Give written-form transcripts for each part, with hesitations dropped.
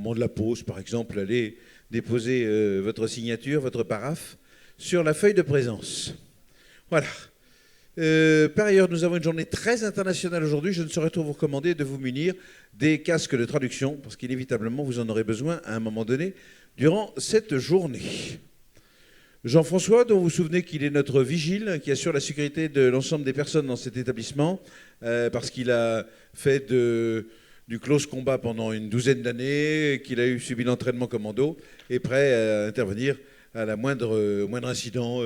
moment de la pause, par exemple, allez déposer votre signature, votre paraphe, sur la feuille de présence. Voilà. Par ailleurs, nous avons une journée très internationale aujourd'hui. Je ne saurais trop vous recommander de vous munir des casques de traduction, parce qu'inévitablement, vous en aurez besoin à un moment donné durant cette journée. Jean-François, dont vous vous souvenez qu'il est notre vigile, qui assure la sécurité de l'ensemble des personnes dans cet établissement, parce qu'il a fait du close combat pendant une douzaine d'années, qu'il a subi l'entraînement commando, est prêt à intervenir à au moindre incident,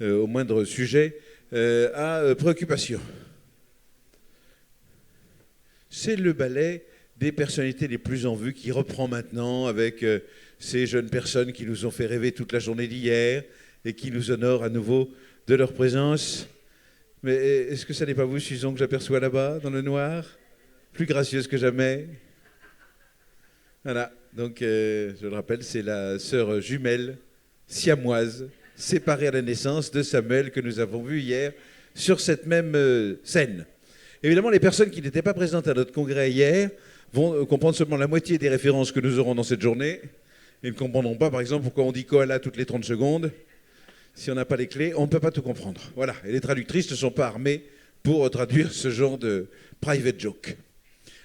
au moindre sujet à préoccupation. C'est le ballet des personnalités les plus en vue qui reprend maintenant avec ces jeunes personnes qui nous ont fait rêver toute la journée d'hier et qui nous honorent à nouveau de leur présence. Mais est-ce que ça n'est pas vous, Susan, que j'aperçois là-bas, dans le noir, plus gracieuse que jamais? Voilà, donc je le rappelle, c'est la sœur jumelle siamoise, séparée à la naissance de Samuel, que nous avons vu hier sur cette même scène. Évidemment, les personnes qui n'étaient pas présentes à notre congrès hier vont comprendre seulement la moitié des références que nous aurons dans cette journée. Ils ne comprendront pas, par exemple, pourquoi on dit koala toutes les 30 secondes. Si on n'a pas les clés, on ne peut pas tout comprendre. Voilà. Et les traductrices ne sont pas armées pour traduire ce genre de private joke.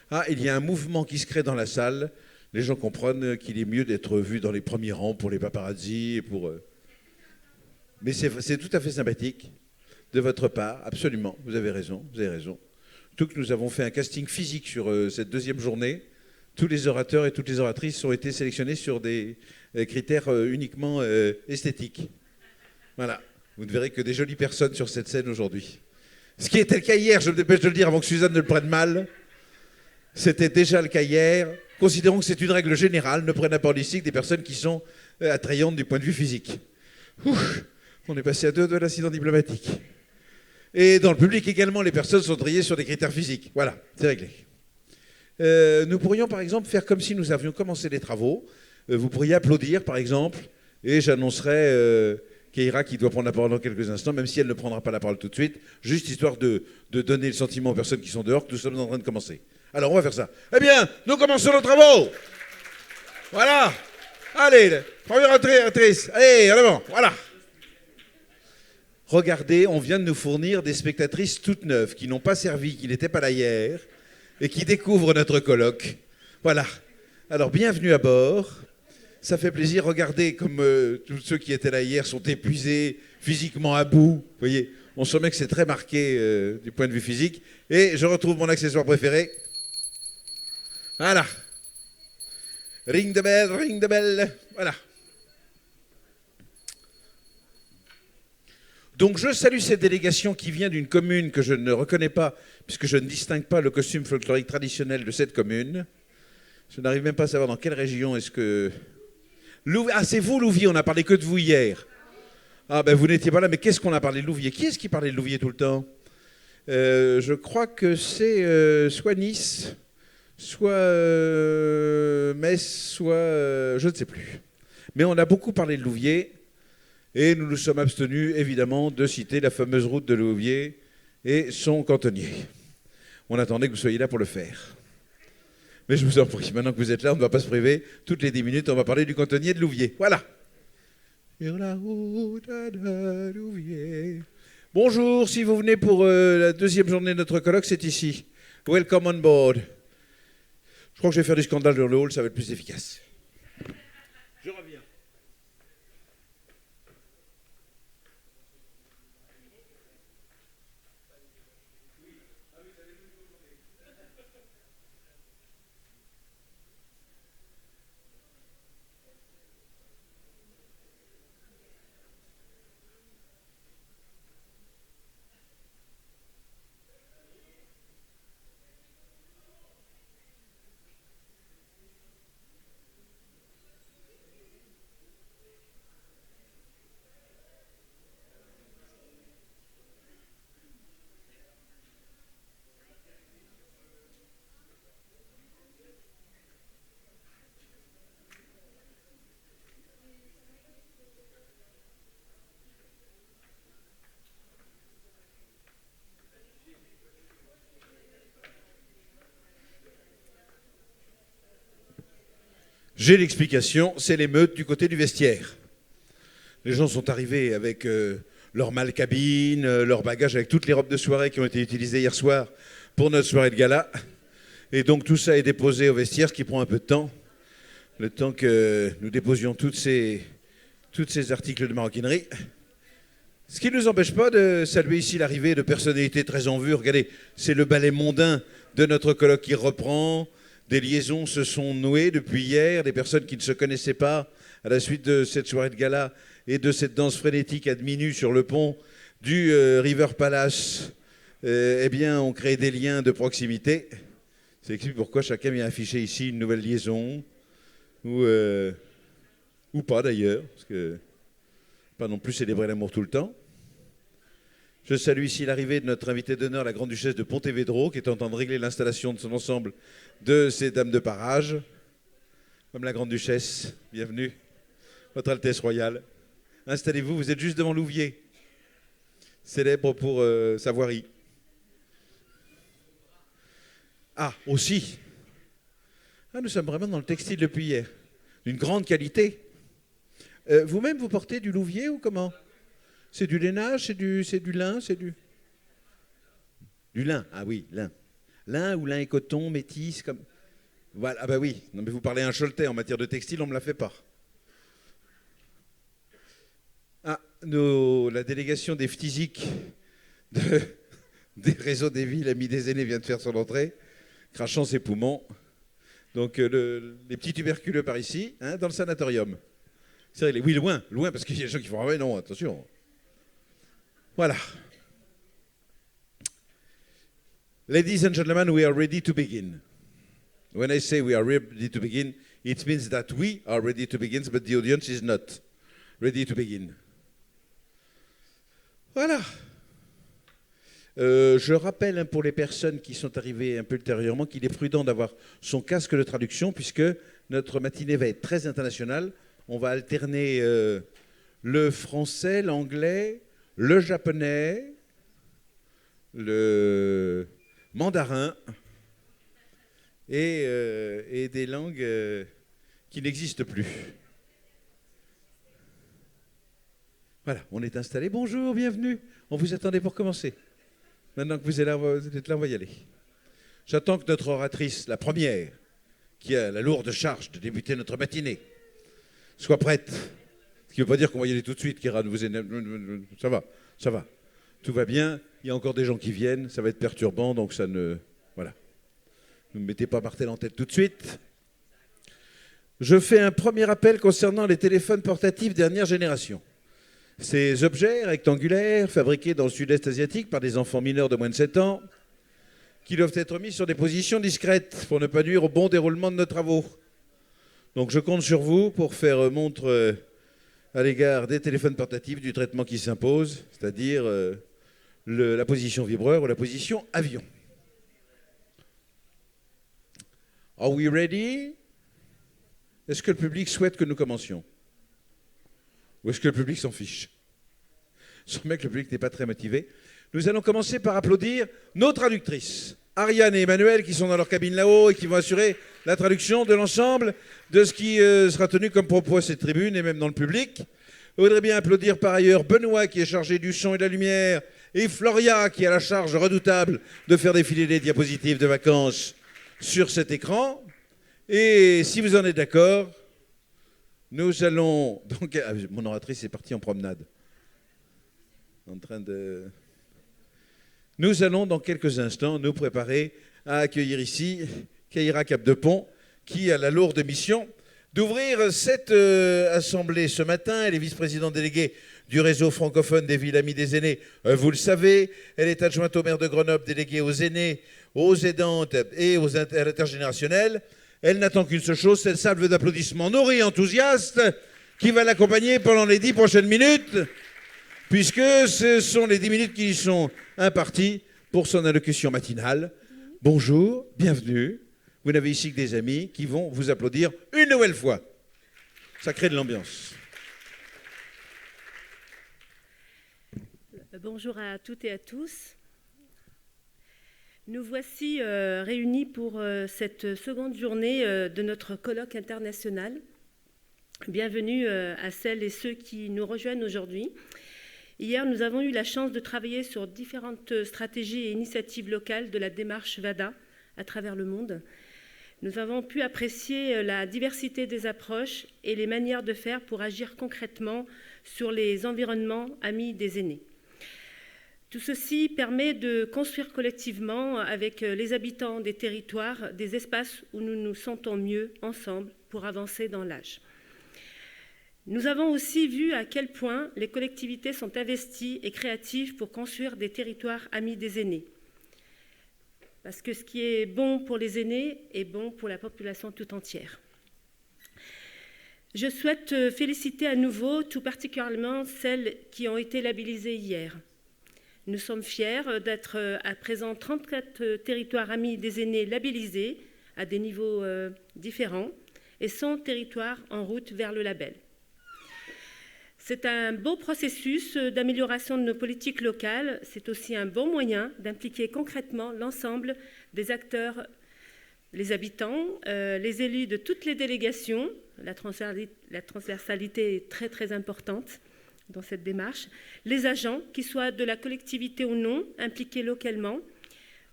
Ah, il y a un mouvement qui se crée dans la salle. Les gens comprennent qu'il est mieux d'être vu dans les premiers rangs pour les paparazzis et pour... Mais c'est tout à fait sympathique de votre part, absolument. Vous avez raison, vous avez raison. Tout que nous avons fait un casting physique sur cette deuxième journée. Tous les orateurs et toutes les oratrices ont été sélectionnés sur des critères uniquement esthétiques. Voilà. Vous ne verrez que des jolies personnes sur cette scène aujourd'hui. Ce qui était le cas hier, je me dépêche de le dire avant que Suzanne ne le prenne mal. C'était déjà le cas hier. Considérons que c'est une règle générale. Ne prenez pas en ici que des personnes qui sont attrayantes du point de vue physique. Ouf, on est passé à deux de l'incident diplomatique. Et dans le public également, les personnes sont triées sur des critères physiques. Voilà, c'est réglé. Nous pourrions par exemple faire comme si nous avions commencé les travaux. Vous pourriez applaudir par exemple, et j'annoncerai Keira qui doit prendre la parole dans quelques instants, même si elle ne prendra pas la parole tout de suite, juste histoire de donner le sentiment aux personnes qui sont dehors que nous sommes en train de commencer. Alors on va faire ça. Eh bien, nous commençons nos travaux. Voilà. Allez, première actrice. Allez, en avant. Voilà. Regardez, on vient de nous fournir des spectatrices toutes neuves qui n'ont pas servi, qui n'étaient pas là hier et qui découvrent notre colloque. Voilà. Alors, bienvenue à bord. Ça fait plaisir. Regardez comme tous ceux qui étaient là hier sont épuisés, physiquement à bout. Vous voyez, on sent bien que c'est très marqué du point de vue physique. Et je retrouve mon accessoire préféré. Voilà. Ring de bell, ring de bell. Voilà. Donc je salue cette délégation qui vient d'une commune que je ne reconnais pas, puisque je ne distingue pas le costume folklorique traditionnel de cette commune. Je n'arrive même pas à savoir dans quelle région est-ce que... Ah, c'est vous, Louviers, on n'a parlé que de vous hier. Ah, ben vous n'étiez pas là, mais qu'est-ce qu'on a parlé de Louviers? Qui est-ce qui parlait de Louviers tout le temps? Je crois que c'est soit Nice, soit Metz, soit... je ne sais plus. Mais on a beaucoup parlé de Louviers. Et nous nous sommes abstenus, évidemment, de citer la fameuse route de Louviers et son cantonnier. On attendait que vous soyez là pour le faire. Mais je vous en prie, maintenant que vous êtes là, on ne va pas se priver. Toutes les 10 minutes, on va parler du cantonnier de Louviers. Voilà. Sur la route de Louviers. Bonjour, si vous venez pour la deuxième journée de notre colloque, c'est ici. Welcome on board. Je crois que je vais faire du scandale dans le hall, ça va être plus efficace. Je reviens. J'ai l'explication, c'est l'émeute du côté du vestiaire. Les gens sont arrivés avec leur mal-cabine, leur bagage, avec toutes les robes de soirée qui ont été utilisées hier soir pour notre soirée de gala. Et donc tout ça est déposé au vestiaire, ce qui prend un peu de temps. Le temps que nous déposions tous ces articles de maroquinerie. Ce qui ne nous empêche pas de saluer ici l'arrivée de personnalités très en vue. Regardez, c'est le ballet mondain de notre colloque qui reprend. Des liaisons se sont nouées depuis hier, des personnes qui ne se connaissaient pas à la suite de cette soirée de gala et de cette danse frénétique à demi-nue sur le pont du River Palace, eh bien, ont créé des liens de proximité. Ça explique pourquoi chacun vient afficher ici une nouvelle liaison, ou pas d'ailleurs, parce que pas non plus célébrer l'amour tout le temps. Je salue ici l'arrivée de notre invitée d'honneur, la grande-duchesse de Pontevedra, qui est en train de régler l'installation de son ensemble de ces dames de Partage. Comme la grande-duchesse, bienvenue, Votre Altesse Royale. Installez-vous, vous êtes juste devant Louviers, célèbre pour sa voirie. Ah, aussi. Ah, nous sommes vraiment dans le textile depuis hier, d'une grande qualité. Vous-même, vous portez du louvier ou comment? C'est du lainage, c'est du lin, c'est du lin, ah oui, lin. Lin ou lin et coton, métis, comme... Voilà, ah bah oui, non mais vous parlez un choletais, en matière de textile, on ne me la fait pas. Ah, la délégation des phtisiques des réseaux des villes amies des aînés vient de faire son entrée, crachant ses poumons. Donc les petits tuberculeux par ici, hein, dans le sanatorium. C'est réglé. Oui, loin, parce qu'il y a des gens qui font « Ah ouais, non, attention ». Voilà. Ladies and gentlemen, we are ready to begin. When I say we are ready to begin, it means that we are ready to begin, but the audience is not ready to begin. Voilà. Je rappelle pour les personnes qui sont arrivées un peu ultérieurement qu'il est prudent d'avoir son casque de traduction puisque notre matinée va être très internationale. On va alterner le français, l'anglais, le japonais, le mandarin et des langues qui n'existent plus. Voilà, on est installé. Bonjour, bienvenue. On vous attendait pour commencer. Maintenant que vous êtes là, on va y aller. J'attends que notre oratrice, la première, qui a la lourde charge de débuter notre matinée, soit prête. Ce qui ne veut pas dire qu'on va y aller tout de suite, Kira. Ça va. Tout va bien. Il y a encore des gens qui viennent. Ça va être perturbant, donc ça ne... Voilà. Ne me mettez pas martel en tête tout de suite. Je fais un premier appel concernant les téléphones portatifs dernière génération. Ces objets rectangulaires, fabriqués dans le sud-est asiatique par des enfants mineurs de moins de 7 ans, qui doivent être mis sur des positions discrètes pour ne pas nuire au bon déroulement de nos travaux. Donc je compte sur vous pour faire montre à l'égard des téléphones portatifs du traitement qui s'impose, c'est-à-dire la position vibreur ou la position avion. Are we ready? Est-ce que le public souhaite que nous commencions? Ou est-ce que le public s'en fiche? Je remets que le public n'est pas très motivé. Nous allons commencer par applaudir nos traductrices, Ariane et Emmanuel, qui sont dans leur cabine là-haut et qui vont assurer la traduction de l'ensemble de ce qui sera tenu comme propos à cette tribune et même dans le public. Je voudrais bien applaudir par ailleurs Benoît, qui est chargé du son et de la lumière, et Floria, qui a la charge redoutable de faire défiler les diapositives de vacances sur cet écran. Et si vous en êtes d'accord... Nous allons... Donc, mon oratrice est partie en promenade. Nous allons, dans quelques instants, nous préparer à accueillir ici Kaira Capdepont, qui a la lourde mission d'ouvrir cette assemblée ce matin. Elle est vice-présidente déléguée du Réseau Francophone des Villes Amies des Aînés. Vous le savez, elle est adjointe au maire de Grenoble, déléguée aux aînés, aux aidantes et à l'intergénérationnel. Elle n'attend qu'une seule chose, c'est le salve d'applaudissements nourris et enthousiastes qui va l'accompagner pendant les 10 prochaines minutes, puisque ce sont les 10 minutes qui lui sont imparties pour son allocution matinale. Bonjour, bienvenue. Vous n'avez ici que des amis qui vont vous applaudir une nouvelle fois. Ça crée de l'ambiance. Bonjour à toutes et à tous. Nous voici réunis pour cette seconde journée de notre colloque international. Bienvenue à celles et ceux qui nous rejoignent aujourd'hui. Hier, nous avons eu la chance de travailler sur différentes stratégies et initiatives locales de la démarche Rfvaa à travers le monde. Nous avons pu apprécier la diversité des approches et les manières de faire pour agir concrètement sur les environnements amis des aînés. Tout ceci permet de construire collectivement avec les habitants des territoires des espaces où nous nous sentons mieux ensemble pour avancer dans l'âge. Nous avons aussi vu à quel point les collectivités sont investies et créatives pour construire des territoires amis des aînés. Parce que ce qui est bon pour les aînés est bon pour la population tout entière. Je souhaite féliciter à nouveau tout particulièrement celles qui ont été labellisées hier. Nous sommes fiers d'être à présent 34 territoires amis des aînés labellisés à des niveaux différents et 100 territoires en route vers le label. C'est un beau processus d'amélioration de nos politiques locales. C'est aussi un bon moyen d'impliquer concrètement l'ensemble des acteurs, les habitants, les élus de toutes les délégations. La transversalité est très très importante dans cette démarche, les agents, qu'ils soient de la collectivité ou non, impliqués localement.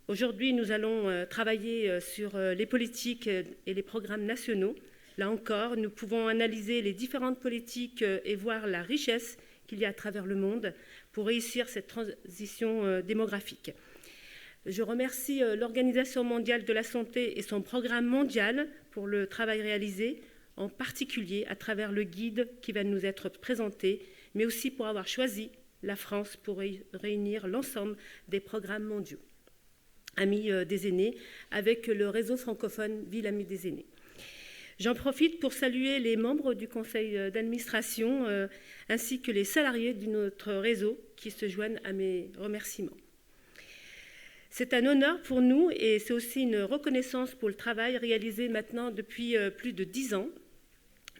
Aujourd'hui, nous allons travailler sur les politiques et les programmes nationaux. Là encore, nous pouvons analyser les différentes politiques et voir la richesse qu'il y a à travers le monde pour réussir cette transition démographique. Je remercie l'Organisation mondiale de la santé et son programme mondial pour le travail réalisé, en particulier à travers le guide qui va nous être présenté, mais aussi pour avoir choisi la France pour réunir l'ensemble des programmes mondiaux. Amis des aînés, avec le Réseau Francophone Villes Amies des aînés. J'en profite pour saluer les membres du conseil d'administration ainsi que les salariés de notre réseau qui se joignent à mes remerciements. C'est un honneur pour nous et c'est aussi une reconnaissance pour le travail réalisé maintenant depuis plus de 10 ans.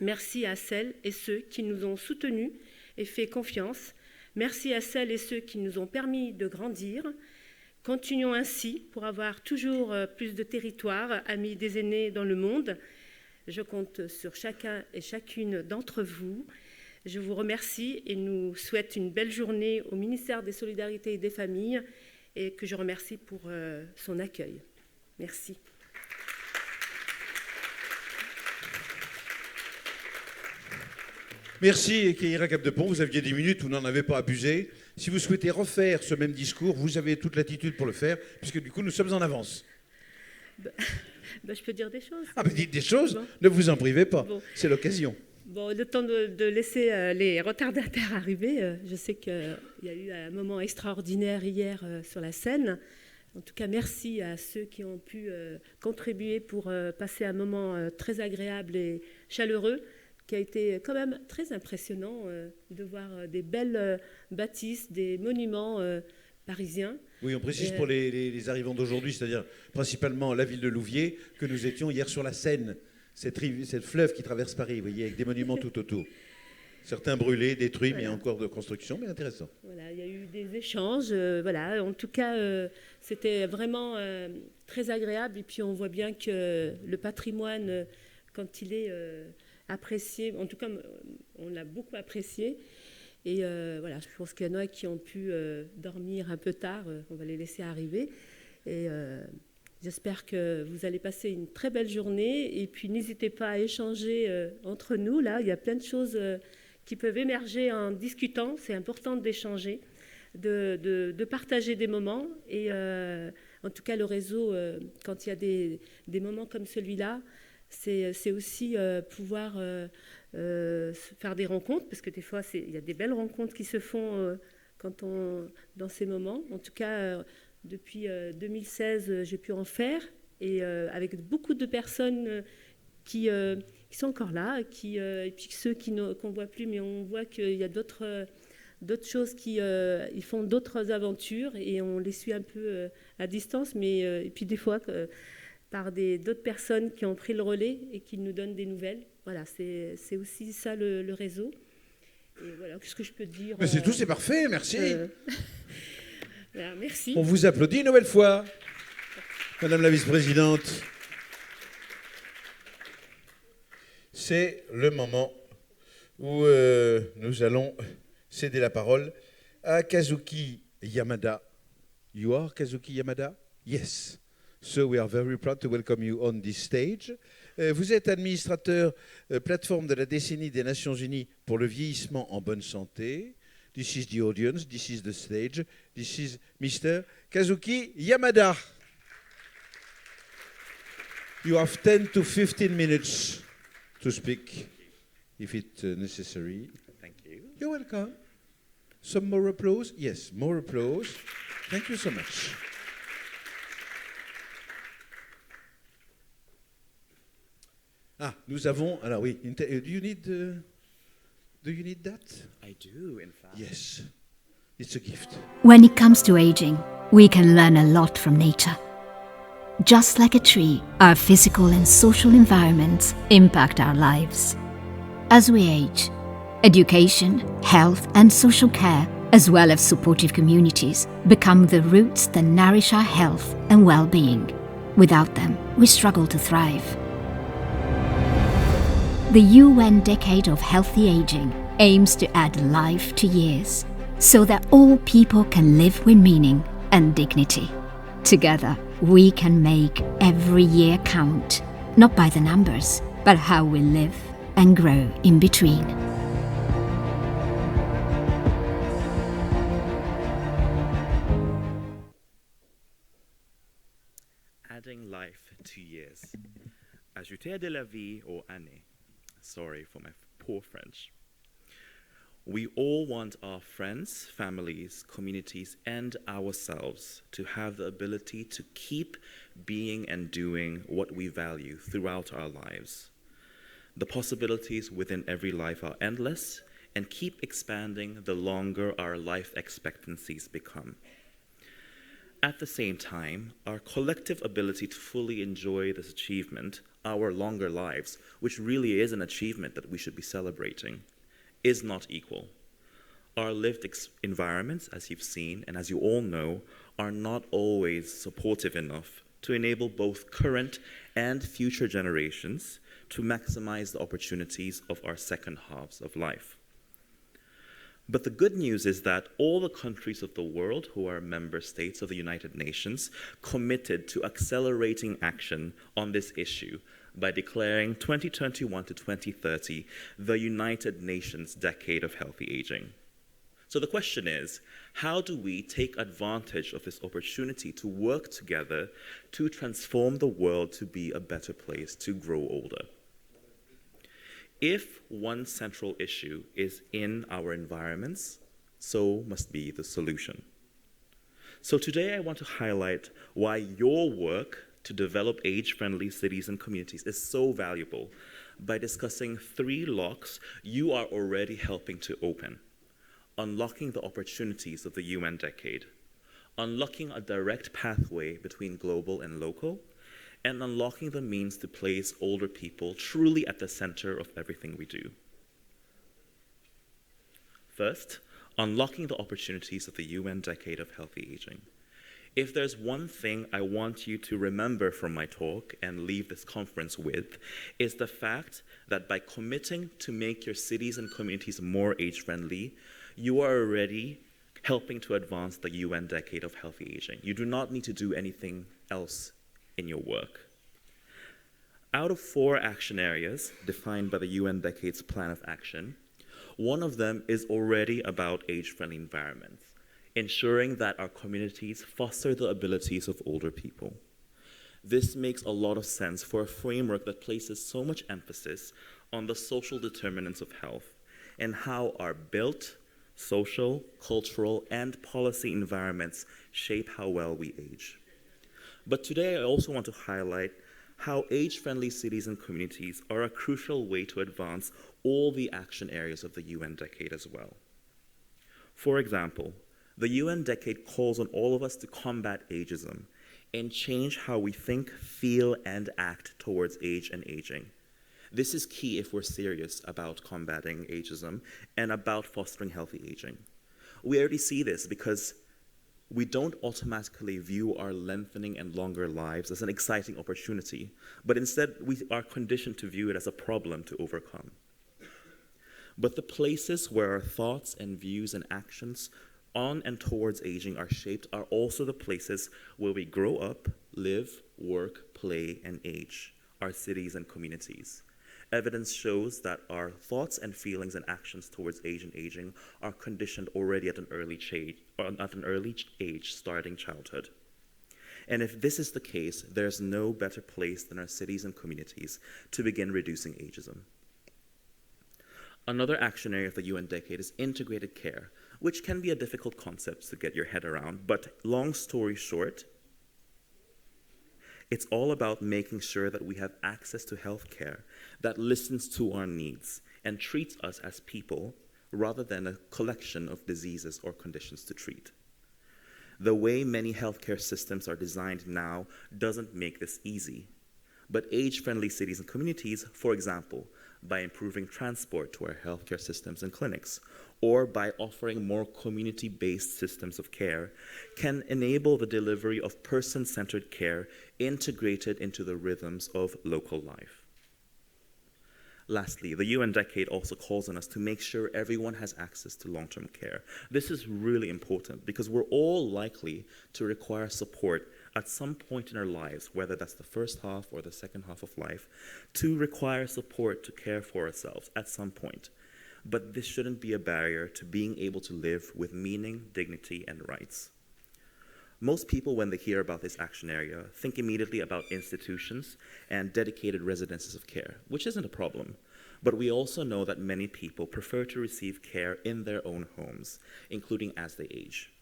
Merci à celles et ceux qui nous ont soutenus et fait confiance. Merci à celles et ceux qui nous ont permis de grandir. Continuons ainsi pour avoir toujours plus de territoires amis des aînés dans le monde. Je compte sur chacun et chacune d'entre vous. Je vous remercie et nous souhaite une belle journée au ministère des Solidarités et des Familles et que je remercie pour son accueil. Merci. Merci, Keira Capdepont. Vous aviez 10 minutes, vous n'en avez pas abusé. Si vous souhaitez refaire ce même discours, vous avez toute l'attitude pour le faire, puisque du coup, nous sommes en avance. Je peux dire des choses. Ah, mais dites des choses, bon. Ne vous en privez pas, bon. C'est l'occasion. Bon, le temps de laisser les retardataires arriver, je sais qu'il y a eu un moment extraordinaire hier sur la scène. En tout cas, merci à ceux qui ont pu contribuer pour passer un moment très agréable et chaleureux, qui a été quand même très impressionnant de voir des belles bâtisses, des monuments parisiens. Oui, on précise pour les arrivants d'aujourd'hui, c'est-à-dire principalement la ville de Louviers, que nous étions hier sur la Seine, cette fleuve qui traverse Paris, vous voyez, avec des monuments tout autour. Certains brûlés, détruits, voilà. Mais encore de construction, mais intéressant. Voilà, il y a eu des échanges, voilà. En tout cas, c'était vraiment très agréable. Et puis on voit bien que le patrimoine, quand il est apprécié, en tout cas, on l'a beaucoup apprécié. Et voilà, je pense qu'il y en a qui ont pu dormir un peu tard, on va les laisser arriver. Et j'espère que vous allez passer une très belle journée. Et puis n'hésitez pas à échanger entre nous. Là, il y a plein de choses qui peuvent émerger en discutant. C'est important d'échanger, de partager des moments. Et en tout cas, le réseau, quand il y a des moments comme celui-là, c'est aussi pouvoir faire des rencontres, parce que des fois, il y a des belles rencontres qui se font dans ces moments. En tout cas, depuis 2016, j'ai pu en faire, et avec beaucoup de personnes qui sont encore là, et puis ceux qu'on ne voit plus, mais on voit qu'il y a d'autres choses ils font d'autres aventures, et on les suit un peu à distance, mais et puis des fois... par d'autres personnes qui ont pris le relais et qui nous donnent des nouvelles. Voilà, c'est aussi ça le réseau. Et voilà, qu'est-ce que je peux dire ? Mais c'est tout, c'est parfait, merci. Voilà, merci. On vous applaudit une nouvelle fois. Madame la vice-présidente, c'est le moment où nous allons céder la parole à Kazuki Yamada. You are Kazuki Yamada? Yes. So we are very proud to welcome you on this stage. Vous êtes administrateur plateforme de la décennie des Nations Unies pour le vieillissement en bonne santé. This is the audience, this is the stage, this is Mr. Kazuki Yamada. You have 10 to 15 minutes to speak, if it's necessary. Thank you. You're welcome. Some more applause? Yes, more applause. Thank you so much. Ah, nous avons. Alors oui, do you need that? I do, in fact. Yes, it's a gift. When it comes to aging, we can learn a lot from nature. Just like a tree, our physical and social environments impact our lives. As we age, education, health, and social care, as well as supportive communities, become the roots that nourish our health and well-being. Without them, we struggle to thrive. The UN Decade of Healthy Aging aims to add life to years, so that all people can live with meaning and dignity. Together, we can make every year count, not by the numbers, but how we live and grow in between. Adding life to years. Ajouter de la vie aux années. Sorry for my poor French. We all want our friends, families, communities, and ourselves to have the ability to keep being and doing what we value throughout our lives. The possibilities within every life are endless and keep expanding the longer our life expectancies become. At the same time, our collective ability to fully enjoy this achievement, our longer lives, which really is an achievement that we should be celebrating, is not equal. Our lived environments, as you've seen, and as you all know, are not always supportive enough to enable both current and future generations to maximize the opportunities of our second halves of life. But the good news is that all the countries of the world who are member states of the United Nations committed to accelerating action on this issue by declaring 2021 to 2030 the United Nations Decade of Healthy Aging. So the question is, how do we take advantage of this opportunity to work together to transform the world to be a better place to grow older? If one central issue is in our environments, so must be the solution. So today I want to highlight why your work to develop age-friendly cities and communities is so valuable by discussing 3 locks you are already helping to open. Unlocking the opportunities of the UN Decade, unlocking a direct pathway between global and local, and unlocking the means to place older people truly at the center of everything we do. First, unlocking the opportunities of the UN Decade of Healthy Aging. If there's one thing I want you to remember from my talk and leave this conference with, is the fact that by committing to make your cities and communities more age-friendly, you are already helping to advance the UN Decade of Healthy Aging. You do not need to do anything else in your work. Out of 4 action areas defined by the UN Decade's Plan of Action, one of them is already about age-friendly environments, ensuring that our communities foster the abilities of older people. This makes a lot of sense for a framework that places so much emphasis on the social determinants of health and how our built, social, cultural, and policy environments shape how well we age. But today I also want to highlight how age-friendly cities and communities are a crucial way to advance all the action areas of the UN Decade as well. For example, the UN Decade calls on all of us to combat ageism and change how we think, feel, and act towards age and aging. This is key if we're serious about combating ageism and about fostering healthy aging. We already see this because we don't automatically view our lengthening and longer lives as an exciting opportunity, but instead we are conditioned to view it as a problem to overcome. But the places where our thoughts and views and actions on and towards aging are shaped are also the places where we grow up, live, work, play, and age, our cities and communities. Evidence shows that our thoughts and feelings and actions towards age and aging are conditioned already at an early age, starting childhood. And if this is the case, there's no better place than our cities and communities to begin reducing ageism. Another action area of the UN Decade is integrated care, which can be a difficult concept to get your head around, but long story short, it's all about making sure that we have access to health care that listens to our needs and treats us as people rather than a collection of diseases or conditions to treat. The way many healthcare systems are designed now doesn't make this easy. But age-friendly cities and communities, for example, by improving transport to our healthcare systems and clinics, or by offering more community-based systems of care, can enable the delivery of person-centered care integrated into the rhythms of local life. Lastly, the UN Decade also calls on us to make sure everyone has access to long-term care. This is really important because we're all likely to require support at some point in our lives, whether that's the first half or the second half of life, to require support to care for ourselves at some point. But this shouldn't be a barrier to being able to live with meaning, dignity, and rights. Most people, when they hear about this action area, think immediately about institutions and dedicated residences of care, which isn't a problem. But we also know that many people prefer to receive care in their own homes, including as they age.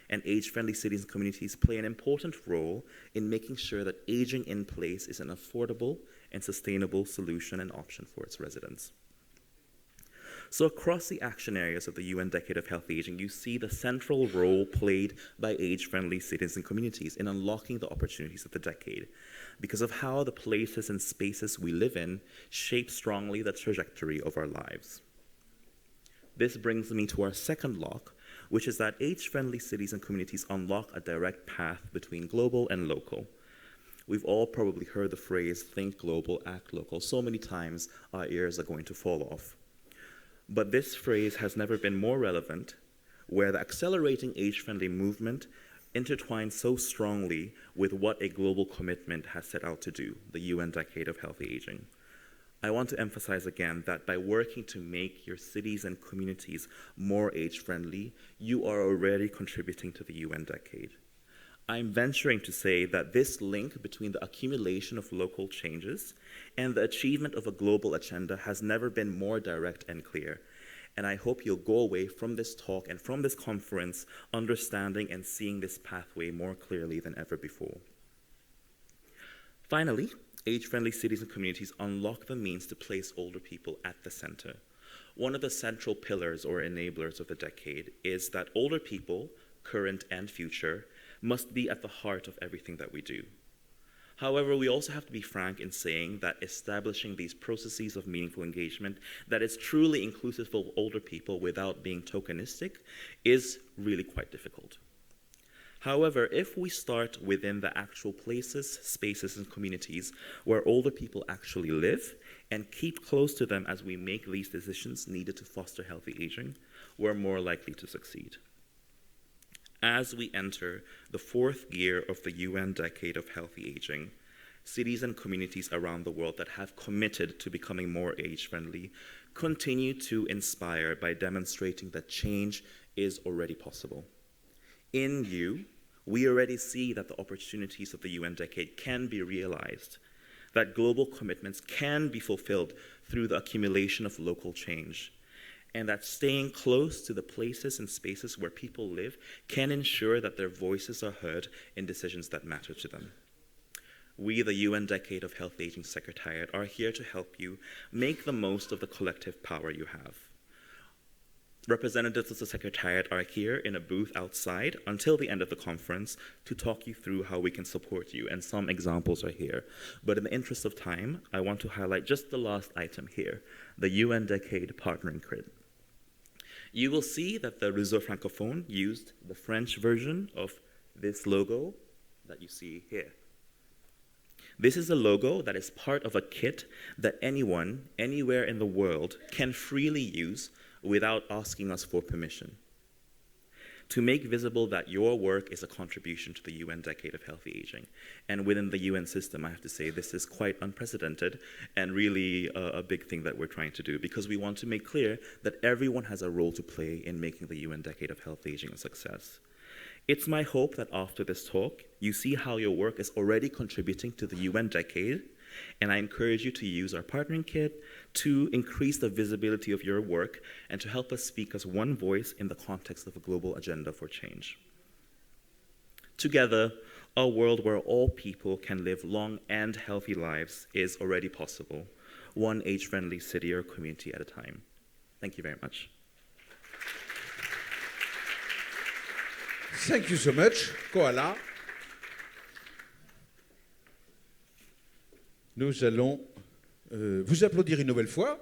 And age-friendly cities and communities play an important role in making sure that aging in place is an affordable and sustainable solution and option for its residents. So across the action areas of the UN Decade of Healthy Aging, you see the central role played by age-friendly cities and communities in unlocking the opportunities of the decade, because of how the places and spaces we live in shape strongly the trajectory of our lives. This brings me to our second lock, which is that age-friendly cities and communities unlock a direct path between global and local. We've all probably heard the phrase, think global, act local, so many times our ears are going to fall off. But this phrase has never been more relevant, where the accelerating age-friendly movement intertwines so strongly with what a global commitment has set out to do, the UN Decade of Healthy Aging. I want to emphasize again that by working to make your cities and communities more age-friendly, you are already contributing to the UN Decade. I'm venturing to say that this link between the accumulation of local changes and the achievement of a global agenda has never been more direct and clear. And I hope you'll go away from this talk and from this conference understanding and seeing this pathway more clearly than ever before. Finally, age-friendly cities and communities unlock the means to place older people at the center. One of the central pillars or enablers of the decade is that older people, current and future, must be at the heart of everything that we do. However, we also have to be frank in saying that establishing these processes of meaningful engagement that is truly inclusive of older people without being tokenistic is really quite difficult. However, if we start within the actual places, spaces, and communities where older people actually live and keep close to them as we make these decisions needed to foster healthy aging, we're more likely to succeed. As we enter the fourth year of the UN Decade of Healthy Aging, cities and communities around the world that have committed to becoming more age-friendly continue to inspire by demonstrating that change is already possible. In you, we already see that the opportunities of the UN Decade can be realized, that global commitments can be fulfilled through the accumulation of local change, and that staying close to the places and spaces where people live can ensure that their voices are heard in decisions that matter to them. We, the UN Decade of Healthy Aging Secretariat, are here to help you make the most of the collective power you have. Representatives of the Secretariat are here in a booth outside until the end of the conference to talk you through how we can support you, and some examples are here. But in the interest of time, I want to highlight just the last item here, the UN Decade Partnering Grid. You will see that the Réseau Francophone used the French version of this logo that you see here. This is a logo that is part of a kit that anyone, anywhere in the world, can freely use without asking us for permission, to make visible that your work is a contribution to the UN Decade of Healthy Aging. And within the UN system, I have to say, this is quite unprecedented and really a big thing that we're trying to do, because we want to make clear that everyone has a role to play in making the UN Decade of Healthy Aging a success. It's my hope that after this talk, you see how your work is already contributing to the UN Decade, and I encourage you to use our partnering kit to increase the visibility of your work and to help us speak as one voice in the context of a global agenda for change. Together, a world where all people can live long and healthy lives is already possible, one age-friendly city or community at a time. Thank you very much. Thank you so much, Koala. Nous allons vous applaudir une nouvelle fois.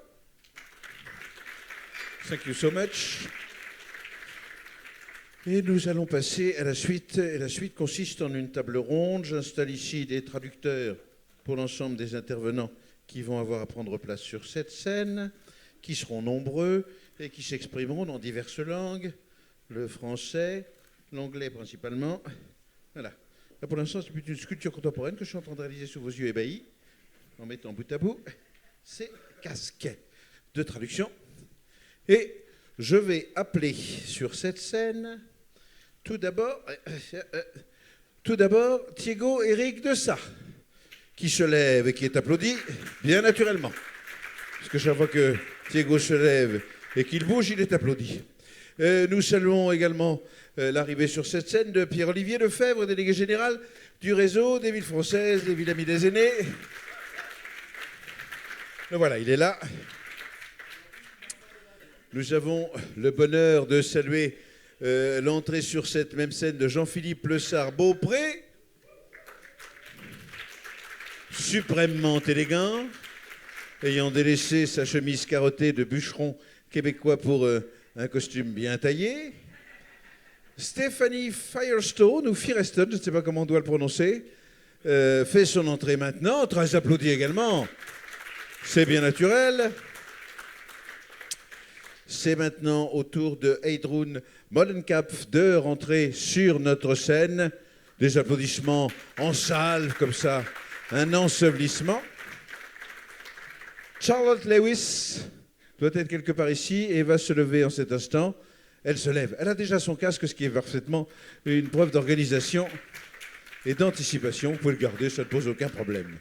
Thank you so much. Et nous allons passer à la suite. Et la suite consiste en une table ronde. J'installe ici des traducteurs pour l'ensemble des intervenants qui vont avoir à prendre place sur cette scène, qui seront nombreux et qui s'exprimeront dans diverses langues, le français, l'anglais principalement. Voilà. Là, pour l'instant, c'est plutôt une sculpture contemporaine que je suis en train de réaliser sous vos yeux ébahis, en mettant bout à bout ces casques de traduction. Et je vais appeler sur cette scène, tout d'abord, Thiego Éric Dessat, qui se lève et qui est applaudi, bien naturellement. Parce que chaque fois que Thiego se lève et qu'il bouge, il est applaudi. Nous saluons également l'arrivée sur cette scène de Pierre-Olivier Lefebvre, délégué général du réseau des villes françaises, des Villes Amies des Aînés. Le voilà, il est là. Nous avons le bonheur de saluer l'entrée sur cette même scène de Jean-Philippe Lessard-Beaupré, suprêmement élégant, ayant délaissé sa chemise carottée de bûcheron québécois pour un costume bien taillé. Stéphanie Firestone, ou Firestone, je ne sais pas comment on doit le prononcer, fait son entrée maintenant, très applaudie également. C'est bien naturel. C'est maintenant au tour de Heidrun Molenkapf de rentrer sur notre scène. Des applaudissements en salle, comme ça, un ensevelissement. Charlotte Lewis doit être quelque part ici et va se lever en cet instant. Elle se lève. Elle a déjà son casque, ce qui est parfaitement une preuve d'organisation et d'anticipation. Vous pouvez le garder, ça ne pose aucun problème.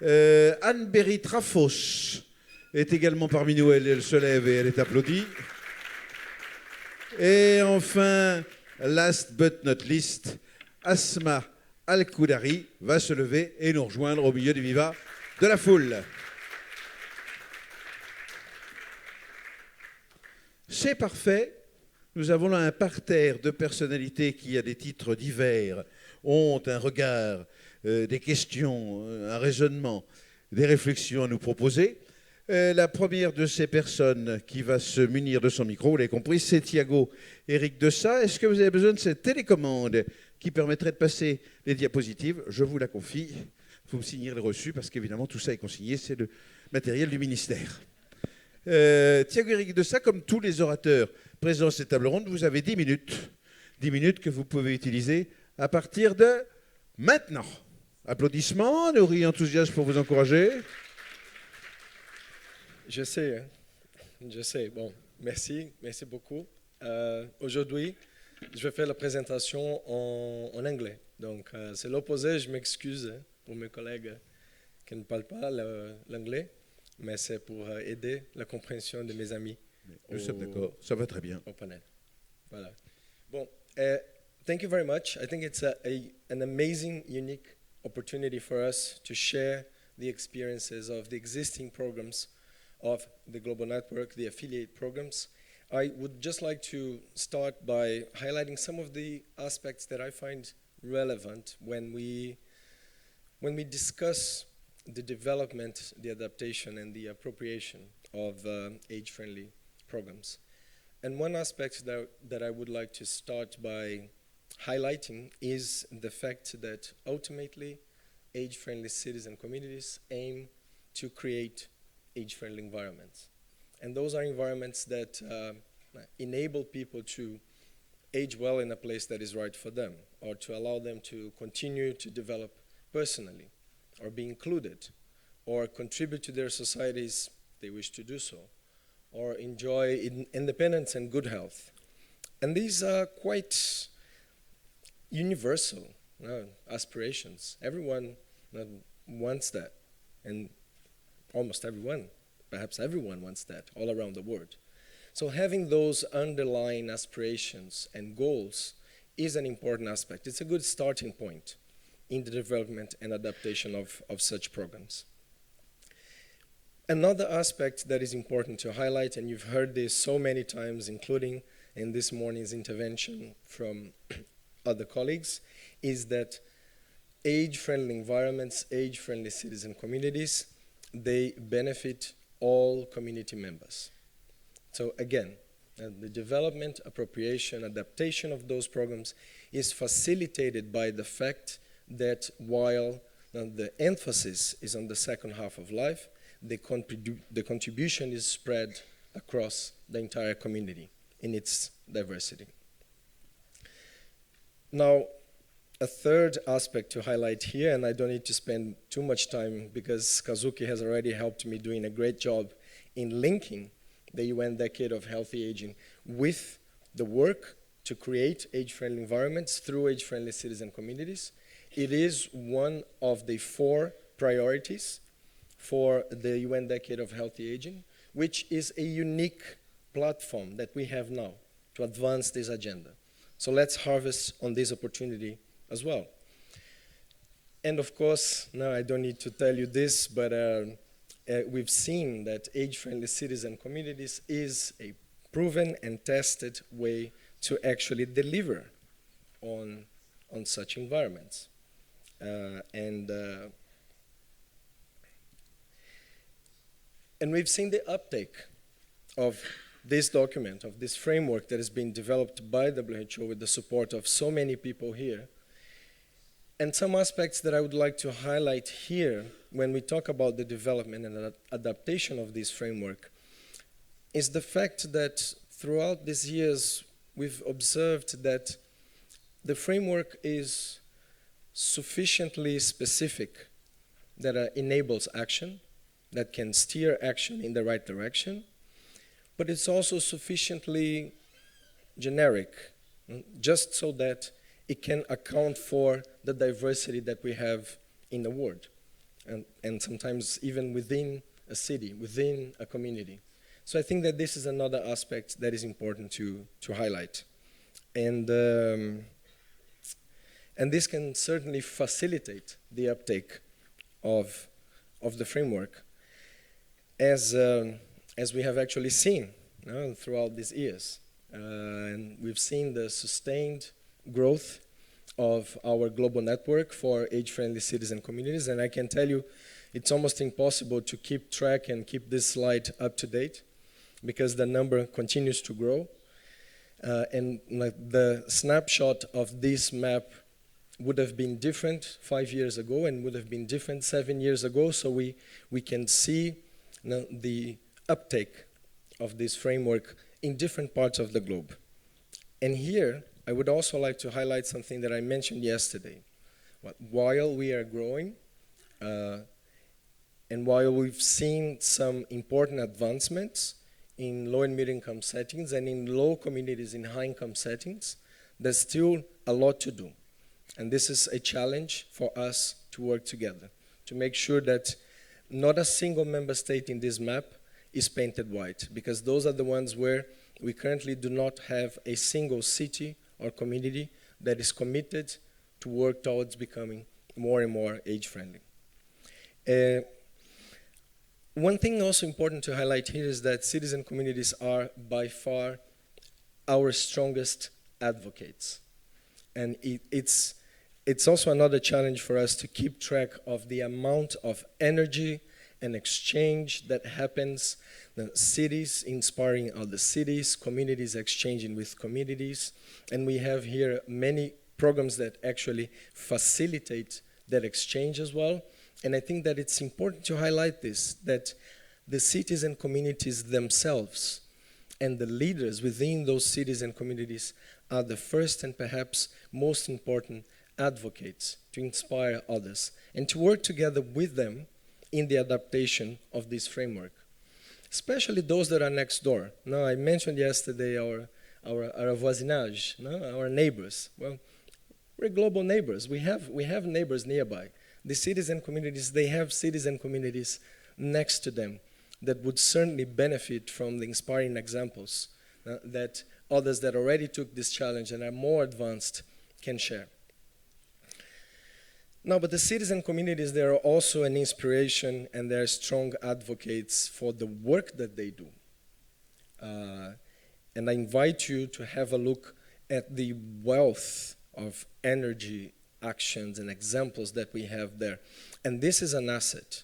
Anne-Berry Trafos est également parmi nous. Elle se lève et elle est applaudie. Et enfin, last but not least, Asma Al-Koudari va se lever et nous rejoindre au milieu du vivat de la foule. C'est parfait. Nous avons là un parterre de personnalités qui, à des titres divers, ont un regard, des questions, un raisonnement, des réflexions à nous proposer. La première de ces personnes qui va se munir de son micro, vous l'avez compris, c'est Thiego Éric Dessat. Est-ce que vous avez besoin de cette télécommande qui permettrait de passer les diapositives? Je vous la confie. Il faut me signer le reçu parce qu'évidemment, tout ça est consigné. C'est le matériel du ministère. Thiego Éric Dessat, comme tous les orateurs présents à cette table ronde, vous avez 10 minutes. 10 minutes que vous pouvez utiliser à partir de maintenant. Applaudissements, nourris enthousiasme pour vous encourager. Je sais. Bon, merci beaucoup. Aujourd'hui, je vais faire la présentation en anglais. Donc, c'est l'opposé, je m'excuse pour mes collègues qui ne parlent pas l'anglais, mais c'est pour aider la compréhension de mes amis. Nous sommes d'accord, ça va très bien. Au panel. Voilà. Bon, thank you very much. I think it's an amazing, unique opportunity for us to share the experiences of the existing programs of the Global Network, the affiliate programs. I would just like to start by highlighting some of the aspects that I find relevant when we discuss the development, the adaptation, and the appropriation of age-friendly programs. And one aspect that I would like to start by highlighting is the fact that ultimately age-friendly cities and communities aim to create age-friendly environments. And those are environments that enable people to age well in a place that is right for them, or to allow them to continue to develop personally, or be included, or contribute to their societies if they wish to do so, or enjoy independence and good health. And these are quite universal aspirations. Everyone wants that, and almost everyone, perhaps everyone wants that all around the world. So having those underlying aspirations and goals is an important aspect. It's a good starting point in the development and adaptation of such programs. Another aspect that is important to highlight, and you've heard this so many times, including in this morning's intervention from other colleagues, is that age-friendly environments, age-friendly cities and communities, they benefit all community members. So again, the development, appropriation, adaptation of those programs is facilitated by the fact that while the emphasis is on the second half of life, the contribution is spread across the entire community in its diversity. Now, a third aspect to highlight here, and I don't need to spend too much time because Kazuki has already helped me doing a great job in linking the UN Decade of Healthy Aging with the work to create age-friendly environments through age-friendly cities and communities. It is one of the 4 priorities for the UN Decade of Healthy Aging, which is a unique platform that we have now to advance this agenda. So let's harvest on this opportunity as well. And of course, now I don't need to tell you this, but we've seen that age-friendly cities and communities is a proven and tested way to actually deliver on such environments. And we've seen the uptake of this document, of this framework that has been developed by WHO with the support of so many people here. And some aspects that I would like to highlight here when we talk about the development and adaptation of this framework is the fact that throughout these years we've observed that the framework is sufficiently specific that enables action, that can steer action in the right direction, but it's also sufficiently generic, just so that it can account for the diversity that we have in the world, and sometimes even within a city, within a community. So I think that this is another aspect that is important to highlight. And this can certainly facilitate the uptake of the framework, as we have actually seen throughout these years. And we've seen the sustained growth of our global network for age-friendly cities and communities, and I can tell you it's almost impossible to keep track and keep this slide up to date because the number continues to grow. And the snapshot of this map would have been different 5 years ago and would have been different 7 years ago, so we can see the uptake of this framework in different parts of the globe. And here, I would also like to highlight something that I mentioned yesterday. While we are growing, and while we've seen some important advancements in low and middle income settings and in low communities in high income settings, there's still a lot to do. And this is a challenge for us to work together, to make sure that not a single member state in this map is painted white, because those are the ones where we currently do not have a single city or community that is committed to work towards becoming more and more age-friendly. One thing also important to highlight here is that cities and communities are by far our strongest advocates. And it's also another challenge for us to keep track of the amount of energy and exchange that happens, the cities inspiring other cities, communities exchanging with communities. And we have here many programs that actually facilitate that exchange as well. And I think that it's important to highlight this, that the cities and communities themselves and the leaders within those cities and communities are the first and perhaps most important advocates to inspire others and to work together with them in the adaptation of this framework, especially those that are next door. Now, I mentioned yesterday our voisinage, no? Our neighbors. Well, we're global neighbors. We have neighbors nearby. The cities and communities, they have cities and communities next to them that would certainly benefit from the inspiring examples that others that already took this challenge and are more advanced can share. Now, but the cities and communities, they are also an inspiration and they're strong advocates for the work that they do. And I invite you to have a look at the wealth of energy, actions, and examples that we have there. And this is an asset.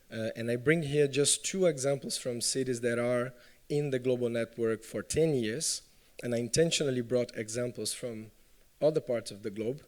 And I bring here just 2 examples from cities that are in the global network for 10 years. And I intentionally brought examples from other parts of the globe.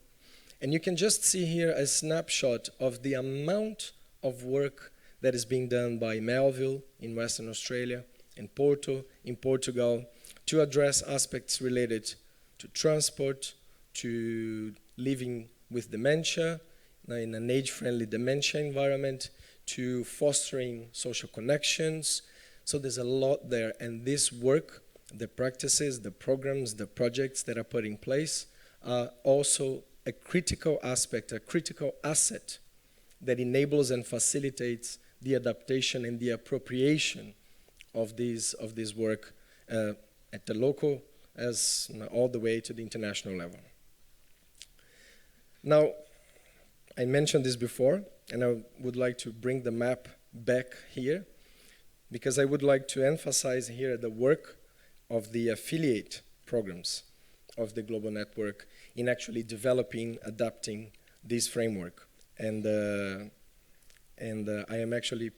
And you can just see here a snapshot of the amount of work that is being done by Melville in Western Australia, and Porto in Portugal, to address aspects related to transport, to living with dementia, in an age-friendly dementia environment, to fostering social connections. So there's a lot there, and this work, the practices, the programs, the projects that are put in place are also a critical aspect, a critical asset that enables and facilitates the adaptation and the appropriation of this work at the local as all the way to the international level. Now, I mentioned this before, and I would like to bring the map back here, because I would like to emphasize here the work of the affiliate programs of the global network in actually developing, adapting this framework. And I am actually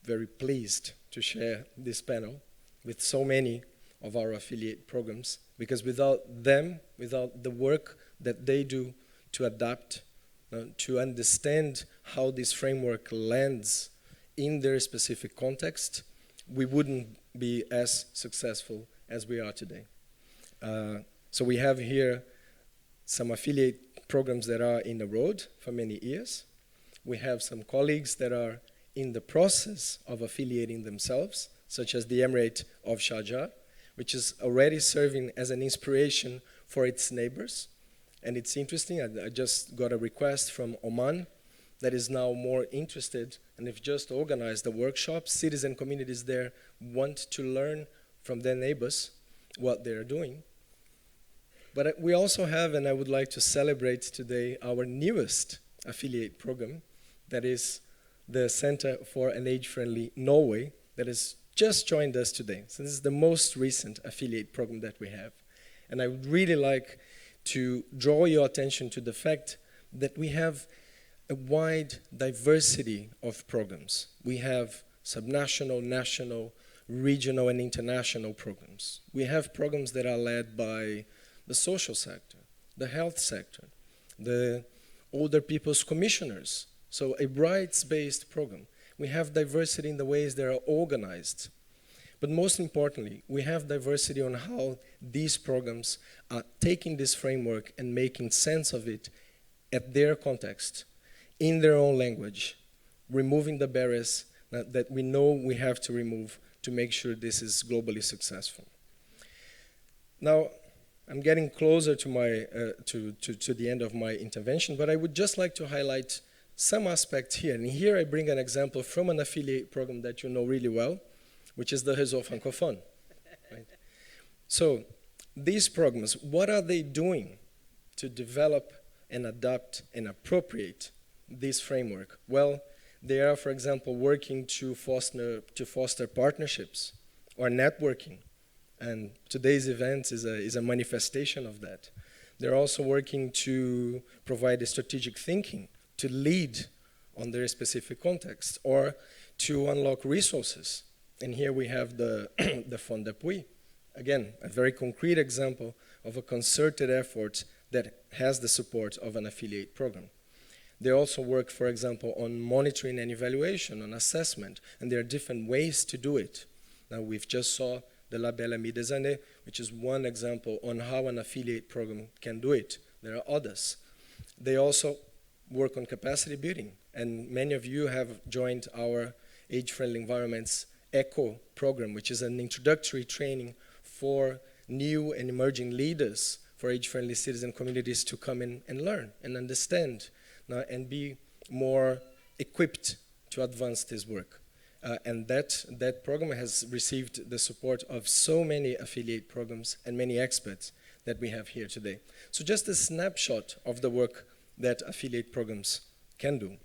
very pleased to share this panel with so many of our affiliate programs, because without them, without the work that they do to adapt, to understand how this framework lands in their specific context, we wouldn't be as successful as we are today. So we have here some affiliate programs that are in the road for many years. We have some colleagues that are in the process of affiliating themselves, such as the Emirate of Sharjah, which is already serving as an inspiration for its neighbors. And it's interesting, I just got a request from Oman that is now more interested, and they've just organized a workshop. Cities and communities there want to learn from their neighbors what they're doing. But we also have, and I would like to celebrate today, our newest affiliate program, that is the Center for an Age-Friendly Norway, that has just joined us today. So this is the most recent affiliate program that we have. And I would really like to draw your attention to the fact that we have a wide diversity of programs. We have subnational, national, regional, and international programs. We have programs that are led by the social sector, the health sector, the older people's commissioners. So a rights-based program. We have diversity in the ways they are organized. But most importantly, we have diversity on how these programs are taking this framework and making sense of it at their context, in their own language, removing the barriers that we know we have to remove to make sure this is globally successful. Now, I'm getting closer to my to the end of my intervention, but I would just like to highlight some aspects here. And here I bring an example from an affiliate program that you know really well, which is the Réseau Francophone. Right? So these programs, what are they doing to develop and adapt and appropriate this framework? Well, they are, for example, working to foster partnerships or networking. And today's event is a manifestation of that. They're also working to provide a strategic thinking, to lead on their specific context, or to unlock resources. And here we have the Fond d'appui. Again, a very concrete example of a concerted effort that has the support of an affiliate program. They also work, for example, on monitoring and evaluation, on assessment, and there are different ways to do it. Now, we've just saw the Label Amis des Aînés, which is one example on how an affiliate program can do it. There are others. They also work on capacity building, and many of you have joined our Age-Friendly Environments ECHO program, which is an introductory training for new and emerging leaders for age-friendly citizen communities to come in and learn and understand and be more equipped to advance this work. And that program has received the support of so many affiliate programs and many experts that we have here today. So just a snapshot of the work that affiliate programs can do.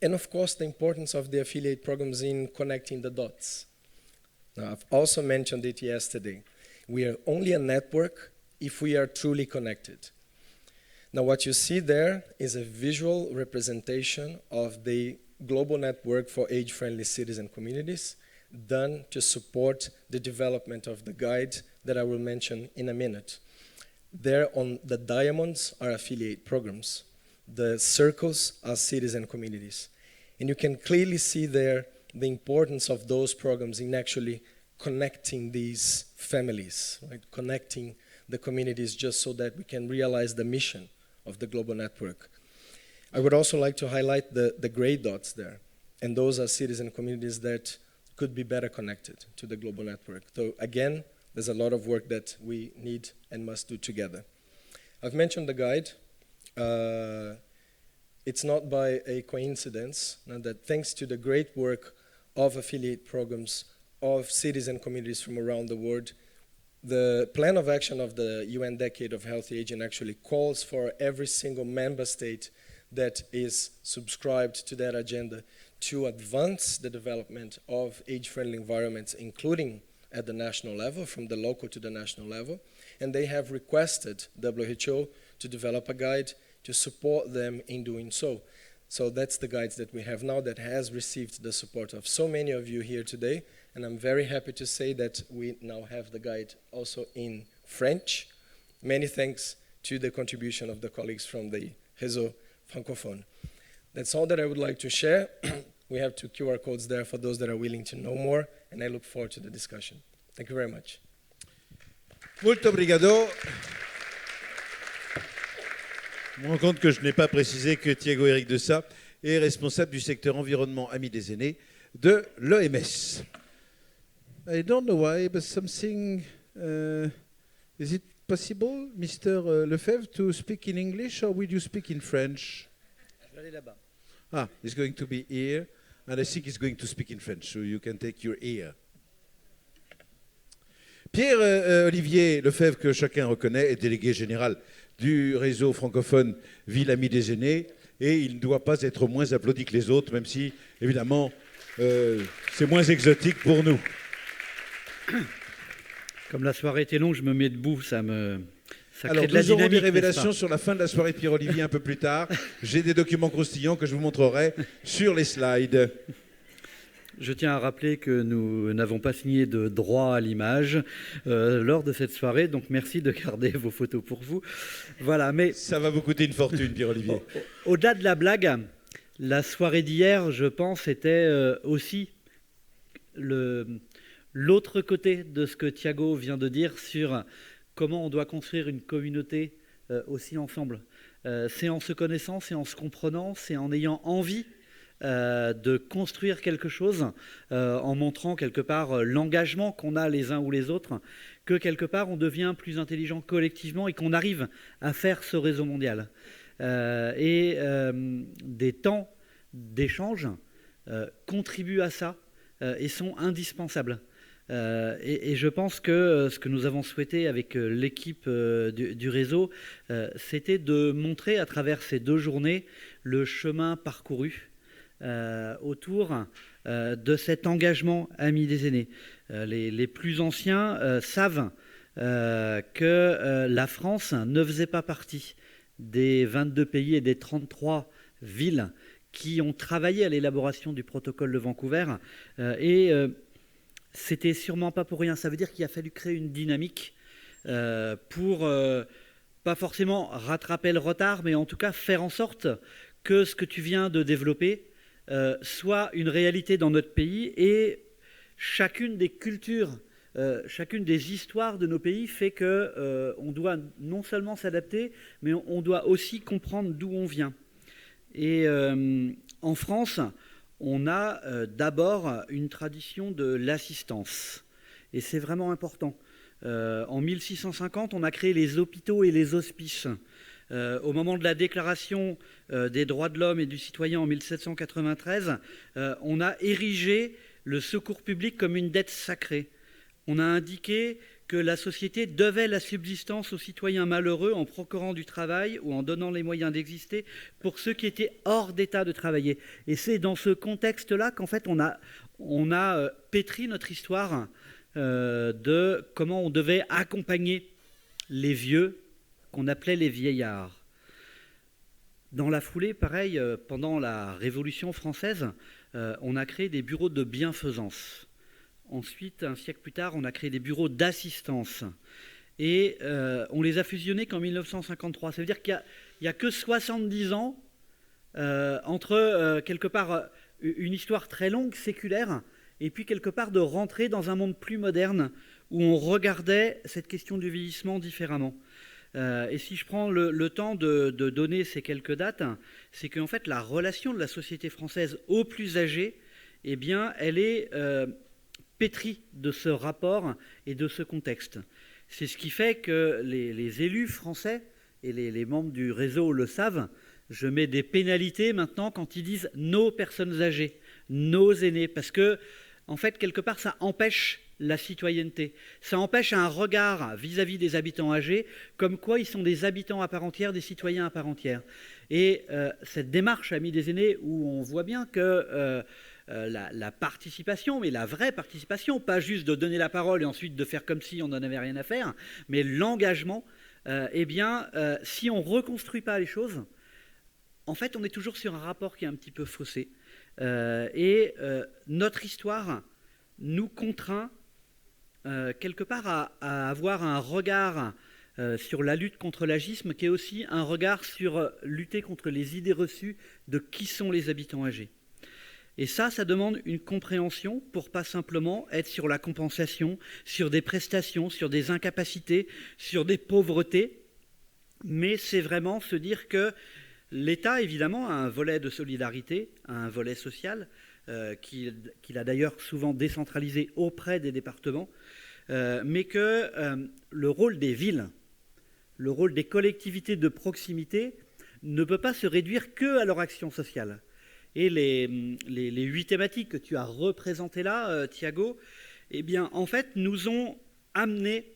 And of course, the importance of the affiliate programs in connecting the dots. Now, I've also mentioned it yesterday. We are only a network if we are truly connected. Now, what you see there is a visual representation of the global network for age-friendly citizen communities done to support the development of the guide that I will mention in a minute. There on the diamonds are affiliate programs. The circles are citizen communities. And you can clearly see there the importance of those programs in actually connecting these families, right? Connecting the communities just so that we can realize the mission of the global network. I would also like to highlight the gray dots there. And those are citizen communities that could be better connected to the global network. So again, there's a lot of work that we need and must do together. I've mentioned the guide. It's not by a coincidence that thanks to the great work of affiliate programs of citizen communities from around the world, the plan of action of the UN Decade of Healthy Aging actually calls for every single member state that is subscribed to that agenda to advance the development of age-friendly environments, including at the national level, from the local to the national level. And they have requested WHO to develop a guide to support them in doing so. So that's the guides that we have now that has received the support of so many of you here today. And I'm very happy to say that we now have the guide also in French. Many thanks to the contribution of the colleagues from the Réseau Francophone. That's all that I would like to share. We have 2 QR codes there for those that are willing to know more, and I look forward to the discussion. Thank you very much. Molto obrigado. Je me rends compte que je n'ai pas précisé que Thiago Éric Dessat est responsable du secteur environnement Amis des Aînés de l'OMS. I don't know why, but something... is it possible, Mr. Lefebvre, to speak in English, or will you speak in French? Je vais aller là-bas. Ah, he's going to be here, and I think he's going to speak in French, so you can take your ear. Pierre-Olivier Lefebvre, que chacun reconnaît, est délégué général du réseau francophone Villes Amies des Aînés, et il ne doit pas être moins applaudi que les autres, même si, évidemment, c'est moins exotique pour nous. Comme la soirée était longue, je me mets debout, ça Alors, crée de la nous aurons dynamique. des révélations sur la fin de la soirée de Pierre-Olivier un peu plus tard. J'ai des documents croustillants que je vous montrerai sur les slides. Je tiens à rappeler que nous n'avons pas signé de droit à l'image lors de cette soirée, donc merci de garder vos photos pour vous. Voilà, mais ça va vous coûter une fortune, Pierre-Olivier. Au-delà de la blague, la soirée d'hier, je pense, était aussi l'autre côté de ce que Thiago vient de dire sur comment on doit construire une communauté aussi ensemble. C'est en se connaissant, c'est en se comprenant, c'est en ayant envie de construire quelque chose, en montrant quelque part l'engagement qu'on a les uns ou les autres, que quelque part on devient plus intelligent collectivement et qu'on arrive à faire ce réseau mondial. Des temps d'échange contribuent à ça et sont indispensables. Et je pense que ce que nous avons souhaité avec l'équipe du réseau, c'était de montrer à travers ces 2 journées le chemin parcouru autour de cet engagement Amis des Aînés. Les plus anciens savent que la France ne faisait pas partie des 22 pays et des 33 villes qui ont travaillé à l'élaboration du protocole de Vancouver. C'était sûrement pas pour rien. Ça veut dire qu'il a fallu créer une dynamique pour pas forcément rattraper le retard, mais en tout cas faire en sorte que ce que tu viens de développer soit une réalité dans notre pays, et chacune des cultures, chacune des histoires de nos pays fait qu'on doit non seulement s'adapter, mais on doit aussi comprendre d'où on vient. Et en France, on a d'abord une tradition de l'assistance, et c'est vraiment important. En 1650, on a créé les hôpitaux et les hospices. Au moment de la déclaration des droits de l'homme et du citoyen en 1793, on a érigé le secours public comme une dette sacrée. On a indiqué que la société devait la subsistance aux citoyens malheureux en procurant du travail ou en donnant les moyens d'exister pour ceux qui étaient hors d'état de travailler. Et c'est dans ce contexte-là qu'en fait on a pétri notre histoire de comment on devait accompagner les vieux, qu'on appelait les vieillards. Dans la foulée, pareil, pendant la Révolution française, on a créé des bureaux de bienfaisance. Ensuite, un siècle plus tard, on a créé des bureaux d'assistance. Et on les a fusionnés qu'en 1953. Ça veut dire qu'il n'y a que 70 ans entre, quelque part, une histoire très longue, séculaire, et puis quelque part de rentrer dans un monde plus moderne où on regardait cette question du vieillissement différemment. Et si je prends le temps de donner ces quelques dates, c'est qu'en fait la relation de la société française aux plus âgés, eh bien, elle est pétrie de ce rapport et de ce contexte. C'est ce qui fait que les élus français et les membres du réseau le savent. Je mets des pénalités maintenant quand ils disent nos personnes âgées, nos aînés, parce que en fait, quelque part, ça empêche la citoyenneté. Ça empêche un regard vis-à-vis des habitants âgés, comme quoi ils sont des habitants à part entière, des citoyens à part entière. Et cette démarche Amis des aînés, où on voit bien que la participation, mais la vraie participation, pas juste de donner la parole et ensuite de faire comme si on n'en avait rien à faire, mais l'engagement, eh bien, si on ne reconstruit pas les choses, en fait, on est toujours sur un rapport qui est un petit peu faussé. Et notre histoire nous contraint quelque part à avoir un regard sur la lutte contre l'agisme, qui est aussi un regard sur lutter contre les idées reçues de qui sont les habitants âgés. Et ça demande une compréhension pour pas simplement être sur la compensation, sur des prestations, sur des incapacités, sur des pauvretés, mais c'est vraiment se dire que l'État, évidemment, a un volet de solidarité, a un volet social, qu'il a d'ailleurs souvent décentralisé auprès des départements, mais que le rôle des villes, le rôle des collectivités de proximité ne peut pas se réduire qu'à leur action sociale. Et les 8 thématiques que tu as représentées là, Thiago, eh bien, en fait, nous ont amenés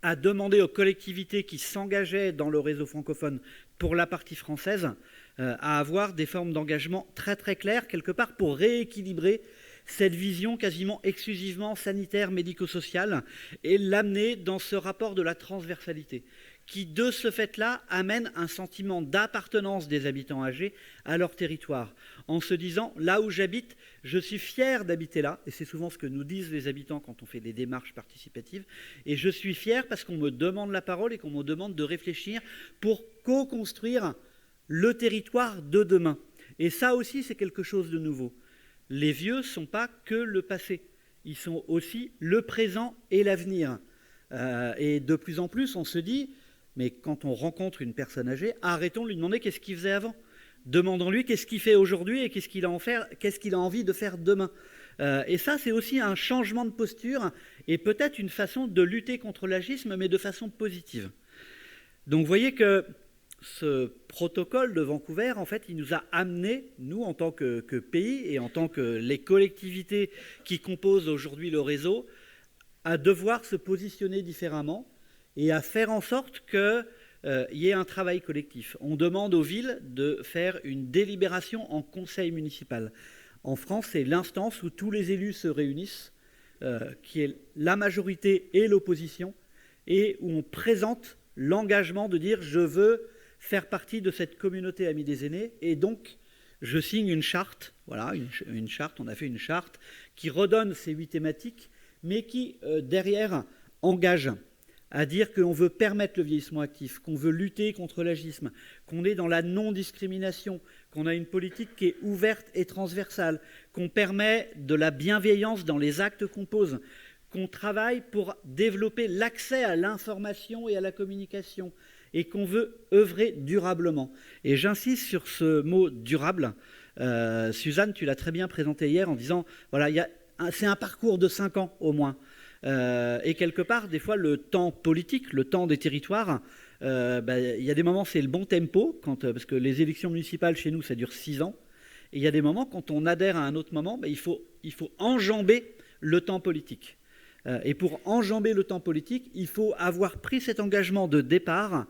à demander aux collectivités qui s'engageaient dans le réseau francophone pour la partie française à avoir des formes d'engagement très très claires, quelque part pour rééquilibrer cette vision quasiment exclusivement sanitaire, médico-sociale, et l'amener dans ce rapport de la transversalité, qui de ce fait-là amène un sentiment d'appartenance des habitants âgés à leur territoire, en se disant, là où j'habite, je suis fier d'habiter là, et c'est souvent ce que nous disent les habitants quand on fait des démarches participatives, et je suis fier parce qu'on me demande la parole et qu'on me demande de réfléchir pour co-construire le territoire de demain. Et ça aussi, c'est quelque chose de nouveau. Les vieux ne sont pas que le passé, ils sont aussi le présent et l'avenir. Et de plus en plus, on se dit, mais quand on rencontre une personne âgée, arrêtons de lui demander qu'est-ce qu'il faisait avant. Demandons-lui qu'est-ce qu'il fait aujourd'hui et qu'est-ce qu'il a envie de faire demain. Et ça, c'est aussi un changement de posture et peut-être une façon de lutter contre l'agisme, mais de façon positive. Donc vous voyez que ce protocole de Vancouver, en fait, il nous a amenés, nous, en tant que pays et en tant que les collectivités qui composent aujourd'hui le réseau, à devoir se positionner différemment et à faire en sorte qu'il y ait un travail collectif. On demande aux villes de faire une délibération en conseil municipal. En France, c'est l'instance où tous les élus se réunissent, qui est la majorité et l'opposition, et où on présente l'engagement de dire « je veux faire partie de cette communauté Amis des aînés » et donc je signe une charte, voilà, une charte, on a fait une charte qui redonne ces 8 thématiques, mais qui, derrière, engage à dire qu'on veut permettre le vieillissement actif, qu'on veut lutter contre l'agisme, qu'on est dans la non-discrimination, qu'on a une politique qui est ouverte et transversale, qu'on permet de la bienveillance dans les actes qu'on pose, qu'on travaille pour développer l'accès à l'information et à la communication, et qu'on veut œuvrer durablement. Et j'insiste sur ce mot « durable ». Suzanne, tu l'as très bien présenté hier en disant, voilà, c'est un parcours de 5 ans au moins. Et quelque part, des fois, le temps politique, le temps des territoires, il y a des moments, c'est le bon tempo, parce que les élections municipales chez nous, ça dure 6 ans. Et il y a des moments, quand on adhère à un autre moment, il faut enjamber le temps politique. Et pour enjamber le temps politique, il faut avoir pris cet engagement de départ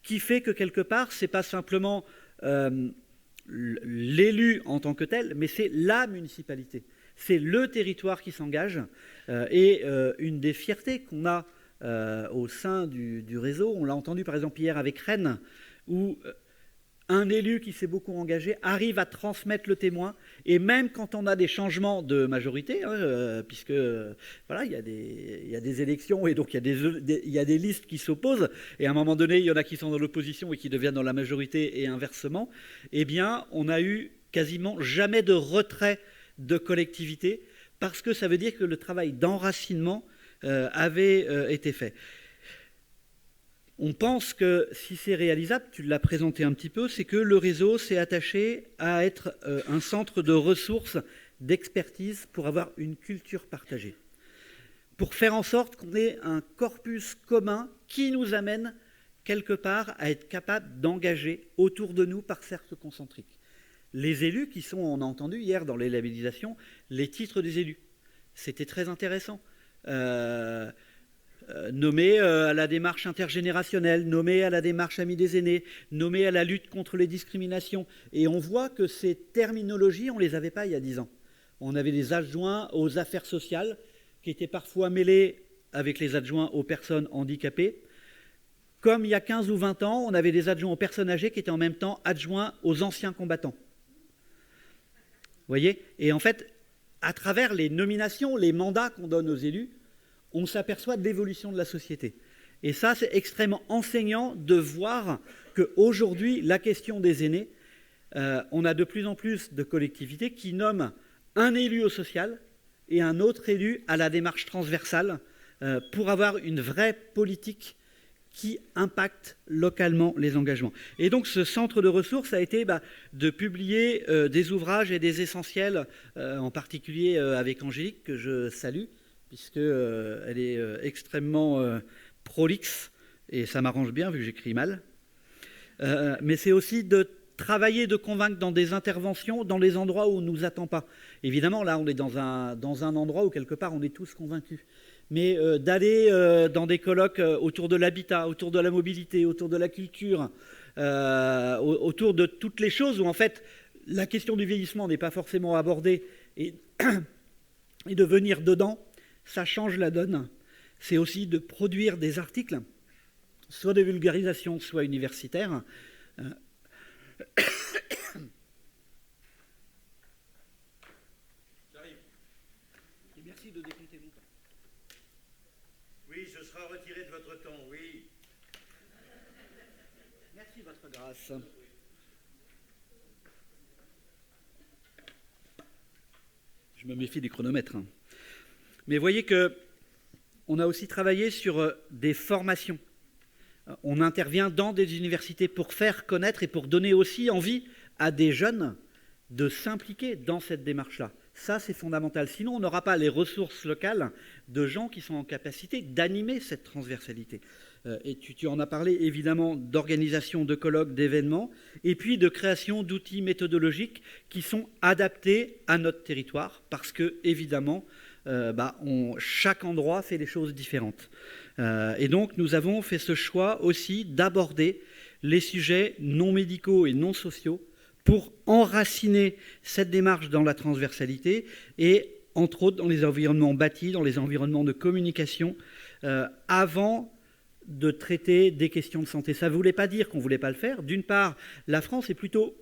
qui fait que quelque part, ce n'est pas simplement l'élu en tant que tel, mais c'est la municipalité. C'est le territoire qui s'engage. Et une des fiertés qu'on a au sein du réseau, on l'a entendu par exemple hier avec Rennes, où un élu qui s'est beaucoup engagé arrive à transmettre le témoin, et même quand on a des changements de majorité, puisque voilà, il y a des élections et donc il y a des listes qui s'opposent, et à un moment donné, il y en a qui sont dans l'opposition et qui deviennent dans la majorité et inversement, eh bien, on a eu quasiment jamais de retrait de collectivité, parce que ça veut dire que le travail d'enracinement avait été fait. On pense que si c'est réalisable, tu l'as présenté un petit peu, c'est que le réseau s'est attaché à être un centre de ressources, d'expertise pour avoir une culture partagée. Pour faire en sorte qu'on ait un corpus commun qui nous amène quelque part à être capable d'engager autour de nous par cercles concentriques. Les élus qui sont, on a entendu hier dans les labellisations, les titres des élus. C'était très intéressant. Nommé à la démarche intergénérationnelle, nommé à la démarche Amis des aînés, nommé à la lutte contre les discriminations. Et on voit que ces terminologies, on ne les avait pas il y a 10 ans. On avait des adjoints aux affaires sociales qui étaient parfois mêlés avec les adjoints aux personnes handicapées. Comme il y a 15 ou 20 ans, on avait des adjoints aux personnes âgées qui étaient en même temps adjoints aux anciens combattants. Vous voyez ? Et en fait, à travers les nominations, les mandats qu'on donne aux élus, on s'aperçoit de l'évolution de la société. Et ça, c'est extrêmement enseignant de voir qu'aujourd'hui, la question des aînés, on a de plus en plus de collectivités qui nomment un élu au social et un autre élu à la démarche transversale pour avoir une vraie politique qui impacte localement les engagements. Et donc, ce centre de ressources a été de publier des ouvrages et des essentiels, en particulier avec Angélique, que je salue, puisqu'elle est extrêmement prolixe, et ça m'arrange bien vu que j'écris mal. Mais c'est aussi de travailler, de convaincre dans des interventions, dans les endroits où on ne nous attend pas. Évidemment, là, on est dans un endroit où, quelque part, on est tous convaincus. Mais d'aller dans des colloques autour de l'habitat, autour de la mobilité, autour de la culture, autour de toutes les choses où, en fait, la question du vieillissement n'est pas forcément abordée, et de venir dedans, ça change la donne. C'est aussi de produire des articles, soit de vulgarisation, soit universitaires. J'arrive. Et merci de décompter mon temps. Oui, ce sera retiré de votre temps, oui. Merci, votre grâce. Je me méfie des chronomètres. Mais voyez qu'on a aussi travaillé sur des formations. On intervient dans des universités pour faire connaître et pour donner aussi envie à des jeunes de s'impliquer dans cette démarche-là. Ça, c'est fondamental. Sinon, on n'aura pas les ressources locales de gens qui sont en capacité d'animer cette transversalité. Et tu en as parlé, évidemment, d'organisation de colloques, d'événements, et puis de création d'outils méthodologiques qui sont adaptés à notre territoire, parce que, évidemment, chaque endroit fait des choses différentes. Et donc, nous avons fait ce choix aussi d'aborder les sujets non médicaux et non sociaux pour enraciner cette démarche dans la transversalité et, entre autres, dans les environnements bâtis, dans les environnements de communication, avant de traiter des questions de santé. Ça ne voulait pas dire qu'on ne voulait pas le faire. D'une part, la France est plutôt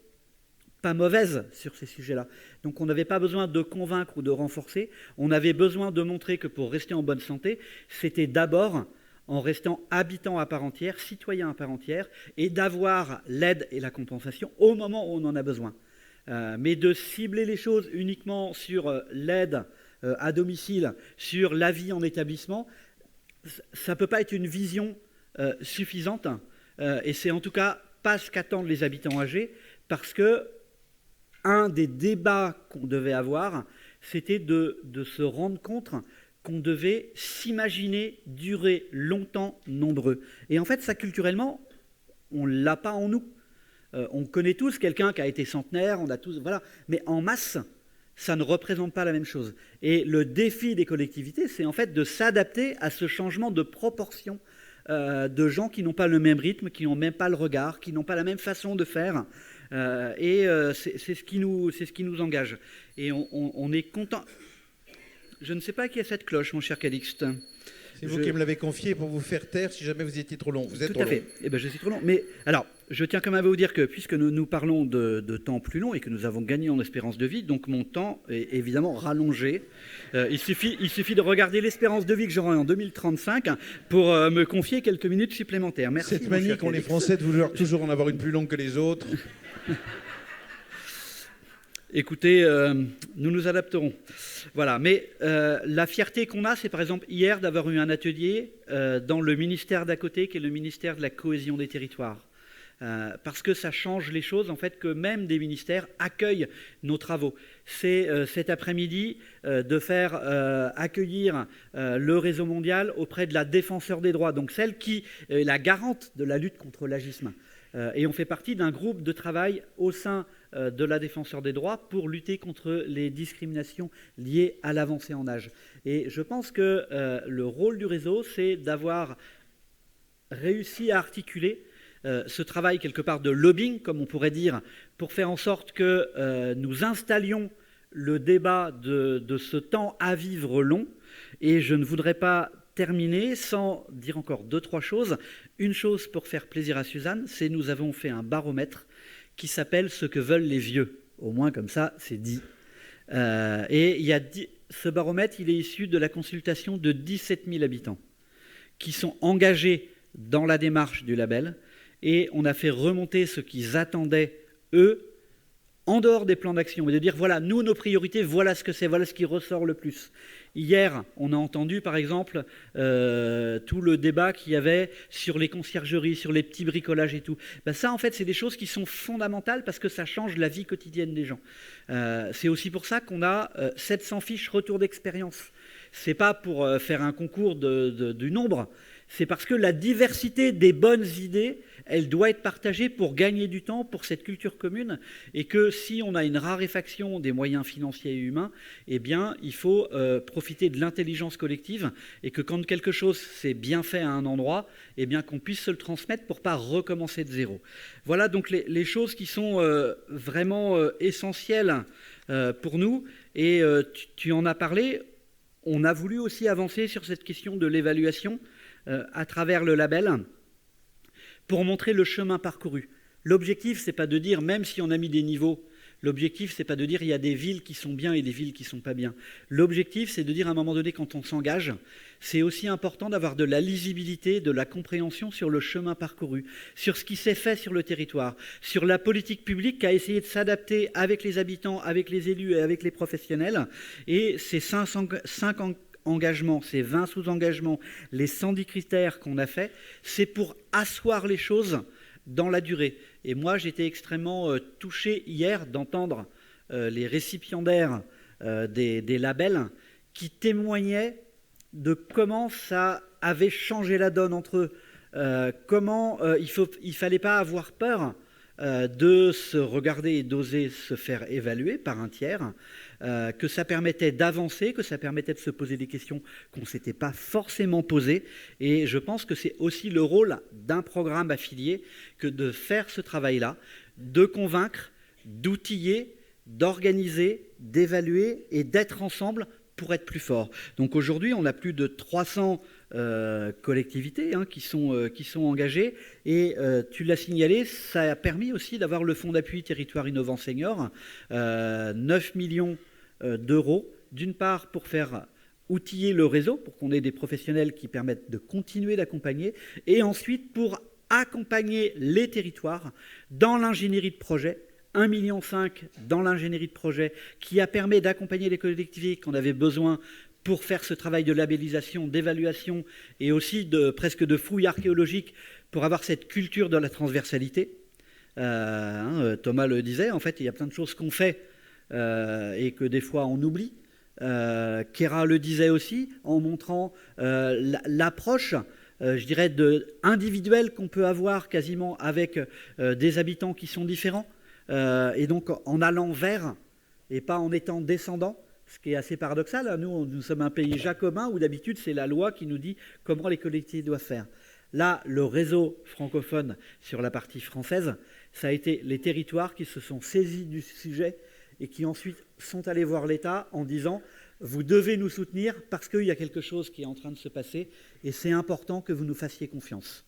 pas mauvaise sur ces sujets-là. Donc on n'avait pas besoin de convaincre ou de renforcer. On avait besoin de montrer que pour rester en bonne santé, c'était d'abord en restant habitant à part entière, citoyen à part entière, et d'avoir l'aide et la compensation au moment où on en a besoin. Mais de cibler les choses uniquement sur l'aide à domicile, sur la vie en établissement, ça ne peut pas être une vision suffisante, et c'est en tout cas pas ce qu'attendent les habitants âgés, parce que un des débats qu'on devait avoir, c'était de se rendre compte qu'on devait s'imaginer durer longtemps nombreux. Et en fait, ça, culturellement, on ne l'a pas en nous. On connaît tous quelqu'un qui a été centenaire, on a tous, voilà. Mais en masse, ça ne représente pas la même chose. Et le défi des collectivités, c'est en fait de s'adapter à ce changement de proportion de gens qui n'ont pas le même rythme, qui n'ont même pas le regard, qui n'ont pas la même façon de faire. C'est ce qui nous engage. Et on est content. Je ne sais pas qui a cette cloche, mon cher Calixte. C'est vous qui me l'avez confié pour vous faire taire si jamais vous étiez trop long. Vous êtes trop long. Tout à fait. Eh ben, je suis trop long. Mais alors, je tiens quand même à vous dire que puisque nous parlons de temps plus long et que nous avons gagné en espérance de vie, donc mon temps est évidemment rallongé. Il suffit de regarder l'espérance de vie que j'aurai en 2035 pour me confier quelques minutes supplémentaires. Merci. Cette manie qu'ont les Français de vouloir toujours en avoir une plus longue que les autres. Écoutez, nous nous adapterons. Voilà, mais la fierté qu'on a, c'est par exemple hier d'avoir eu un atelier dans le ministère d'à côté, qui est le ministère de la cohésion des territoires. Parce que ça change les choses, en fait, que même des ministères accueillent nos travaux. C'est cet après-midi de faire accueillir le Réseau Mondial auprès de la défenseure des droits, donc celle qui est la garante de la lutte contre l'agisme. Et on fait partie d'un groupe de travail au sein de la défenseure des droits pour lutter contre les discriminations liées à l'avancée en âge. Et je pense que le rôle du réseau, c'est d'avoir réussi à articuler ce travail quelque part de lobbying, comme on pourrait dire, pour faire en sorte que nous installions le débat de ce temps à vivre long. Et je ne voudrais pas terminer sans dire encore 2-3 choses. Une chose pour faire plaisir à Suzanne, c'est que nous avons fait un baromètre qui s'appelle « Ce que veulent les vieux ». Au moins comme ça, c'est dit. Et ce baromètre, il est issu de la consultation de 17 000 habitants qui sont engagés dans la démarche du label. Et on a fait remonter ce qu'ils attendaient, eux, en dehors des plans d'action, et de dire, voilà, nous, nos priorités, voilà ce que c'est, voilà ce qui ressort le plus. Hier, on a entendu, par exemple, tout le débat qu'il y avait sur les conciergeries, sur les petits bricolages et tout. Ben ça, en fait, c'est des choses qui sont fondamentales parce que ça change la vie quotidienne des gens. C'est aussi pour ça qu'on a 700 fiches retour d'expérience. C'est pas pour faire un concours du nombre, c'est parce que la diversité des bonnes idées, elle doit être partagée pour gagner du temps pour cette culture commune, et que si on a une raréfaction des moyens financiers et humains, eh bien, il faut profiter de l'intelligence collective, et que quand quelque chose s'est bien fait à un endroit, eh bien, qu'on puisse se le transmettre pour ne pas recommencer de zéro. Voilà donc les choses qui sont vraiment essentielles pour nous, et tu en as parlé. On a voulu aussi avancer sur cette question de l'évaluation à travers le label pour montrer le chemin parcouru. L'objectif, ce n'est pas de dire, même si on a mis des niveaux, l'objectif, ce n'est pas de dire il y a des villes qui sont bien et des villes qui ne sont pas bien. L'objectif, c'est de dire à un moment donné, quand on s'engage, c'est aussi important d'avoir de la lisibilité, de la compréhension sur le chemin parcouru, sur ce qui s'est fait sur le territoire, sur la politique publique qui a essayé de s'adapter avec les habitants, avec les élus et avec les professionnels. Et ces 5 engagements, ces 20 sous-engagements, les 110 critères qu'on a faits, c'est pour asseoir les choses dans la durée. Et moi, j'étais extrêmement touché hier d'entendre les récipiendaires des labels qui témoignaient de comment ça avait changé la donne entre eux, comment il fallait pas avoir peur de se regarder et d'oser se faire évaluer par un tiers, que ça permettait d'avancer, que ça permettait de se poser des questions qu'on ne s'était pas forcément posées. Et je pense que c'est aussi le rôle d'un programme affilié que de faire ce travail-là, de convaincre, d'outiller, d'organiser, d'évaluer et d'être ensemble pour être plus fort. Donc aujourd'hui, on a plus de 300 collectivités qui sont engagées, et tu l'as signalé, ça a permis aussi d'avoir le fonds d'appui territoire innovant senior, 9 millions d'euros, d'une part pour faire outiller le réseau pour qu'on ait des professionnels qui permettent de continuer d'accompagner, et ensuite pour accompagner les territoires dans l'ingénierie de projet, 1,5 million dans l'ingénierie de projet, qui a permis d'accompagner les collectivités qu'on avait besoin pour faire ce travail de labellisation, d'évaluation et aussi presque de fouille archéologique pour avoir cette culture de la transversalité. Thomas le disait, en fait, il y a plein de choses qu'on fait et que des fois on oublie. Kéra le disait aussi en montrant l'approche, je dirais, individuelle qu'on peut avoir quasiment avec des habitants qui sont différents. Et donc en allant vers et pas en étant descendant, ce qui est assez paradoxal. Nous sommes un pays jacobin où d'habitude c'est la loi qui nous dit comment les collectivités doivent faire. Là, le réseau francophone sur la partie française, ça a été les territoires qui se sont saisis du sujet et qui ensuite sont allés voir l'État en disant « vous devez nous soutenir parce qu'il y a quelque chose qui est en train de se passer et c'est important que vous nous fassiez confiance ».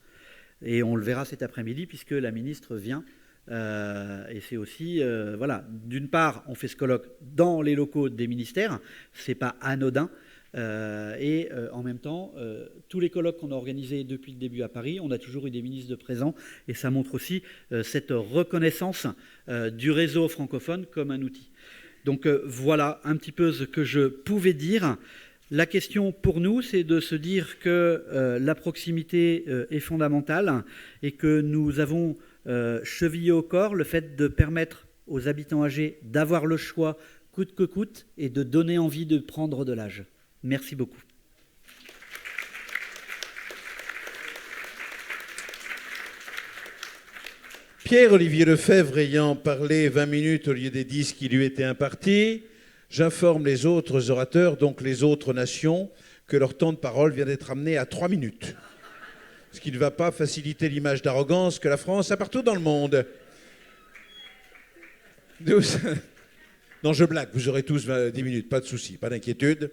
Et on le verra cet après-midi puisque la ministre vient. Et c'est aussi, voilà, d'une part, on fait ce colloque dans les locaux des ministères, c'est pas anodin, et en même temps, tous les colloques qu'on a organisés depuis le début à Paris, on a toujours eu des ministres de présents, et ça montre aussi cette reconnaissance du réseau francophone comme un outil. Donc voilà un petit peu ce que je pouvais dire. La question pour nous, c'est de se dire que la proximité est fondamentale et que nous avons chevillé au corps le fait de permettre aux habitants âgés d'avoir le choix coûte que coûte et de donner envie de prendre de l'âge. Merci beaucoup. Pierre-Olivier Lefebvre ayant parlé 20 minutes au lieu des 10 qui lui étaient impartis, j'informe les autres orateurs, donc les autres nations, que leur temps de parole vient d'être amené à 3 minutes. Ce qui ne va pas faciliter l'image d'arrogance que la France a partout dans le monde. Non, je blague, vous aurez tous 10 minutes, pas de souci, pas d'inquiétude.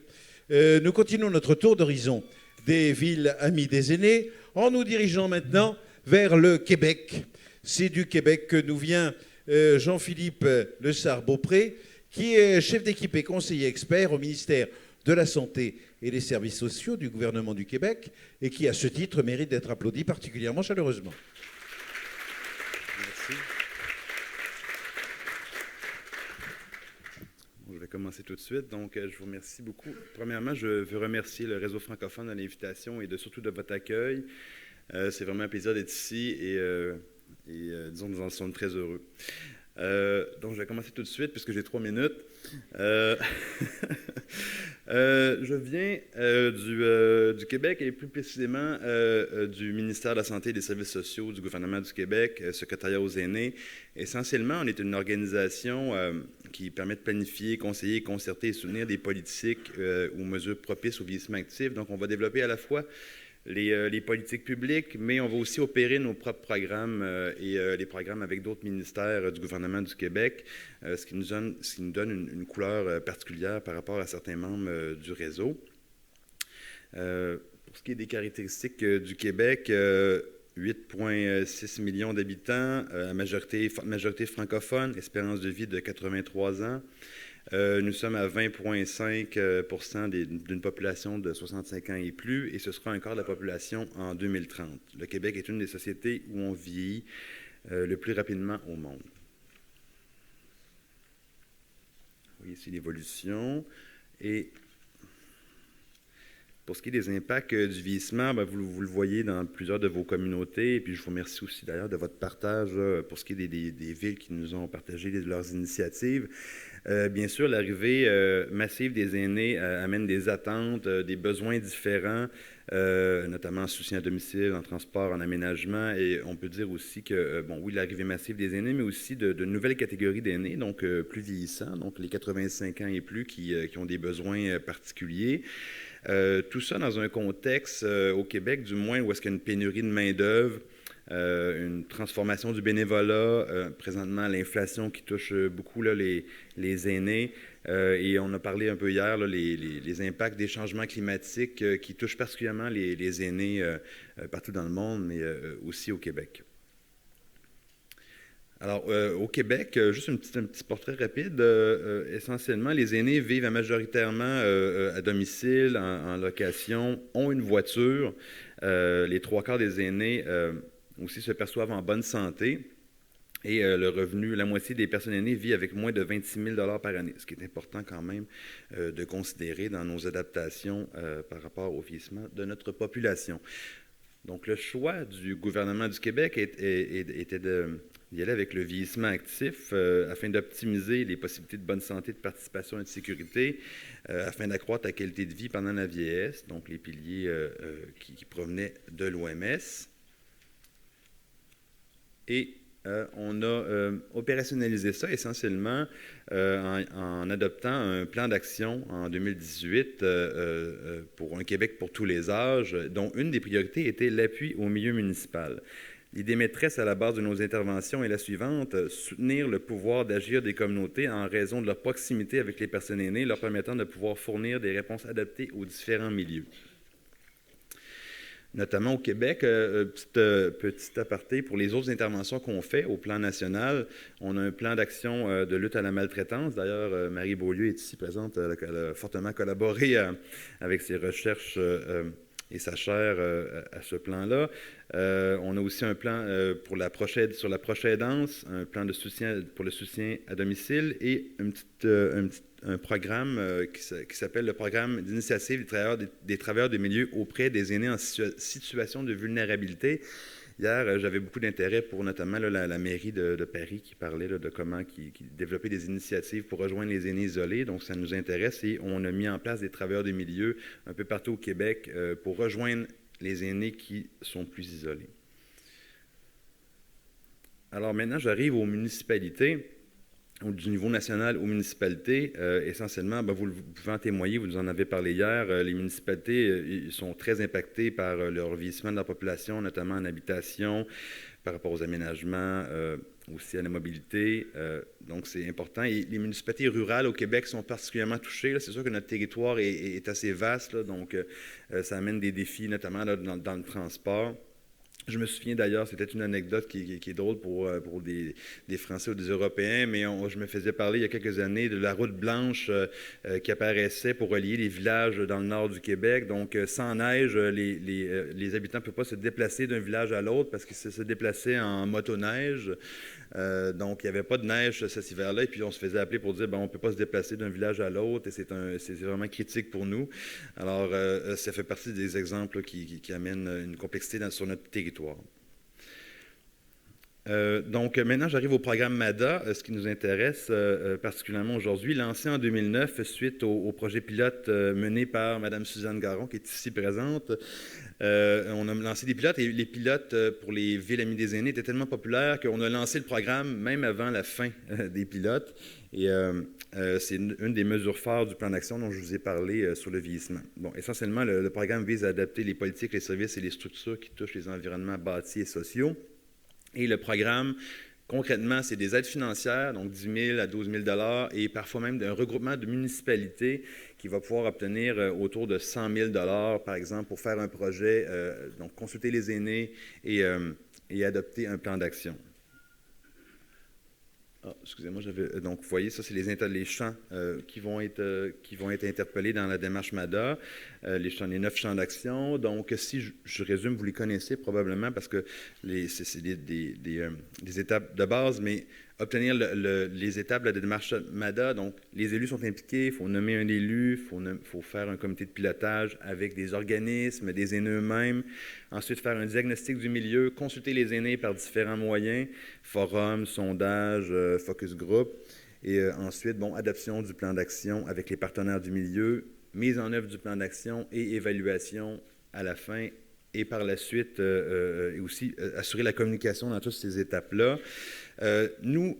Nous continuons notre tour d'horizon des villes amies des aînés en nous dirigeant maintenant vers le Québec. C'est du Québec que nous vient Jean-Philippe Lessard-Beaupré, qui est chef d'équipe et conseiller expert au ministère de la Santé et des Services sociaux du gouvernement du Québec et qui, à ce titre, mérite d'être applaudi particulièrement chaleureusement. Merci. Bon, je vais commencer tout de suite. Donc, je vous remercie beaucoup. Premièrement, je veux remercier le Réseau Francophone de l'invitation et surtout de votre accueil. C'est vraiment un plaisir d'être ici et disons, nous en sommes très heureux. Donc, je vais commencer tout de suite puisque j'ai 3 minutes. Je viens du Québec et plus précisément du ministère de la Santé et des Services sociaux du gouvernement du Québec, secrétariat aux aînés. Essentiellement, on est une organisation qui permet de planifier, conseiller, concerter et soutenir des politiques ou mesures propices au vieillissement actif. Donc, on va développer à la fois les politiques publiques, mais on va aussi opérer nos propres programmes et les programmes avec d'autres ministères du gouvernement du Québec, ce qui nous donne une couleur particulière par rapport à certains membres du réseau. Pour ce qui est des caractéristiques du Québec, 8,6 millions d'habitants, majorité francophone, espérance de vie de 83 ans. Nous sommes à 20,5% d'une population de 65 ans et plus, et ce sera un quart de la population en 2030. Le Québec est une des sociétés où on vieillit le plus rapidement au monde. Vous voyez ici l'évolution. Et pour ce qui est des impacts du vieillissement, vous le voyez dans plusieurs de vos communautés, et puis je vous remercie aussi d'ailleurs de votre partage pour ce qui est des villes qui nous ont partagé leurs initiatives. Bien sûr, l'arrivée massive des aînés amène des attentes, des besoins différents, notamment en soutien à domicile, en transport, en aménagement, et on peut dire aussi que, oui, l'arrivée massive des aînés, mais aussi de nouvelles catégories d'aînés, donc plus vieillissants, donc les 85 ans et plus qui ont des besoins particuliers. Tout ça dans un contexte, au Québec du moins, où est-ce qu'il y a une pénurie de main-d'œuvre, une transformation du bénévolat, présentement l'inflation qui touche beaucoup là, les aînés, et on a parlé un peu hier, là, les impacts des changements climatiques qui touchent particulièrement les aînés partout dans le monde, mais aussi au Québec. Alors, au Québec, juste un petit portrait rapide. Essentiellement, les aînés vivent majoritairement à domicile, en location, ont une voiture. Les 3/4 des aînés aussi se perçoivent en bonne santé. Et le revenu, la moitié des personnes aînées vit avec moins de 26 000 $ par année, ce qui est important quand même de considérer dans nos adaptations par rapport au vieillissement de notre population. Donc, le choix du gouvernement du Québec était d'y aller avec le vieillissement actif afin d'optimiser les possibilités de bonne santé, de participation et de sécurité, afin d'accroître la qualité de vie pendant la vieillesse, donc les piliers qui provenaient de l'OMS. Et on a opérationnalisé ça essentiellement en adoptant un plan d'action en 2018 pour un Québec pour tous les âges, dont une des priorités était l'appui au milieu municipal. L'idée maîtresse à la base de nos interventions est la suivante: soutenir le pouvoir d'agir des communautés en raison de leur proximité avec les personnes aînées, leur permettant de pouvoir fournir des réponses adaptées aux différents milieux. Notamment au Québec, petit aparté, pour les autres interventions qu'on fait au plan national, on a un plan d'action de lutte à la maltraitance. D'ailleurs, Marie Beaulieu est ici présente, elle a fortement collaboré avec ses recherches et sa chaire à ce plan-là. On a aussi un plan sur la proche aidance, un plan de soutien pour le soutien à domicile et un programme qui s'appelle le programme d'initiative des travailleurs des milieux auprès des aînés en situation de vulnérabilité. Hier, j'avais beaucoup d'intérêt pour notamment la mairie de Paris qui parlait de comment qui développait des initiatives pour rejoindre les aînés isolés. Donc, ça nous intéresse et on a mis en place des travailleurs des milieux un peu partout au Québec pour rejoindre les aînés qui sont plus isolés. Alors maintenant, j'arrive aux municipalités. Du niveau national aux municipalités, essentiellement, vous pouvez en témoigner, vous nous en avez parlé hier, les municipalités sont très impactées par le vieillissement de la population, notamment en habitation, par rapport aux aménagements, aussi à la mobilité. Donc, c'est important. Et les municipalités rurales au Québec sont particulièrement touchées. C'est sûr que notre territoire est assez vaste, là, donc ça amène des défis, notamment là, dans le transport. Je me souviens d'ailleurs, c'était une anecdote qui est drôle pour des Français ou des Européens, mais je me faisais parler il y a quelques années de la route blanche qui apparaissait pour relier les villages dans le nord du Québec. Donc, sans neige, les habitants ne peuvent pas se déplacer d'un village à l'autre parce qu'ils se déplaçaient en motoneige. Donc, il n'y avait pas de neige cet hiver-là, et puis on se faisait appeler pour dire on ne peut pas se déplacer d'un village à l'autre, et c'est vraiment critique pour nous. Alors, ça fait partie des exemples qui amènent une complexité sur notre territoire. Donc, maintenant, j'arrive au programme MADA, ce qui nous intéresse particulièrement aujourd'hui, lancé en 2009 suite au projet pilote mené par Mme Suzanne Garon, qui est ici présente. On a lancé des pilotes, et les pilotes pour les Villes Amies des aînés étaient tellement populaires qu'on a lancé le programme même avant la fin des pilotes. Et c'est une des mesures phares du plan d'action dont je vous ai parlé sur le vieillissement. Bon, essentiellement, le programme vise à adapter les politiques, les services et les structures qui touchent les environnements bâtis et sociaux. Et le programme, concrètement, c'est des aides financières, donc 10 000 à 12 000 $, et parfois même un regroupement de municipalités qui va pouvoir obtenir autour de 100 000 $, par exemple, pour faire un projet, donc consulter les aînés et adopter un plan d'action. Ah, excusez-moi, donc, vous voyez, ça, c'est les champs qui vont être interpellés dans la démarche MADA, les 9 champs d'action. Donc, si je résume, vous les connaissez probablement parce que c'est des étapes de base, mais obtenir les étapes de la démarche MADA, donc les élus sont impliqués, il faut nommer un élu, il faut faire un comité de pilotage avec des organismes, des aînés eux-mêmes, ensuite faire un diagnostic du milieu, consulter les aînés par différents moyens, forums, sondages, focus group, et ensuite, adoption du plan d'action avec les partenaires du milieu, mise en œuvre du plan d'action et évaluation à la fin, et par la suite, et aussi assurer la communication dans toutes ces étapes-là. Nous,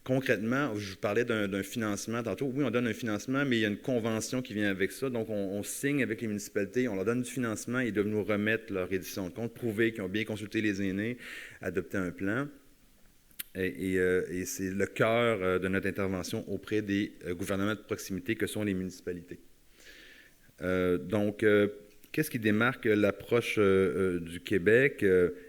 concrètement, je vous parlais d'un financement tantôt. Oui, on donne un financement, mais il y a une convention qui vient avec ça. Donc, on signe avec les municipalités, on leur donne du financement, ils doivent nous remettre leur édition de compte, prouver qu'ils ont bien consulté les aînés, adopter un plan. Et c'est le cœur de notre intervention auprès des gouvernements de proximité que sont les municipalités. Donc, qu'est-ce qui démarque l'approche du Québec?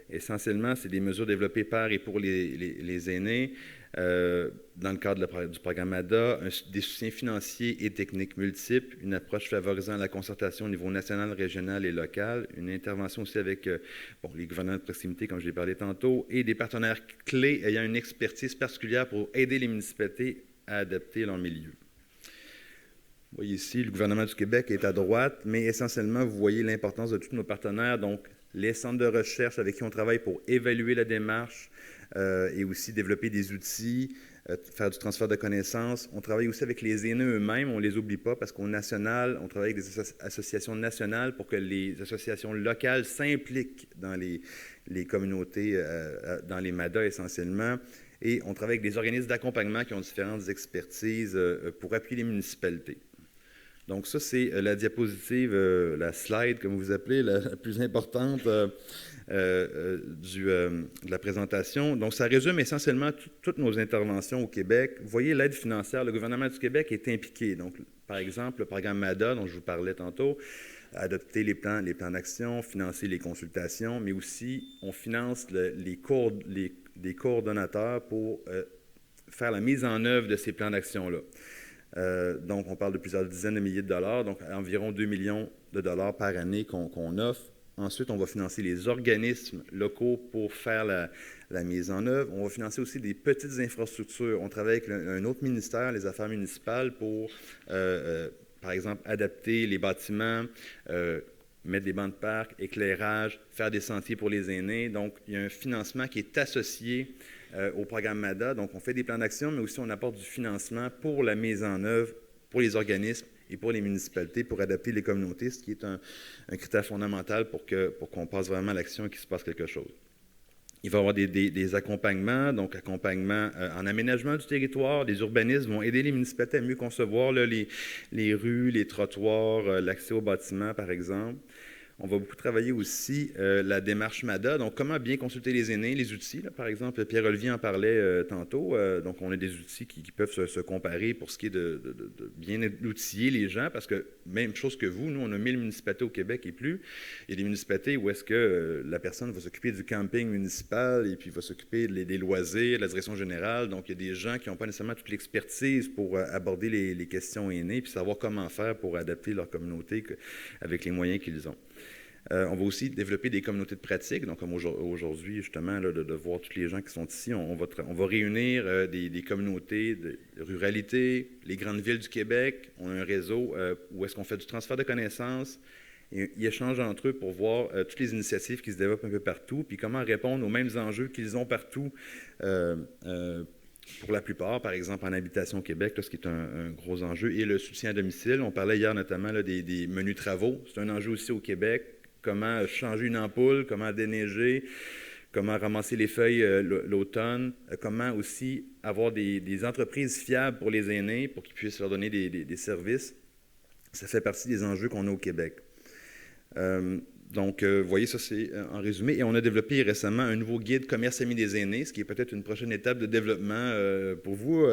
Essentiellement, c'est des mesures développées par et pour les aînés. Dans le cadre du programme ADA, des soutiens financiers et techniques multiples, une approche favorisant la concertation au niveau national, régional et local, une intervention aussi avec les gouvernements de proximité, comme je l'ai parlé tantôt, et des partenaires clés ayant une expertise particulière pour aider les municipalités à adapter leur milieu. Vous voyez ici, le gouvernement du Québec est à droite, mais essentiellement, vous voyez l'importance de tous nos partenaires, donc les centres de recherche avec qui on travaille pour évaluer la démarche et aussi développer des outils, faire du transfert de connaissances. On travaille aussi avec les aînés eux-mêmes, on ne les oublie pas parce qu'au national, on travaille avec des associations nationales pour que les associations locales s'impliquent dans les communautés, dans les MADA essentiellement. Et on travaille avec des organismes d'accompagnement qui ont différentes expertises pour appuyer les municipalités. Donc ça, c'est la diapositive, la slide, comme vous appelez, la plus importante de la présentation. Donc ça résume essentiellement toutes nos interventions au Québec. Vous voyez l'aide financière, le gouvernement du Québec est impliqué. Donc, par exemple, le programme MADA, dont je vous parlais tantôt, adopter les plans d'action, financer les consultations, mais aussi on finance les coordonnateurs pour faire la mise en œuvre de ces plans d'action-là. Donc, on parle de plusieurs dizaines de milliers de dollars, donc environ 2 millions de dollars par année qu'on offre. Ensuite, on va financer les organismes locaux pour faire la mise en œuvre. On va financer aussi des petites infrastructures. On travaille avec un autre ministère, les Affaires municipales, pour, par exemple, adapter les bâtiments, mettre des bancs de parc, éclairage, faire des sentiers pour les aînés. Donc, il y a un financement qui est associé au programme MADA. Donc, on fait des plans d'action, mais aussi on apporte du financement pour la mise en œuvre, pour les organismes et pour les municipalités, pour adapter les communautés, ce qui est un critère fondamental pour qu'on passe vraiment à l'action et qu'il se passe quelque chose. Il va y avoir des accompagnements, donc accompagnement en aménagement du territoire. Les urbanistes vont aider les municipalités à mieux concevoir là, les rues, les trottoirs, l'accès aux bâtiments, par exemple. On va beaucoup travailler aussi la démarche MADA, donc comment bien consulter les aînés, les outils. Là, par exemple, Pierre-Olivier en parlait tantôt. Donc, on a des outils qui peuvent se comparer pour ce qui est de bien outiller les gens, parce que même chose que vous, nous, on a 1000 municipalités au Québec et plus. Il y a des municipalités où est-ce que la personne va s'occuper du camping municipal et puis va s'occuper des loisirs, de la direction générale. Donc, il y a des gens qui n'ont pas nécessairement toute l'expertise pour aborder les questions aînées puis savoir comment faire pour adapter leur communauté avec les moyens qu'ils ont. On va aussi développer des communautés de pratique, donc comme aujourd'hui, justement, là, de voir tous les gens qui sont ici, on va réunir des communautés de ruralité, les grandes villes du Québec. On a un réseau où est-ce qu'on fait du transfert de connaissances, et ils échangent entre eux pour voir toutes les initiatives qui se développent un peu partout, puis comment répondre aux mêmes enjeux qu'ils ont partout pour la plupart, par exemple en habitation au Québec, là, ce qui est un gros enjeu, et le soutien à domicile. On parlait hier notamment là, des menus travaux. C'est un enjeu aussi au Québec. Comment changer une ampoule, comment déneiger, comment ramasser les feuilles l'automne, comment aussi avoir des entreprises fiables pour les aînés, pour qu'ils puissent leur donner des services. Ça fait partie des enjeux qu'on a au Québec. Donc, vous voyez, ça c'est en résumé. Et on a développé récemment un nouveau guide commerce ami des aînés, ce qui est peut-être une prochaine étape de développement pour vous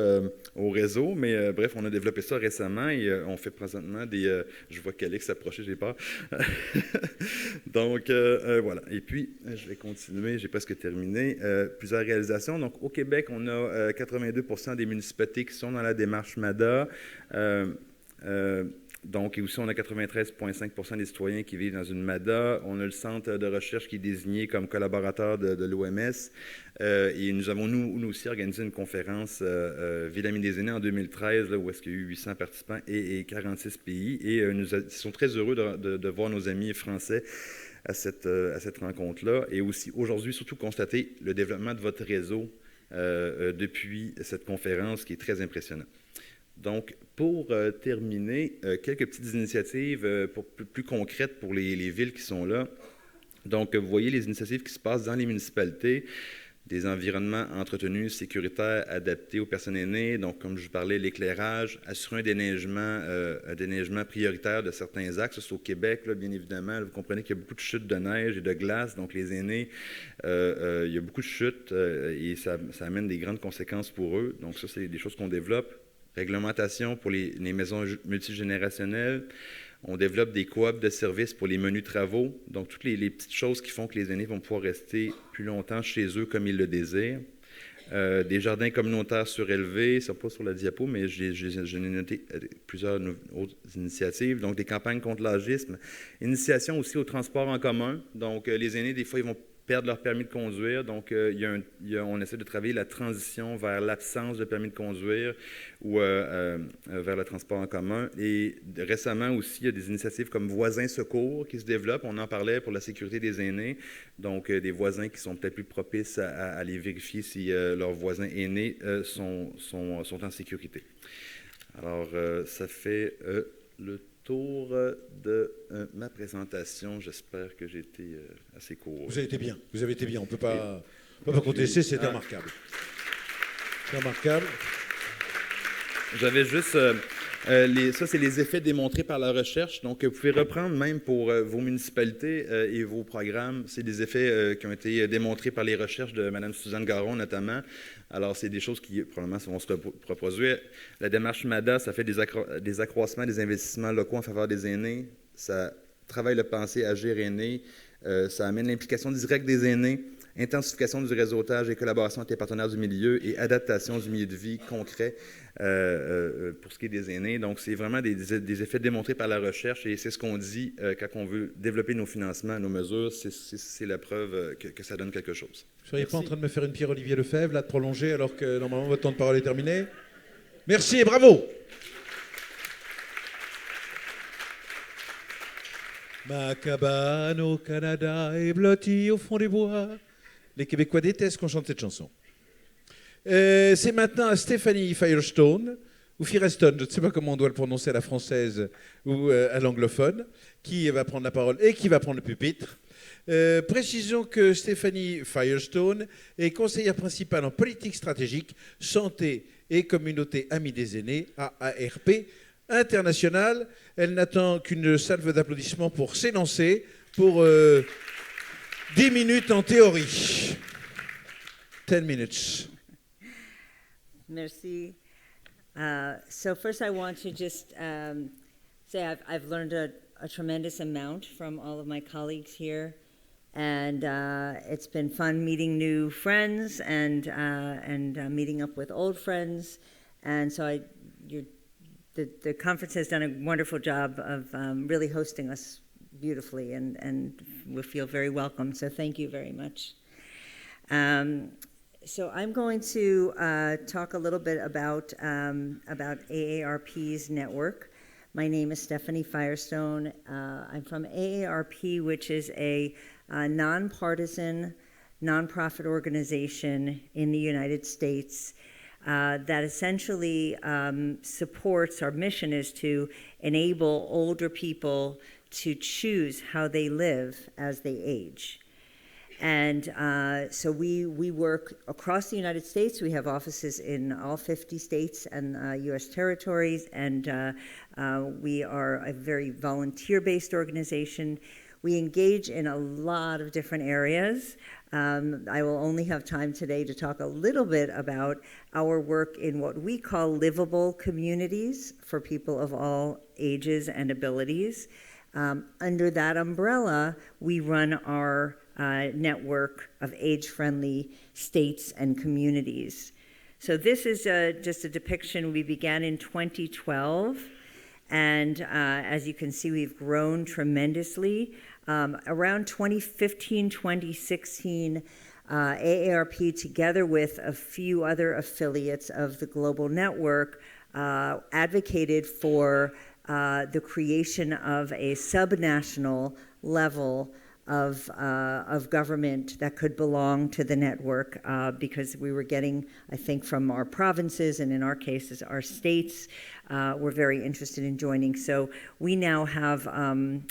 au réseau. Mais bref, on a développé ça récemment et on fait présentement des... je vois qu'Alex s'approcher, j'ai peur. Donc, voilà. Et puis, je vais continuer, j'ai presque terminé. Plusieurs réalisations. Donc, au Québec, on a 82% des municipalités qui sont dans la démarche MADA. Donc, et aussi, on a 93,5% des citoyens qui vivent dans une MADA. On a le centre de recherche qui est désigné comme collaborateur de l'OMS. Et nous avons, nous aussi, organisé une conférence Villes Amies des Aînés en 2013, là, où est-ce qu'il y a eu 800 participants et 46 pays. Et nous sommes très heureux de voir nos amis français à cette rencontre-là. Et aussi, aujourd'hui, surtout constater le développement de votre réseau depuis cette conférence qui est très impressionnant. Donc, pour terminer, quelques petites initiatives plus concrètes pour les villes qui sont là. Donc, vous voyez les initiatives qui se passent dans les municipalités, des environnements entretenus, sécuritaires, adaptés aux personnes aînées. Donc, comme je vous parlais, l'éclairage, assurer un déneigement prioritaire de certains axes. C'est au Québec, là, bien évidemment. Vous comprenez qu'il y a beaucoup de chutes de neige et de glace. Donc, les aînés, il y a beaucoup de chutes et ça amène des grandes conséquences pour eux. Donc, ça, c'est des choses qu'on développe. Réglementation pour les maisons multigénérationnelles. On développe des coops de services pour les menus travaux, donc toutes les petites choses qui font que les aînés vont pouvoir rester plus longtemps chez eux comme ils le désirent. Des jardins communautaires surélevés, ce n'est pas sur la diapo, mais j'ai noté plusieurs autres initiatives. Donc, des campagnes contre l'âgisme. Initiation aussi au transport en commun. Donc, les aînés, des fois, ils vont perdre leur permis de conduire. Donc, on essaie de travailler la transition vers l'absence de permis de conduire ou vers le transport en commun. Et récemment aussi, il y a des initiatives comme Voisins Secours qui se développent. On en parlait pour la sécurité des aînés. Donc, des voisins qui sont peut-être plus propices à aller vérifier si leurs voisins aînés sont en sécurité. Alors, ça fait le tour de ma présentation. J'espère que j'ai été assez court. Vous avez été bien. Vous avez été bien. On ne peut pas contester. C'est remarquable. C'est remarquable. J'avais juste... ça, c'est les effets démontrés par la recherche. Donc, vous pouvez reprendre même pour vos municipalités et vos programmes. C'est des effets qui ont été démontrés par les recherches de Mme Suzanne Garon, notamment. Alors, c'est des choses qui, probablement, vont se reproduire. La démarche MADA, ça fait des accroissements des investissements locaux en faveur des aînés. Ça travaille le penser, agir aîné. Ça amène l'implication directe des aînés, intensification du réseautage et collaboration avec les partenaires du milieu et adaptation du milieu de vie concret pour ce qui est des aînés. Donc, c'est vraiment des effets démontrés par la recherche et c'est ce qu'on dit quand on veut développer nos financements, nos mesures. C'est la preuve que ça donne quelque chose. Vous ne seriez pas en train de me faire une Pierre-Olivier Lefebvre, là, de prolonger, alors que normalement votre temps de parole est terminé? Merci et bravo! Ma cabane au Canada est blottie au fond des bois. Les Québécois détestent qu'on chante cette chanson. C'est maintenant à Stéphanie Firestone, ou Firestone, je ne sais pas comment on doit le prononcer à la française ou à l'anglophone, qui va prendre la parole et qui va prendre le pupitre. Précisons que Stéphanie Firestone est conseillère principale en politique stratégique, santé et communauté amies des aînés, AARP, internationale. Elle n'attend qu'une salve d'applaudissements pour s'élancer pour 10 minutes en théorie. 10 minutes. Merci. So first I want to just say I've learned a tremendous amount from all of my colleagues here. And it's been fun meeting new friends and meeting up with old friends. And so the conference has done a wonderful job of really hosting us beautifully, and we feel very welcome. So thank you very much. So I'm going to talk a little bit about AARP's network. My name is Stephanie Firestone. I'm from AARP, which is a nonpartisan, nonprofit organization in the United States that essentially supports, our mission is to enable older people to choose how they live as they age. And so we work across the United States. We have offices in all 50 states and U.S. territories, and we are a very volunteer-based organization. We engage in a lot of different areas. I will only have time today to talk a little bit about our work in what we call livable communities for people of all ages and abilities. Under that umbrella, we run our network of age-friendly states and communities. So this is just a depiction. We began in 2012, and as you can see, we've grown tremendously. Around 2015, 2016, AARP, together with a few other affiliates of the global network, advocated for the creation of a subnational level of government that could belong to the network because we were getting, I think, from our provinces and in our cases, our states, were very interested in joining. So we now have,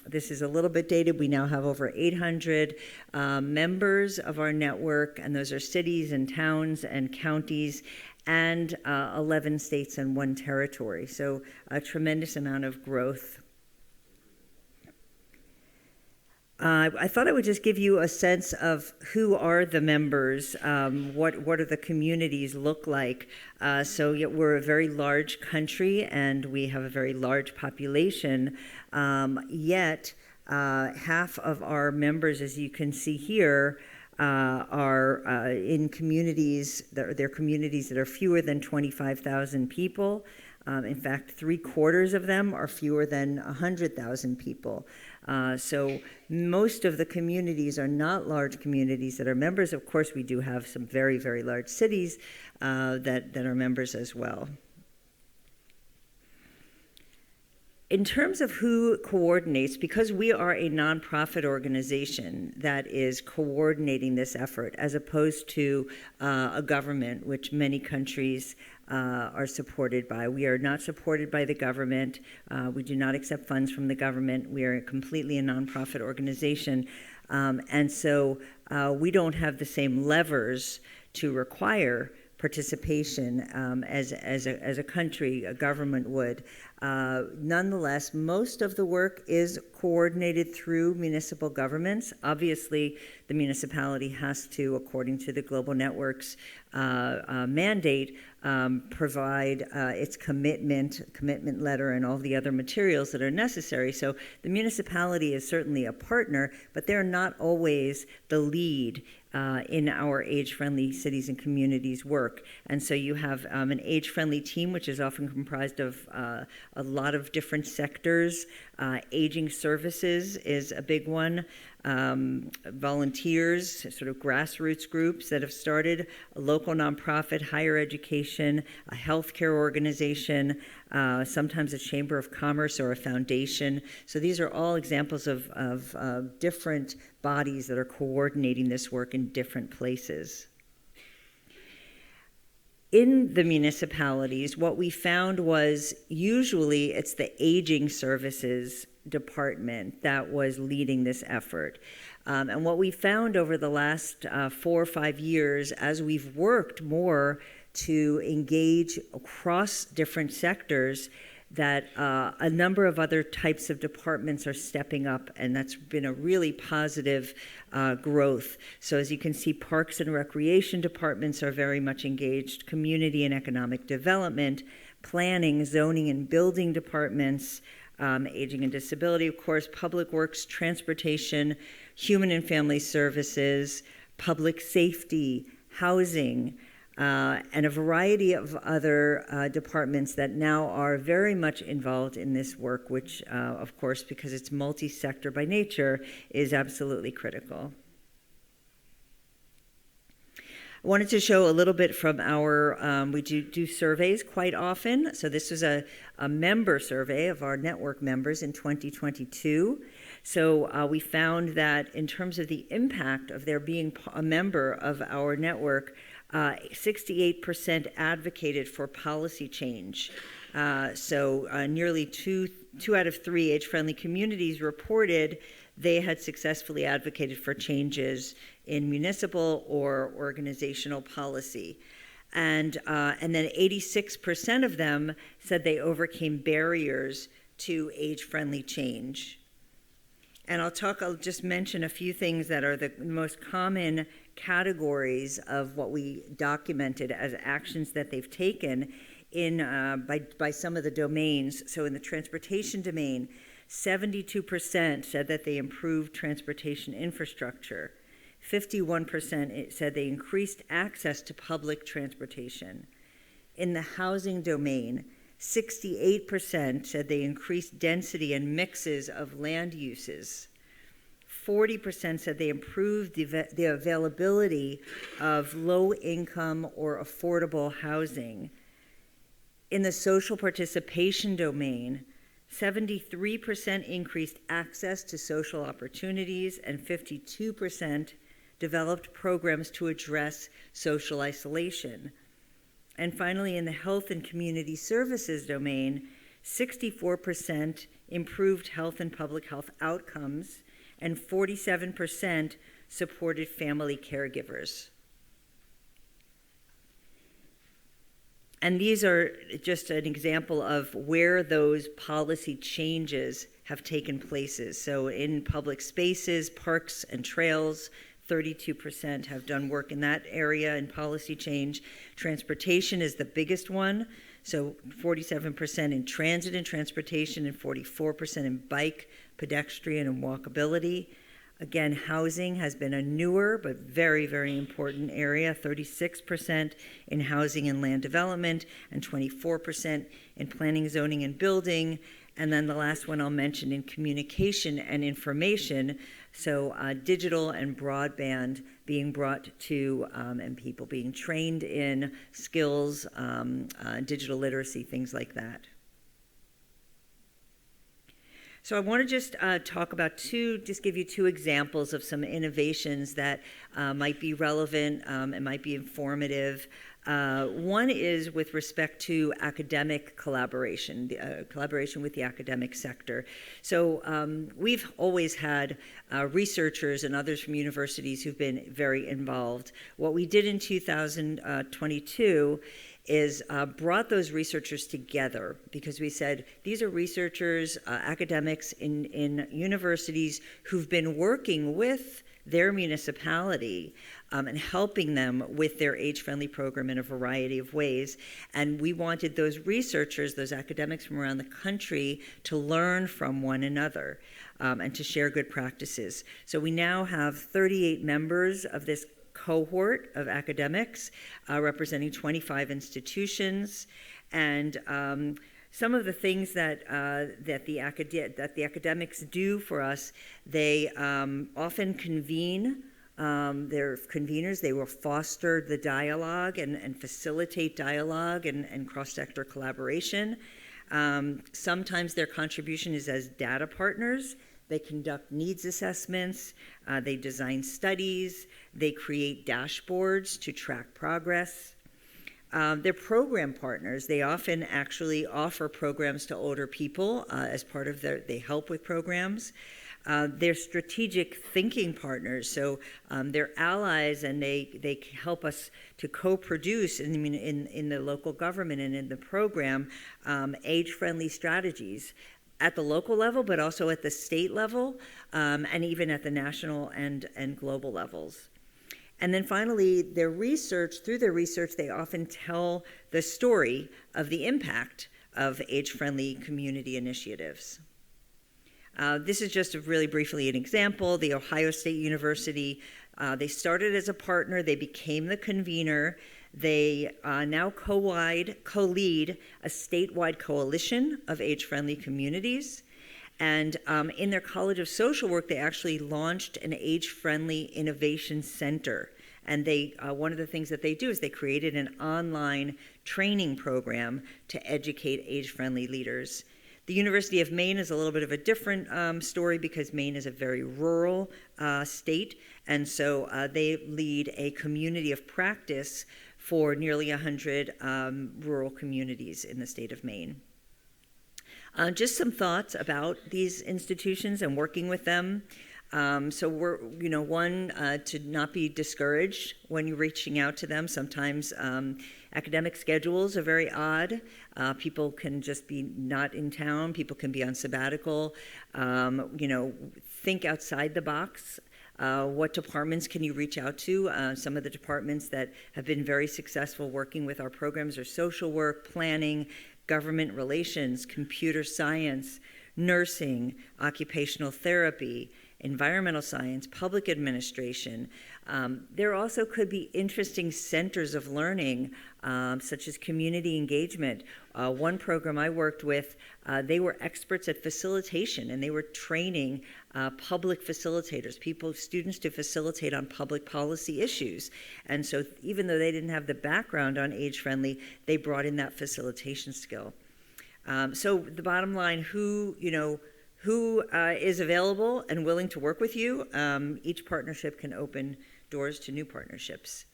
this is a little bit dated, we now have over 800 members of our network, and those are cities and towns and counties and 11 states and 1 territory. So a tremendous amount of growth. I thought I would just give you a sense of who are the members, what do the communities look like. So we're a very large country and we have a very large population, yet half of our members, as you can see here, are in communities, they're communities that are fewer than 25,000 people. In fact, 3/4 of them are fewer than 100,000 people. So most of the communities are not large communities that are members. Of course, we do have some very, very large cities that are members as well. In terms of who coordinates, because we are a nonprofit organization that is coordinating this effort, as opposed to a government, which many countries are supported by. We are not supported by the government. We do not accept funds from the government. We are completely a nonprofit organization. And so we don't have the same levers to require participation as a country, a government would. Nonetheless, most of the work is coordinated through municipal governments. Obviously, the municipality has to, according to the Global Network's mandate, provide its commitment letter and all the other materials that are necessary. So the municipality is certainly a partner, but they're not always the lead in our age-friendly cities and communities work. And so you have an age-friendly team, which is often comprised of a lot of different sectors. Aging services is a big one. Volunteers, sort of grassroots groups that have started, a local nonprofit, higher education, a healthcare organization, sometimes a chamber of commerce or a foundation. So these are all examples of different bodies that are coordinating this work in different places. In the municipalities, what we found was usually it's the aging services department that was leading this effort. And what we found over the last 4 or 5 years, as we've worked more to engage across different sectors, that a number of other types of departments are stepping up, and that's been a really positive growth. So as you can see, parks and recreation departments are very much engaged, community and economic development, planning, zoning and building departments, aging and disability, of course, public works, transportation, human and family services, public safety, housing, and a variety of other departments that now are very much involved in this work, which, of course, because it's multi-sector by nature, is absolutely critical. I wanted to show a little bit from our, we do surveys quite often. So this was a member survey of our network members in 2022. So we found that in terms of the impact of their being a member of our network, 68% advocated for policy change. So nearly two out of 3 age-friendly communities reported they had successfully advocated for changes in municipal or organizational policy. And then 86% of them said they overcame barriers to age-friendly change. And I'll just mention a few things that are the most common categories of what we documented as actions that they've taken in by some of the domains. So in the transportation domain, 72% said that they improved transportation infrastructure. 51% said they increased access to public transportation. In the housing domain, 68% said they increased density and mixes of land uses. 40% said they improved the availability of low-income or affordable housing. In the social participation domain, 73% increased access to social opportunities, and 52% developed programs to address social isolation. And finally, in the health and community services domain, 64% improved health and public health outcomes, and 47% supported family caregivers. And these are just an example of where those policy changes have taken places. So in public spaces, parks and trails, 32% have done work in that area in policy change. Transportation is the biggest one. So 47% in transit and transportation and 44% in bike, pedestrian, and walkability. Again, housing has been a newer but very, very important area, 36% in housing and land development and 24% in planning, zoning, and building. And then the last one I'll mention in communication and information, so digital and broadband being brought to and people being trained in skills, digital literacy, things like that. So I want to just talk about just give you two examples of some innovations that might be relevant and might be informative. One is with respect to academic collaboration, collaboration with the academic sector. So we've always had researchers and others from universities who've been very involved. What we did in 2022 is brought those researchers together because we said these are researchers, academics in universities who've been working with their municipality and helping them with their age-friendly program in a variety of ways. And we wanted those researchers, those academics from around the country to learn from one another and to share good practices. So we now have 38 members of this cohort of academics representing 25 institutions, and some of the things that the academics do for us, they often convene. They're conveners. They will foster the dialogue and facilitate dialogue and cross-sector collaboration. Sometimes their contribution is as data partners. They conduct needs assessments, they design studies, they create dashboards to track progress. They're program partners. They often actually offer programs to older people as part of they help with programs. They're strategic thinking partners, so they're allies, and they help us to co-produce in the local government and in the program age-friendly strategies at the local level, but also at the state level, and even at the national and global levels. And then finally, through their research, they often tell the story of the impact of age-friendly community initiatives. This is just really briefly an example. The Ohio State University, they started as a partner, they became the convener. They now co-lead a statewide coalition of age-friendly communities. And in their College of Social Work, they actually launched an age-friendly innovation center. And one of the things that they do is they created an online training program to educate age-friendly leaders. The University of Maine is a little bit of a different story because Maine is a very rural state. And so they lead a community of practice for nearly 100 rural communities in the state of Maine. Just some thoughts about these institutions and working with them. So we're, to not be discouraged when you're reaching out to them. Sometimes academic schedules are very odd. People can just be not in town. People can be on sabbatical. Think outside the box. What departments can you reach out to? Some of the departments that have been very successful working with our programs are social work, planning, government relations, computer science, nursing, occupational therapy, environmental science, public administration. There also could be interesting centers of learning, such as community engagement. One program I worked with, they were experts at facilitation, and they were training public facilitators, students to facilitate on public policy issues. And so even though they didn't have the background on age-friendly, they brought in that facilitation skill. So the bottom line, who is available and willing to work with you, each partnership can open doors to new partnerships.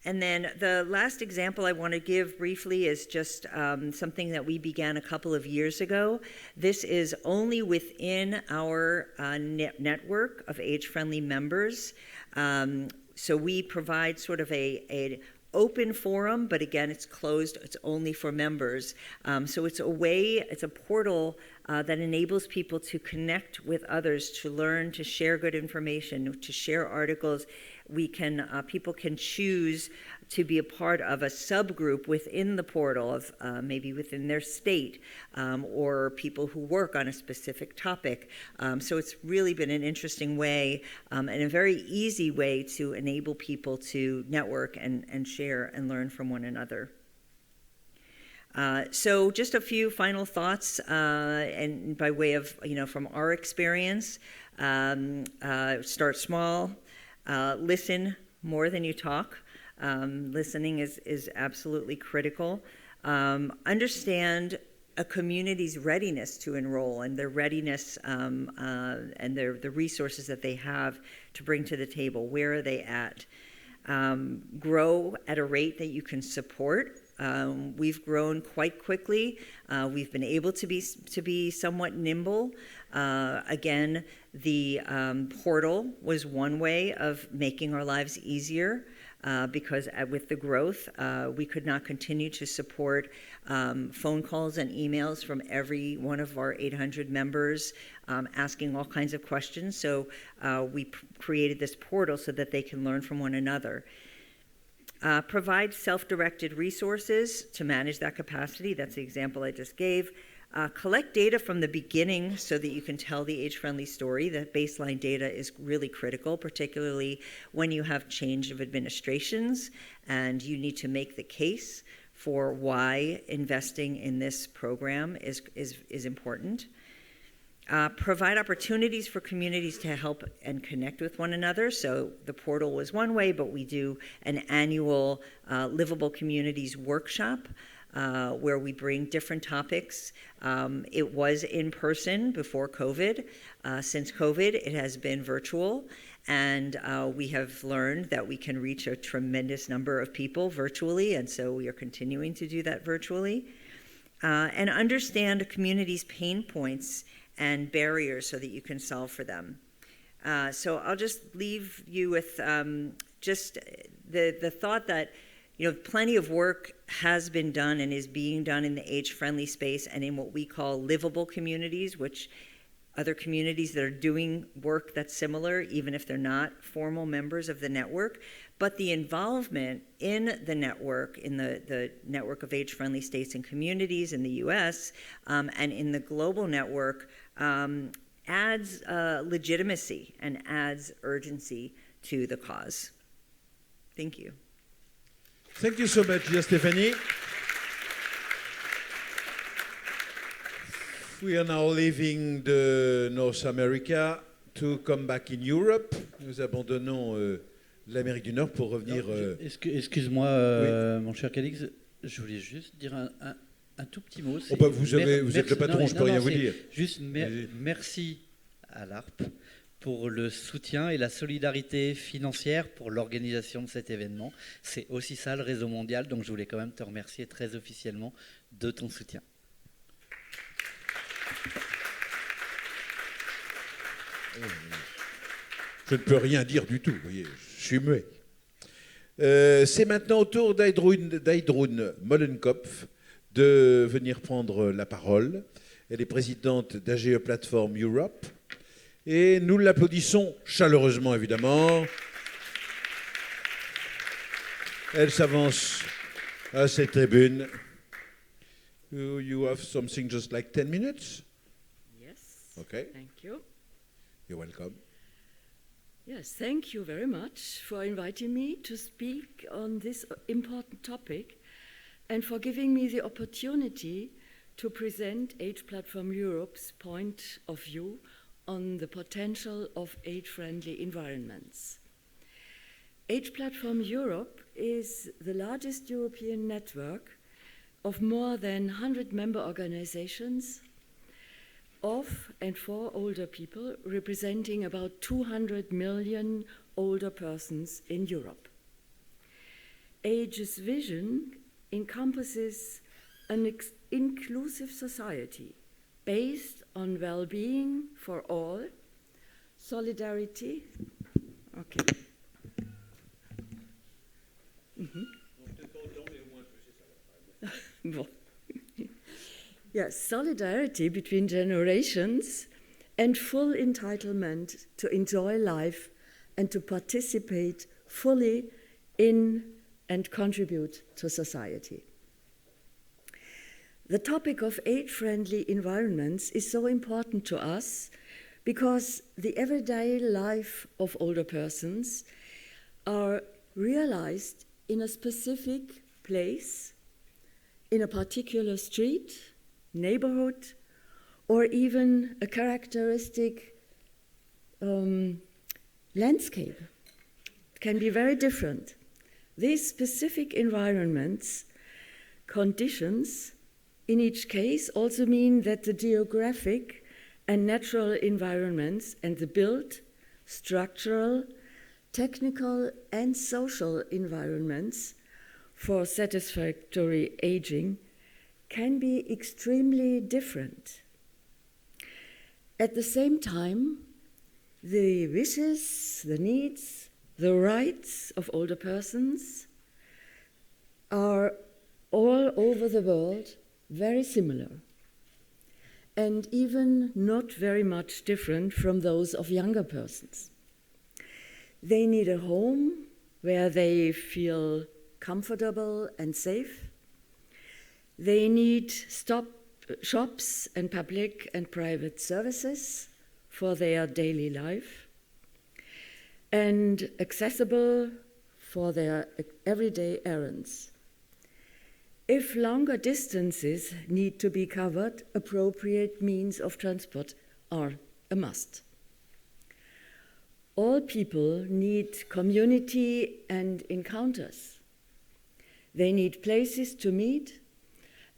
And then the last example I want to give briefly is just something that we began a couple of years ago. This is only within our network of age-friendly members. So we provide sort of a open forum, but again, it's closed. It's only for members. So it's a portal that enables people to connect with others, to learn, to share good information, to share articles. People can choose to be a part of a subgroup within the portal of maybe within their state, or people who work on a specific topic. So it's really been an interesting way and a very easy way to enable people to network and share and learn from one another. So just a few final thoughts, and by way of, from our experience, start small, listen more than you talk. Listening is absolutely critical. Understand a community's readiness to enroll and their readiness and the resources that they have to bring to the table. Where are they at? Grow at a rate that you can support. We've grown quite quickly. We've been able to be somewhat nimble. Again, the portal was one way of making our lives easier. Because with the growth, we could not continue to support phone calls and emails from every one of our 800 members asking all kinds of questions. So we created this portal so that they can learn from one another. Provide self-directed resources to manage that capacity. That's the example I just gave. Collect data from the beginning so that you can tell the age-friendly story. That baseline data is really critical, particularly when you have change of administrations and you need to make the case for why investing in this program is important. Provide opportunities for communities to help and connect with one another. So the portal was one way, but we do an annual Livable Communities workshop where we bring different topics. It was in person before COVID. Since COVID, it has been virtual, and we have learned that we can reach a tremendous number of people virtually, and so we are continuing to do that virtually. And understand a community's pain points and barriers so that you can solve for them. So I'll just leave you with just the thought that plenty of work has been done and is being done in the age-friendly space and in what we call livable communities, which other communities that are doing work that's similar, even if they're not formal members of the network. But the involvement in the network, in the network of age-friendly states and communities in the US, and in the global network, adds legitimacy and adds urgency to the cause. Thank you. Thank you so much, dear Stephanie. We are now leaving North America to come back in Europe. Nous abandonnons l'Amérique du Nord pour revenir... Excuse-moi, oui. Mon cher Calix, je voulais juste dire un tout petit mot. Vous êtes le patron, je ne peux rien vous dire. Juste merci à l'ARP pour le soutien et la solidarité financière pour l'organisation de cet événement. C'est aussi ça le Réseau Mondial, donc je voulais quand même te remercier très officiellement de ton soutien. Je ne peux rien dire du tout, vous voyez, je suis muet. C'est maintenant au tour d'Aïdroun Mollenkopf de venir prendre la parole. Elle est présidente d'AGE Platform Europe. Et nous l'applaudissons chaleureusement, évidemment. Elle s'avance à cette tribune. You have something just like 10 minutes? Yes. Okay. Thank you. You're welcome. Yes, thank you very much for inviting me to speak on this important topic and for giving me the opportunity to present Age Platform Europe's point of view on the potential of age-friendly environments. Age Platform Europe is the largest European network of more than 100 member organizations of and for older people, representing about 200 million older persons in Europe. AGE's vision encompasses an inclusive society based on well-being for all, solidarity, Yes, solidarity between generations and full entitlement to enjoy life and to participate fully in and contribute to society. The topic of age-friendly environments is so important to us because the everyday life of older persons are realized in a specific place, in a particular street, neighborhood, or even a characteristic landscape. It can be very different. These specific environments, conditions, in each case also mean that the geographic and natural environments and the built, structural, technical and social environments for satisfactory aging can be extremely different. At the same time, the wishes, the needs, the rights of older persons are all over the world very similar and even not very much different from those of younger persons. They need a home where they feel comfortable and safe. They need shops and public and private services for their daily life and accessible for their everyday errands. If longer distances need to be covered, appropriate means of transport are a must. All people need community and encounters. They need places to meet,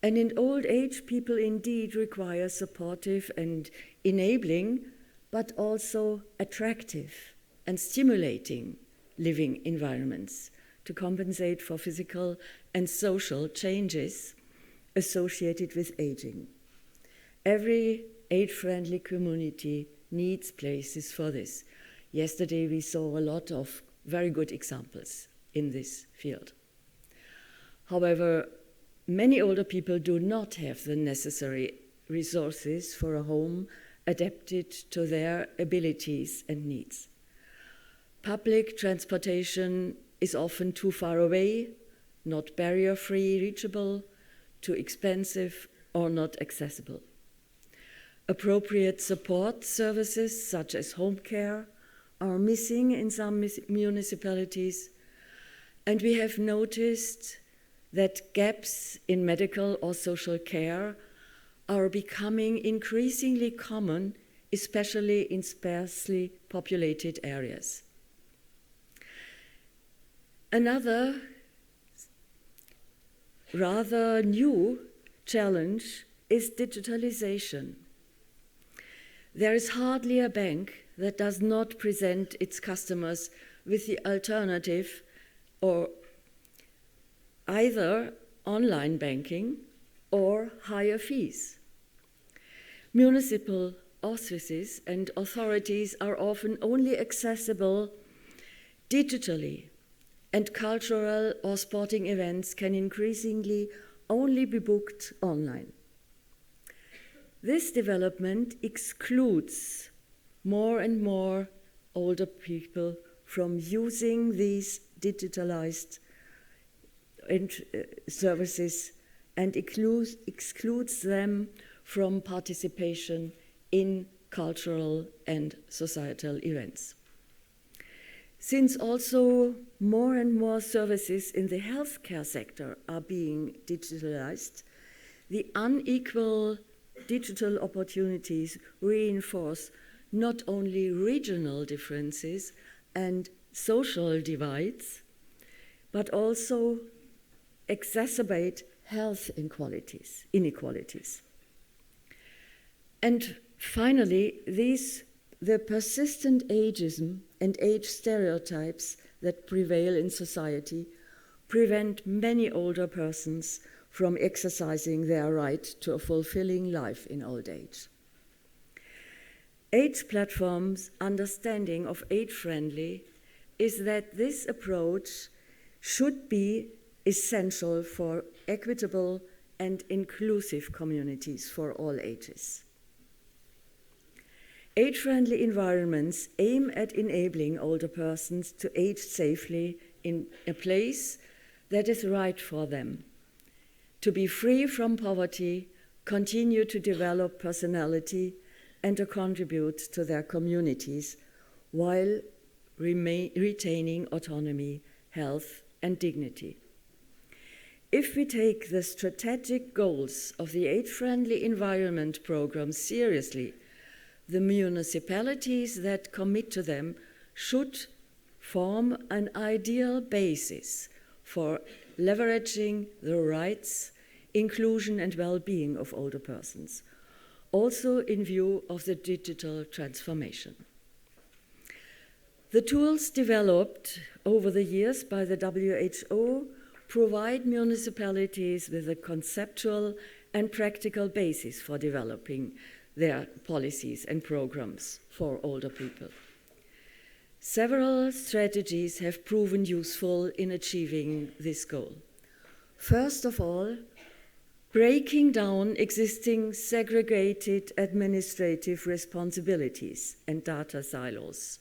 and in old age, people indeed require supportive and enabling, but also attractive and stimulating living environments to compensate for physical and social changes associated with aging. Every age-friendly community needs places for this. Yesterday we saw a lot of very good examples in this field. However, many older people do not have the necessary resources for a home adapted to their abilities and needs. Public transportation is often too far away, not barrier-free reachable, too expensive, or not accessible. Appropriate support services such as home care are missing in some municipalities, and we have noticed that gaps in medical or social care are becoming increasingly common, especially in sparsely populated areas. Another rather new challenge is digitalization. There is hardly a bank that does not present its customers with the alternative or either online banking or higher fees. Municipal offices and authorities are often only accessible digitally, and cultural or sporting events can increasingly only be booked online. This development excludes more and more older people from using these digitalized services and excludes them from participation in cultural and societal events. Since also more and more services in the healthcare sector are being digitalized, the unequal digital opportunities reinforce not only regional differences and social divides, but also exacerbate health inequalities. And finally, the persistent ageism and age stereotypes that prevail in society prevent many older persons from exercising their right to a fulfilling life in old age. Age Platform's understanding of age-friendly is that this approach should be essential for equitable and inclusive communities for all ages. Age-friendly environments aim at enabling older persons to age safely in a place that is right for them, to be free from poverty, continue to develop personality, and to contribute to their communities while retaining autonomy, health, and dignity. If we take the strategic goals of the Age-Friendly Environment Program seriously, the municipalities that commit to them should form an ideal basis for leveraging the rights, inclusion, and well-being of older persons, also in view of the digital transformation. The tools developed over the years by the WHO provide municipalities with a conceptual and practical basis for developing their policies and programs for older people. Several strategies have proven useful in achieving this goal. First of all, breaking down existing segregated administrative responsibilities and data silos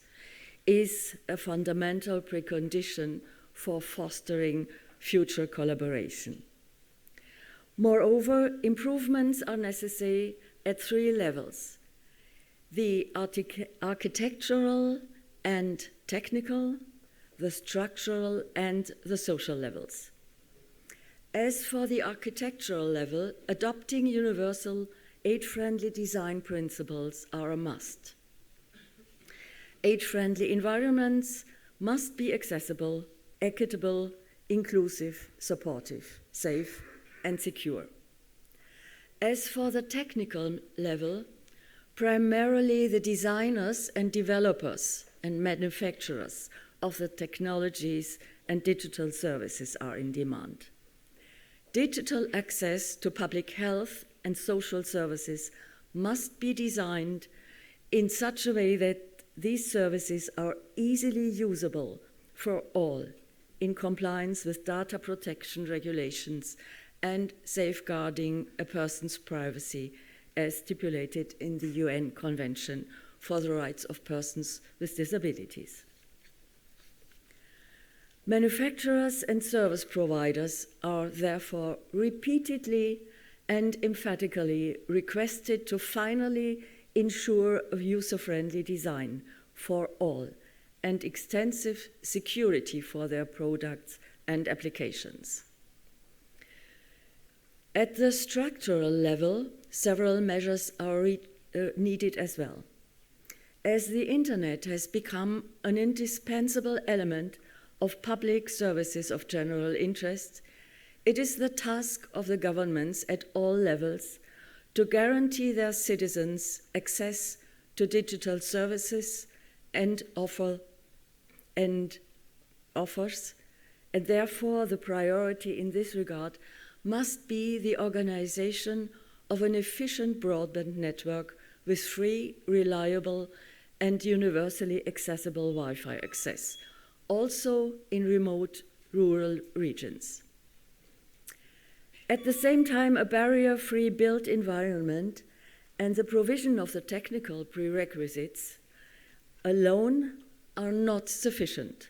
is a fundamental precondition for fostering future collaboration. Moreover, improvements are necessary at three levels: the architectural and technical, the structural, and the social levels. As for the architectural level, adopting universal age-friendly design principles are a must. Age-friendly environments must be accessible, equitable, inclusive, supportive, safe, and secure. As for the technical level, primarily the designers and developers and manufacturers of the technologies and digital services are in demand. Digital access to public health and social services must be designed in such a way that these services are easily usable for all in compliance with data protection regulations and safeguarding a person's privacy as stipulated in the UN Convention for the Rights of Persons with Disabilities. Manufacturers and service providers are therefore repeatedly and emphatically requested to finally ensure a user-friendly design for all and extensive security for their products and applications. At the structural level, several measures are needed as well. As the Internet has become an indispensable element of public services of general interest, it is the task of the governments at all levels to guarantee their citizens access to digital services and offers, and therefore the priority in this regard must be the organization of an efficient broadband network with free, reliable, and universally accessible Wi-Fi access, also in remote rural regions. At the same time, a barrier-free built environment and the provision of the technical prerequisites alone are not sufficient.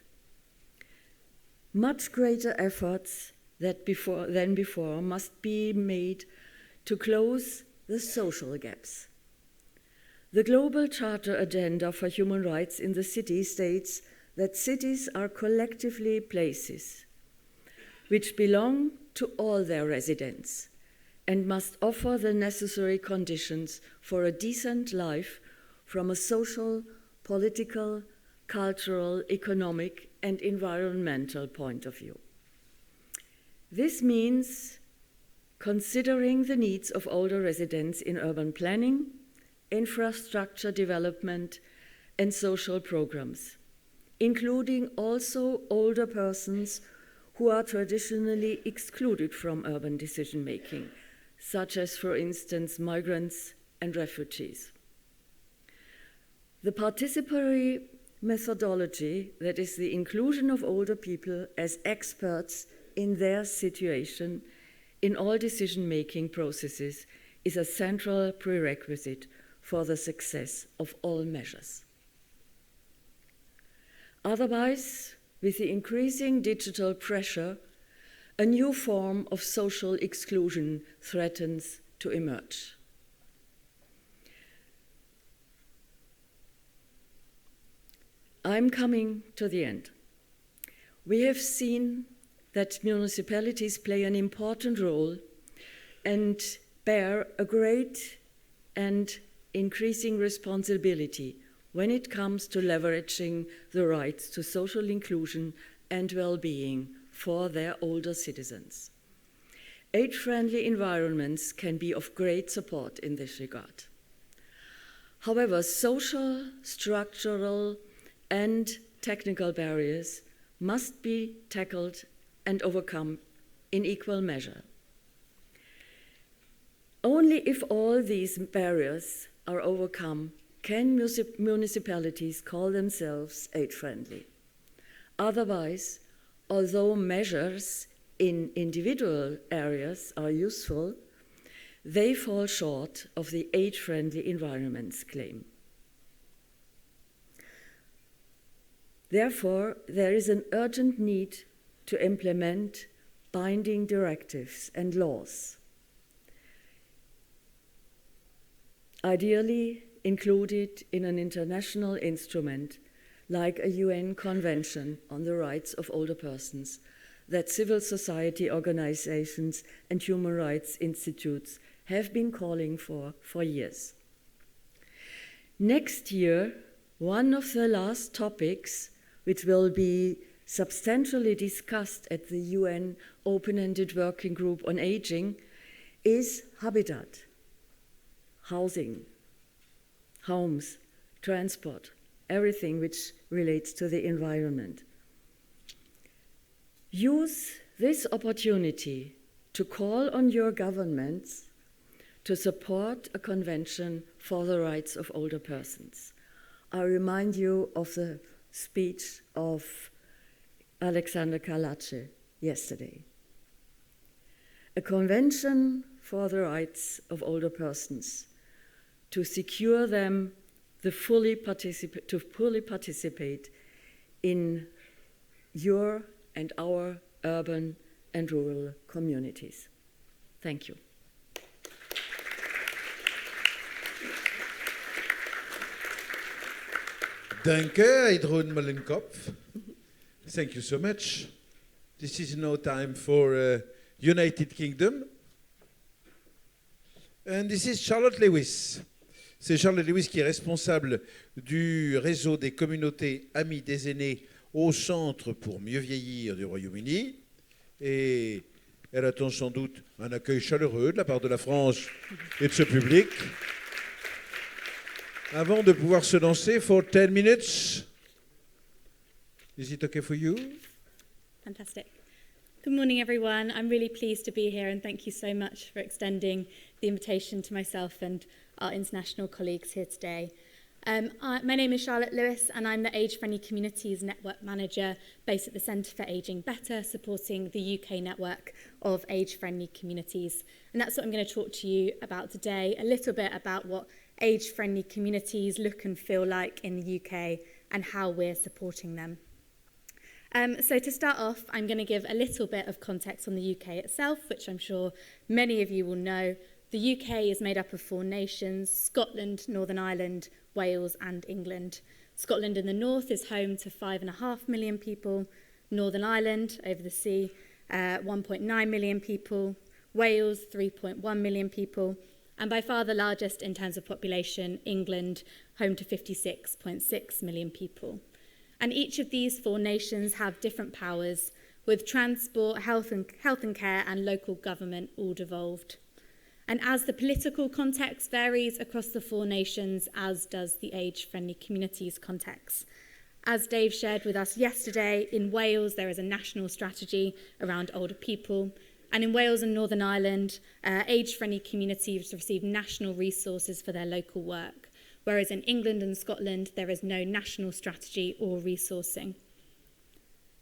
Much greater efforts than before must be made to close the social gaps. The Global Charter Agenda for Human Rights in the City states that cities are collectively places which belong to all their residents and must offer the necessary conditions for a decent life from a social, political, cultural, economic, and environmental point of view. This means considering the needs of older residents in urban planning, infrastructure development, and social programs, including also older persons who are traditionally excluded from urban decision-making, such as, for instance, migrants and refugees. The participatory methodology, that is the inclusion of older people as experts in their situation, in all decision-making processes is a central prerequisite for the success of all measures. Otherwise, with the increasing digital pressure, a new form of social exclusion threatens to emerge. I'm coming to the end. We have seen that municipalities play an important role and bear a great and increasing responsibility when it comes to leveraging the rights to social inclusion and well-being for their older citizens. Age-friendly environments can be of great support in this regard. However, social, structural, and technical barriers must be tackled and overcome in equal measure. Only if all these barriers are overcome can municipalities call themselves age-friendly. Otherwise, although measures in individual areas are useful, they fall short of the age-friendly environments claim. Therefore, there is an urgent need to implement binding directives and laws, ideally included in an international instrument like a UN Convention on the Rights of Older Persons that civil society organizations and human rights institutes have been calling for years. Next year, one of the last topics which will be substantially discussed at the UN Open-Ended Working Group on Aging is habitat, housing, homes, transport, everything which relates to the environment. Use this opportunity to call on your governments to support a convention for the rights of older persons. I remind you of the speech of Alexander Kalace yesterday. A convention for the rights of older persons, to secure them to fully participate in your and our urban and rural communities. Thank you. Danke, Heidrun Mollenkopf. Thank you so much. This is now time for United Kingdom. And this is Charlotte Lewis. C'est Charlotte Lewis qui est responsable du réseau des communautés amies des aînés au Centre pour mieux vieillir du Royaume-Uni. Et elle attend sans doute un accueil chaleureux de la part de la France et de ce public. Avant de pouvoir se lancer, for 10 minutes. Is it okay for you? Fantastic. Good morning, everyone. I'm really pleased to be here, and thank you so much for extending the invitation to myself and our international colleagues here today. My name is Charlotte Lewis, and I'm the Age Friendly Communities Network Manager based at the Centre for Ageing Better, supporting the UK network of age-friendly communities. And that's what I'm going to talk to you about today, a little bit about what age-friendly communities look and feel like in the UK and how we're supporting them. So to start off, I'm going to give a little bit of context on the UK itself, which I'm sure many of you will know. The UK is made up of 4 nations: Scotland, Northern Ireland, Wales and England. Scotland in the north is home to 5.5 million people. Northern Ireland, over the sea, 1.9 million people. Wales, 3.1 million people. And by far the largest in terms of population, England, home to 56.6 million people. And each of these 4 nations have different powers, with transport, health and care and local government all devolved. And as the political context varies across the 4 nations, as does the age-friendly communities context. As Dave shared with us yesterday, in Wales there is a national strategy around older people. And in Wales and Northern Ireland, age-friendly communities receive national resources for their local work, whereas in England and Scotland, there is no national strategy or resourcing.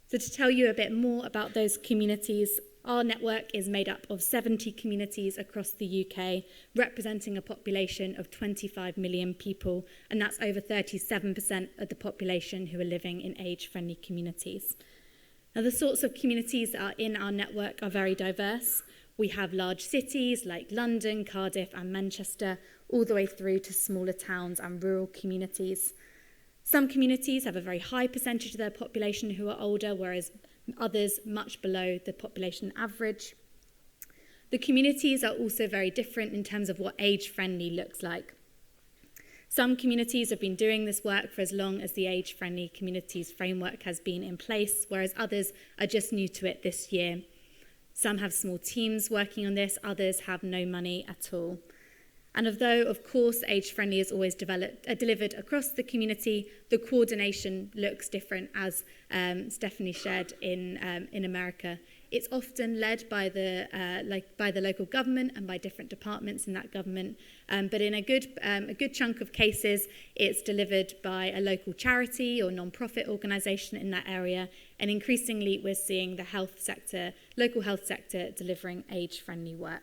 So to tell you a bit more about those communities, Our network is made up of 70 communities across the UK, representing a population of 25 million people, and that's over 37% of the population who are living in age-friendly communities. Now, the sorts of communities that are in our network are very diverse. We have large cities like London, Cardiff and Manchester, all the way through to smaller towns and rural communities. Some communities have a very high percentage of their population who are older, whereas others much below the population average. The communities are also very different in terms of what age-friendly looks like. Some communities have been doing this work for as long as the age-friendly communities framework has been in place, whereas others are just new to it this year. Some have small teams working on this, others have no money at all. And although, of course, age-friendly is always delivered across the community, the coordination looks different, as Stephanie shared in America. It's often led by the local government and by different departments in that government, but in a good chunk of cases, it's delivered by a local charity or non-profit organisation in that area. And increasingly, we're seeing the local health sector, delivering age-friendly work.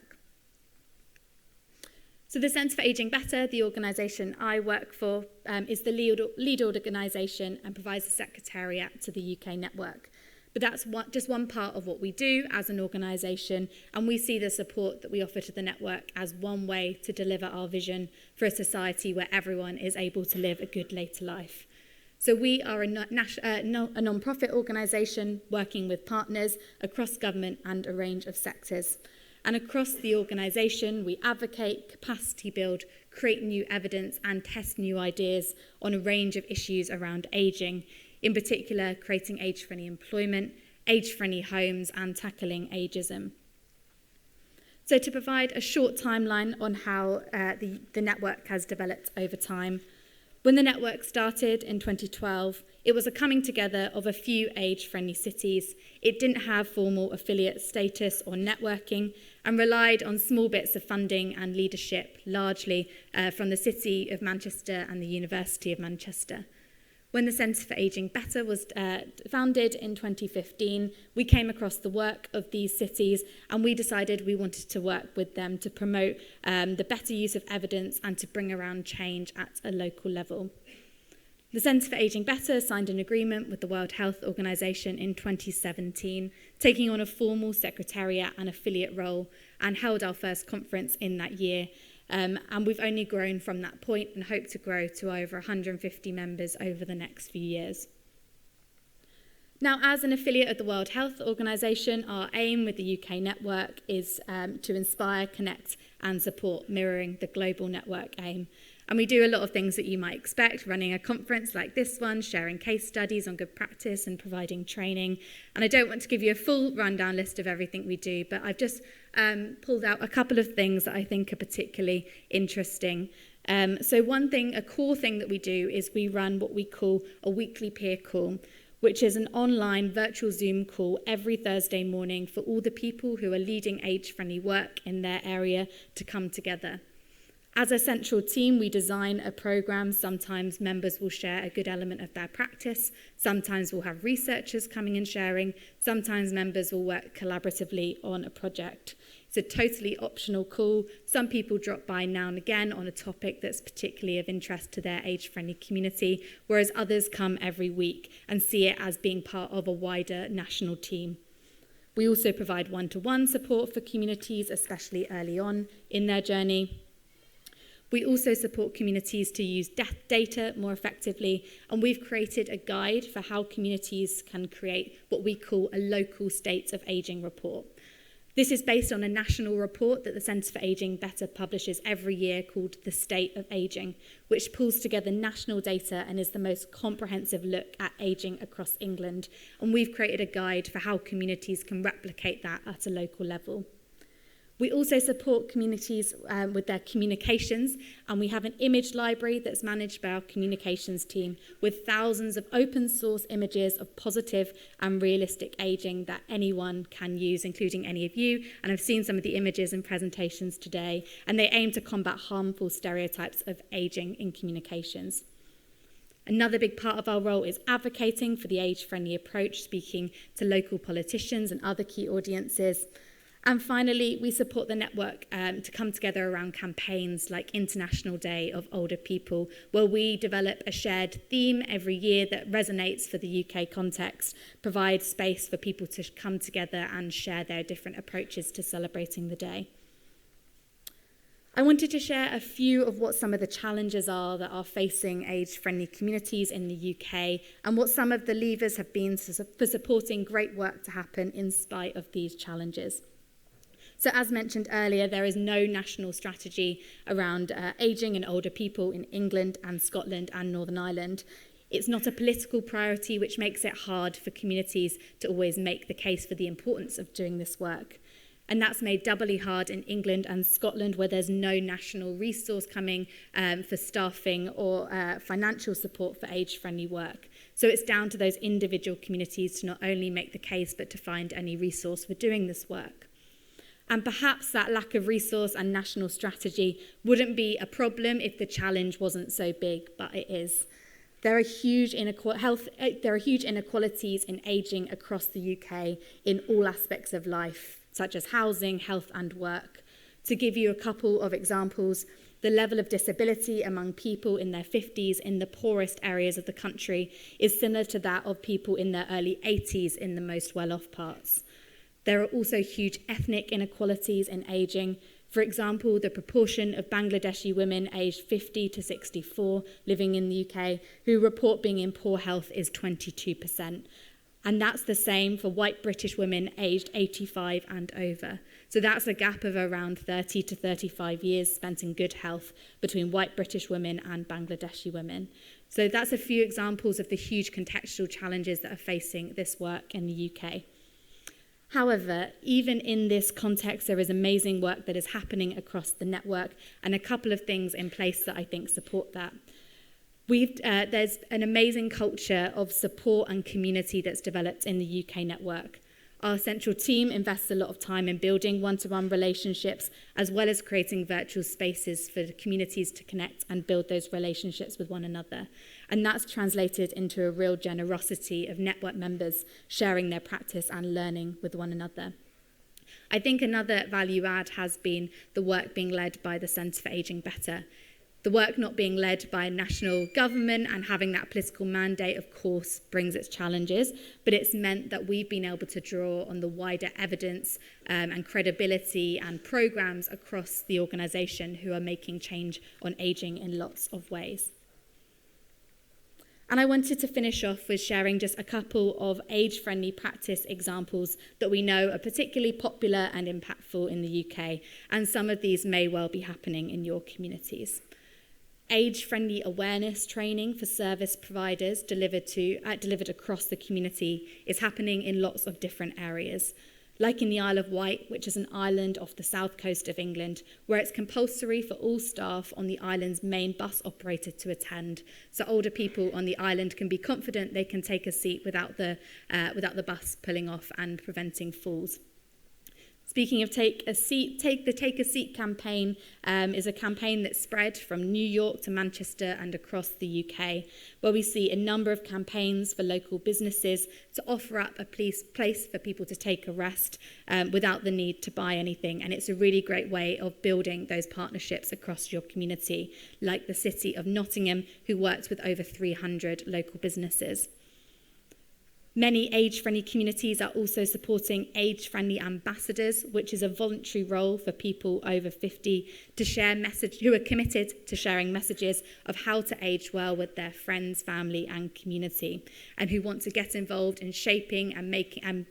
So the Centre for Ageing Better, the organisation I work for, is the lead organisation and provides the secretariat to the UK network. But that's just one part of what we do as an organisation, and we see the support that we offer to the network as one way to deliver our vision for a society where everyone is able to live a good later life. So we are a non-profit organisation working with partners across government and a range of sectors. And across the organisation, we advocate, capacity build, create new evidence and test new ideas on a range of issues around ageing, in particular creating age-friendly employment, age-friendly homes and tackling ageism. So to provide a short timeline on how the network has developed over time, when the network started in 2012, it was a coming together of a few age-friendly cities. It didn't have formal affiliate status or networking and relied on small bits of funding and leadership, largely from the City of Manchester and the University of Manchester. When the Centre for Ageing Better was founded in 2015, we came across the work of these cities and we decided we wanted to work with them to promote the better use of evidence and to bring around change at a local level. The Centre for Ageing Better signed an agreement with the World Health Organization in 2017, taking on a formal secretariat and affiliate role, and held our first conference in that year. And we've only grown from that point and hope to grow to over 150 members over the next few years. Now, as an affiliate of the World Health Organization, our aim with the UK network is to inspire, connect and support, mirroring the global network aim. And we do a lot of things that you might expect, running a conference like this one, sharing case studies on good practice and providing training. And I don't want to give you a full rundown list of everything we do, but I've just pulled out a couple of things that I think are particularly interesting. So one thing, a core thing that we do is we run what we call a weekly peer call, which is an online virtual Zoom call every Thursday morning for all the people who are leading age-friendly work in their area to come together. As a central team, we design a program. Sometimes members will share a good element of their practice. Sometimes we'll have researchers coming and sharing. Sometimes members will work collaboratively on a project. It's a totally optional call. Some people drop by now and again on a topic that's particularly of interest to their age-friendly community, whereas others come every week and see it as being part of a wider national team. We also provide one-to-one support for communities, especially early on in their journey. We also support communities to use data more effectively, and we've created a guide for how communities can create what we call a local states of ageing report. This is based on a national report that the Centre for Ageing Better publishes every year called The State of Ageing, which pulls together national data and is the most comprehensive look at ageing across England. And we've created a guide for how communities can replicate that at a local level. We also support communities with their communications, and we have an image library that's managed by our communications team with thousands of open source images of positive and realistic ageing that anyone can use, including any of you. And I've seen some of the images and presentations today, and they aim to combat harmful stereotypes of ageing in communications. Another big part of our role is advocating for the age-friendly approach, speaking to local politicians and other key audiences. And finally, we support the network to come together around campaigns like International Day of Older People, where we develop a shared theme every year that resonates for the UK context, provides space for people to come together and share their different approaches to celebrating the day. I wanted to share a few of what some of the challenges are that are facing age-friendly communities in the UK and what some of the levers have been for supporting great work to happen in spite of these challenges. So as mentioned earlier, there is no national strategy around ageing and older people in England and Scotland and Northern Ireland. It's not a political priority, which makes it hard for communities to always make the case for the importance of doing this work. And that's made doubly hard in England and Scotland, where there's no national resource coming for staffing or financial support for age-friendly work. So it's down to those individual communities to not only make the case, but to find any resource for doing this work. And perhaps that lack of resource and national strategy wouldn't be a problem if the challenge wasn't so big, but it is. There are huge inequalities in ageing across the UK in all aspects of life, such as housing, health and work. To give you a couple of examples, the level of disability among people in their 50s in the poorest areas of the country is similar to that of people in their early 80s in the most well-off parts. There are also huge ethnic inequalities in ageing. For example, the proportion of Bangladeshi women aged 50 to 64 living in the UK who report being in poor health is 22%. And that's the same for white British women aged 85 and over. So that's a gap of around 30 to 35 years spent in good health between white British women and Bangladeshi women. So that's a few examples of the huge contextual challenges that are facing this work in the UK. However, even in this context, there is amazing work that is happening across the network and a couple of things in place that I think support that. There's an amazing culture of support and community that's developed in the UK network. Our central team invests a lot of time in building one-to-one relationships, as well as creating virtual spaces for the communities to connect and build those relationships with one another. And that's translated into a real generosity of network members sharing their practice and learning with one another. I think another value add has been the work being led by the Centre for Ageing Better. The work not being led by a national government and having that political mandate, of course, brings its challenges, but it's meant that we've been able to draw on the wider evidence and credibility and programmes across the organisation who are making change on ageing in lots of ways. And I wanted to finish off with sharing just a couple of age-friendly practice examples that we know are particularly popular and impactful in the UK, and some of these may well be happening in your communities. Age-friendly awareness training for service providers delivered across the community is happening in lots of different areas. Like in the Isle of Wight, which is an island off the south coast of England, where it's compulsory for all staff on the island's main bus operator to attend, so older people on the island can be confident they can take a seat without the bus pulling off and preventing falls. Speaking of Take a Seat campaign is a campaign that spread from New York to Manchester and across the UK, where we see a number of campaigns for local businesses to offer up a place for people to take a rest without the need to buy anything. And it's a really great way of building those partnerships across your community, like the City of Nottingham, who works with over 300 local businesses. Many age-friendly communities are also supporting age-friendly ambassadors, which is a voluntary role for people over 50 to share who are committed to sharing messages of how to age well with their friends, family, and community, and who want to get involved in shaping and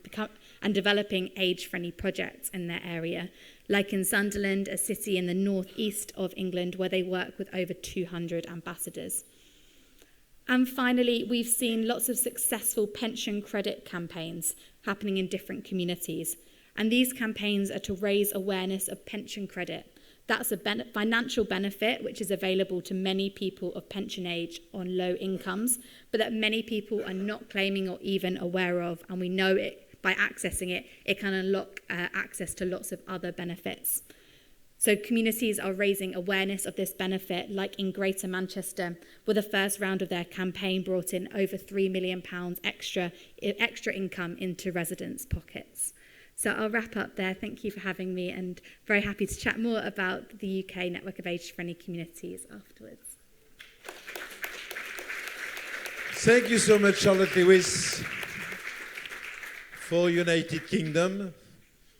developing age-friendly projects in their area, like in Sunderland, a city in the northeast of England, where they work with over 200 ambassadors. And finally, we've seen lots of successful pension credit campaigns happening in different communities. And these campaigns are to raise awareness of pension credit. That's a financial benefit which is available to many people of pension age on low incomes, but that many people are not claiming or even aware of. And we know it by accessing it, it can unlock access to lots of other benefits. So communities are raising awareness of this benefit, like in Greater Manchester, where the first round of their campaign brought in over £3 million extra income into residents' pockets. So I'll wrap up there. Thank you for having me, and very happy to chat more about the UK network of age-friendly communities afterwards. Thank you so much, Charlotte Lewis. For United Kingdom,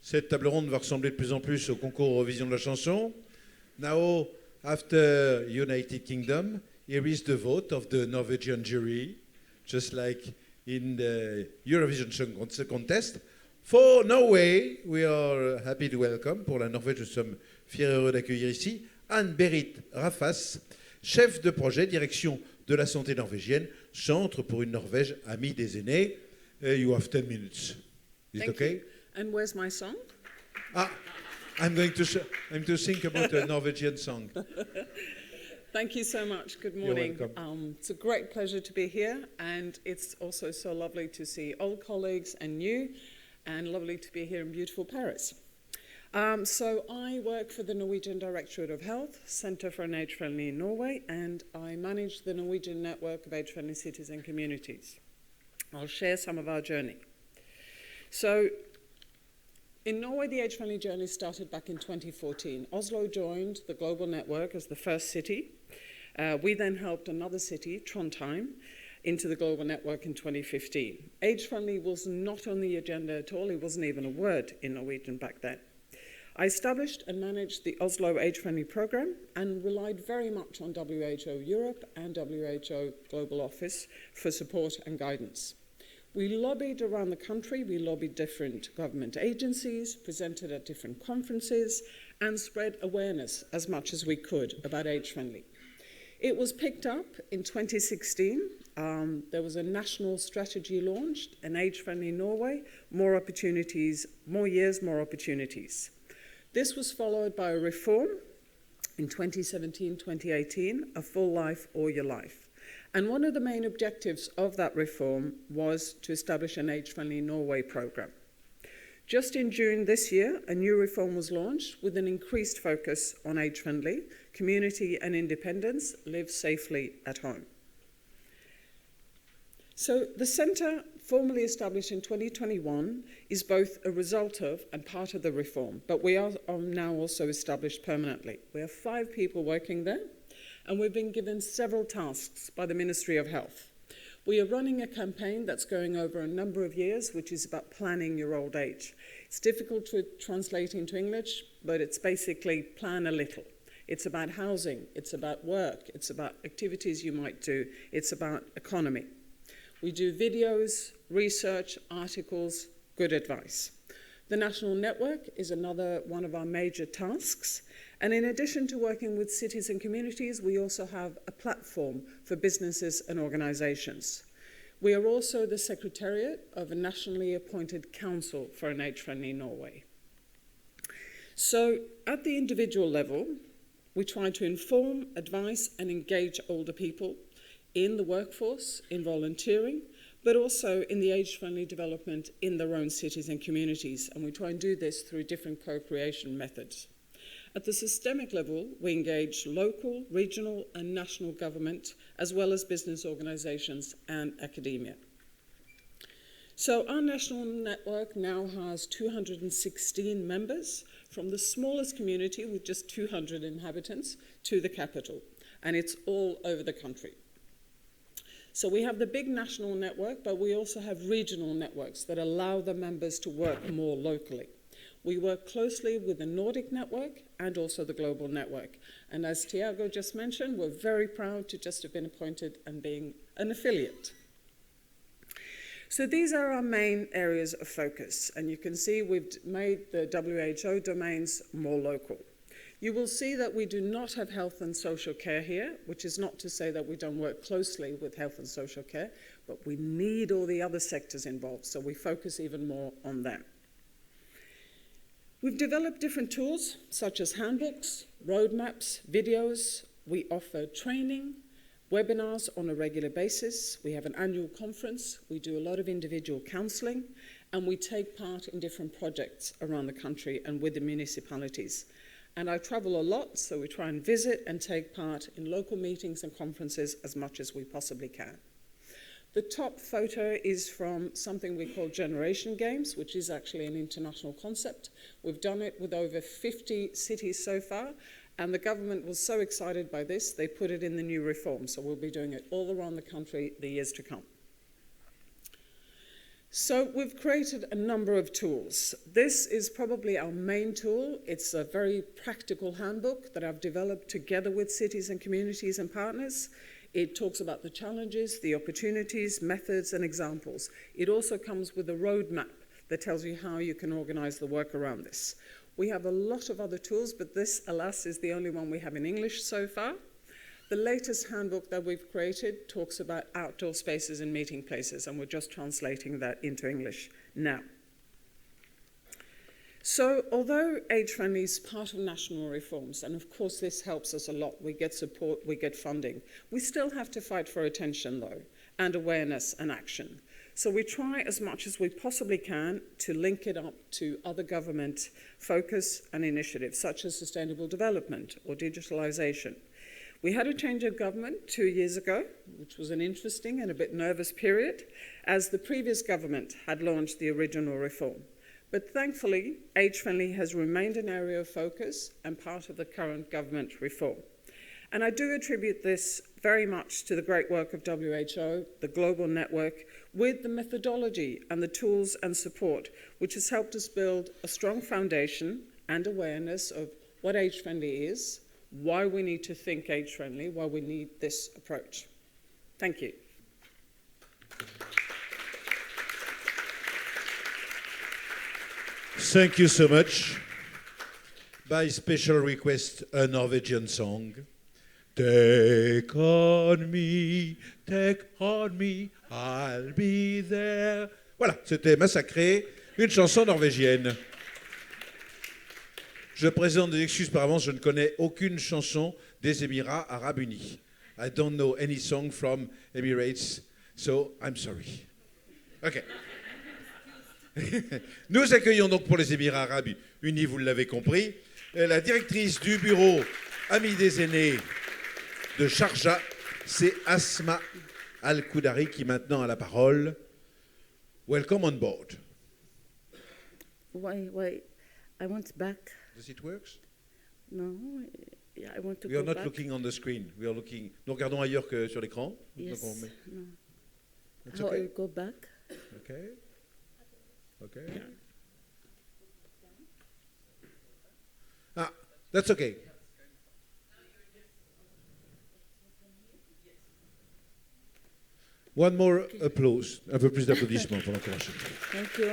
cette table ronde va ressembler de plus en plus au concours Eurovision de la chanson. Now, after United Kingdom, here is the vote of the Norwegian jury, just like in the Eurovision Song Contest. For Norway, we are happy to welcome, pour la Norvège, nous sommes fiers et heureux d'accueillir ici, Anne-Berit Rafas, chef de projet, direction de la santé norvégienne, Centre pour une Norvège amie des aînés. You have 10 minutes. Is it okay? You. And where's my song? I'm going to think about a Norwegian song. Thank you so much. Good morning. It's a great pleasure to be here, and it's also so lovely to see old colleagues and new, and lovely to be here in beautiful Paris. So I work for the Norwegian Directorate of Health, Centre for an Age-Friendly in Norway, and I manage the Norwegian network of age-friendly cities and communities. I'll share some of our journey. So in Norway, the age-friendly journey started back in 2014. Oslo joined the global network as the first city. We then helped another city, Trondheim, into the global network in 2015. Age-friendly was not on the agenda at all. It wasn't even a word in Norwegian back then. I established and managed the Oslo Age-Friendly Program and relied very much on WHO Europe and WHO Global Office for support and guidance. We lobbied around the country, we lobbied different government agencies, presented at different conferences, and spread awareness as much as we could about age-friendly. It was picked up in 2016. There was a national strategy launched, an age-friendly Norway, more opportunities, more years, more opportunities. This was followed by a reform in 2017-2018, A Full Life or Your Life. And one of the main objectives of that reform was to establish an age-friendly Norway program. Just in June this year, a new reform was launched with an increased focus on age-friendly, community and independence, live safely at home. So the centre, formally established in 2021, is both a result of and part of the reform, but we are now also established permanently. We have 5 people working there, and we've been given several tasks by the Ministry of Health. We are running a campaign that's going over a number of years, which is about planning your old age. It's difficult to translate into English, but it's basically plan a little. It's about housing, it's about work, it's about activities you might do, it's about economy. We do videos, research, articles, good advice. The National Network is another one of our major tasks. And in addition to working with cities and communities, we also have a platform for businesses and organizations. We are also the secretariat of a nationally appointed council for an age-friendly Norway. So at the individual level, we try to inform, advise, and engage older people in the workforce, in volunteering, but also in the age-friendly development in their own cities and communities. And we try and do this through different co-creation methods. At the systemic level, we engage local, regional, and national government, as well as business organizations and academia. So our national network now has 216 members, from the smallest community with just 200 inhabitants to the capital, and it's all over the country. So we have the big national network, but we also have regional networks that allow the members to work more locally. We work closely with the Nordic network and also the global network. And as Tiago just mentioned, we're very proud to just have been appointed and being an affiliate. So these are our main areas of focus. And you can see we've made the WHO domains more local. You will see that we do not have health and social care here, which is not to say that we don't work closely with health and social care, but we need all the other sectors involved, so we focus even more on them. We've developed different tools, such as handbooks, roadmaps, videos. We offer training, webinars on a regular basis. We have an annual conference. We do a lot of individual counselling, and we take part in different projects around the country and with the municipalities. And I travel a lot, so we try and visit and take part in local meetings and conferences as much as we possibly can. The top photo is from something we call Generation Games, which is actually an international concept. We've done it with over 50 cities so far, and the government was so excited by this, they put it in the new reform. So we'll be doing it all around the country the years to come. So we've created a number of tools. This is probably our main tool. It's a very practical handbook that I've developed together with cities and communities and partners. It talks about the challenges, the opportunities, methods, and examples. It also comes with a roadmap that tells you how you can organize the work around this. We have a lot of other tools, but this, alas, is the only one we have in English so far. The latest handbook that we've created talks about outdoor spaces and meeting places, and we're just translating that into English now. So, although age-friendly is part of national reforms, and of course this helps us a lot, we get support, we get funding, we still have to fight for attention though, and awareness and action. So we try as much as we possibly can to link it up to other government focus and initiatives, such as sustainable development or digitalization. We had a change of government 2 years ago, which was an interesting and a bit nervous period, as the previous government had launched the original reform. But thankfully, age-friendly has remained an area of focus and part of the current government reform. And I do attribute this very much to the great work of WHO, the global network, with the methodology and the tools and support, which has helped us build a strong foundation and awareness of what age-friendly is, why we need to think age-friendly, why we need this approach. Thank you. Thank you so much. By special request, a Norwegian song. Take on me, I'll be there. Voilà, c'était Massacré, une chanson norvégienne. Je présente des excuses par avance, je ne connais aucune chanson des Émirats Arabes Unis. I don't know any song from Emirates, so I'm sorry. OK. Nous accueillons donc pour les Émirats Arabes Unis, vous l'avez compris, la directrice du bureau Amis des aînés de Sharjah, c'est Asma Al-Koudari qui maintenant a la parole. Welcome on board. Wait, I want back. Does it work? No, yeah, I want to We go are not back. looking on the screen. We are looking. Nous regardons ailleurs que sur l'écran. Yes, Donc no. It's How okay. I go back? Okay. Okay. Ah, that's okay. One more applause. Un peu plus d'applaudissements pour l'encouragement. Thank you.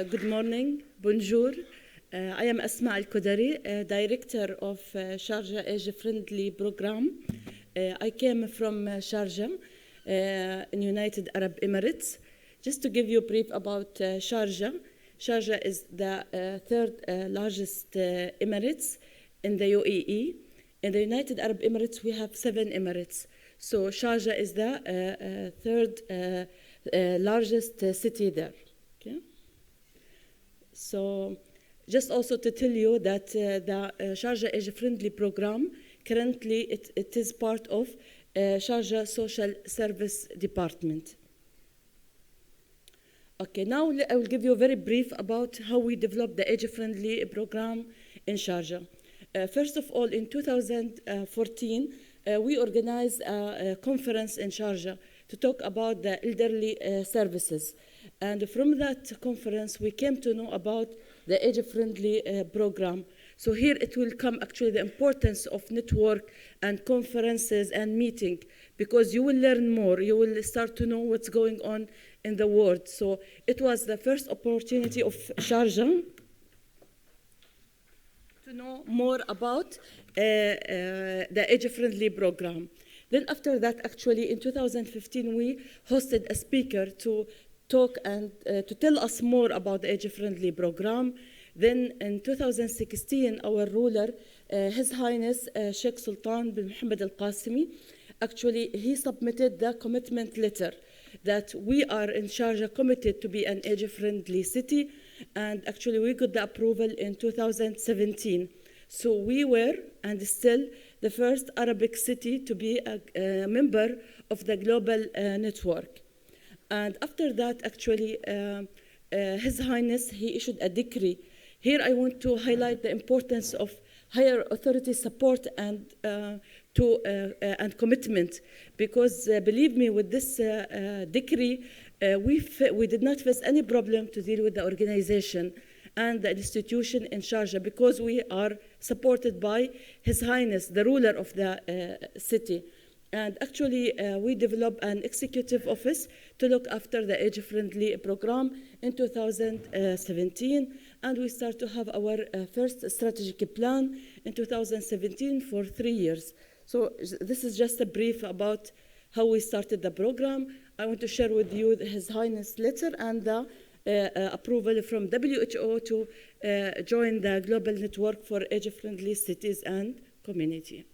Good morning. Bonjour. I am Asma Al-Koudari, director of Sharjah Age-Friendly Program. I came from Sharjah in United Arab Emirates. Just to give you a brief about Sharjah. Sharjah is the third largest Emirates in the UAE. In the United Arab Emirates, we have 7 Emirates. So Sharjah is the third largest city there. Okay? So just also to tell you that the Sharjah Age-Friendly Program, currently it is part of Sharjah Social Service Department. Okay, now I will give you a very brief about how we developed the age-friendly program in Sharjah. First of all, in 2014, we organized a conference in Sharjah to talk about the elderly services. And from that conference, we came to know about the age-friendly program. So here it will come actually the importance of network and conferences and meeting, because you will learn more, you will start to know what's going on in the world. So it was the first opportunity of Sharjah to know more about the age-friendly program. Then after that, actually in 2015, we hosted a speaker to talk and to tell us more about the age-friendly program. Then in 2016, our ruler, His Highness Sheikh Sultan bin Mohammed Al-Qasimi, actually he submitted the commitment letter that we are in Sharjah committed to be an age-friendly city, and actually we got the approval in 2017. So we were, and still, the first Arabic city to be a member of the global network. And after that, actually, His Highness, he issued a decree. Here I want to highlight the importance of higher authority support and commitment, because believe me, with this decree, we did not face any problem to deal with the organization and the institution in Sharjah, because we are supported by His Highness, the ruler of the city. And actually, we developed an executive office to look after the age-friendly program in 2017, and we start to have our first strategic plan in 2017 for 3 years. So this is just a brief about how we started the program. I want to share with you His Highness letter and the approval from WHO to join the global network for age-friendly cities and community.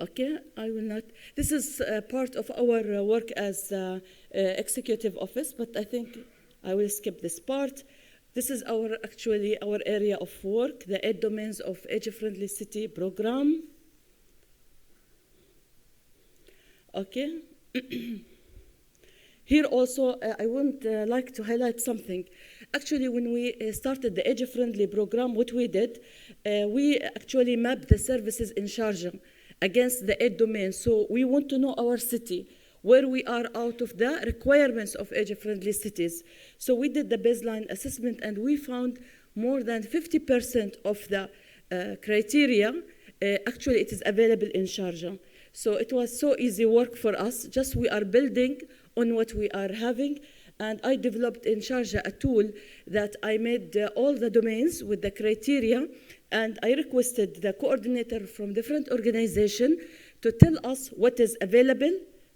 Okay, I will not. This is part of our work as executive office, but I think I will skip this part. This is actually our area of work, the 8 domains of age-friendly city program. Okay. Here also, I would like to highlight something. Actually, when we started the age-friendly program, what we did, we actually mapped the services in Sharjah against the 8 domains. So we want to know our city, where we are out of the requirements of age-friendly cities. So we did the baseline assessment, and we found more than 50% of the criteria, actually it is available in Sharjah. So it was so easy work for us, just we are building on what we are having. And I developed in Sharjah a tool that I made all the domains with the criteria, and I requested the coordinator from different organizations to tell us what is available,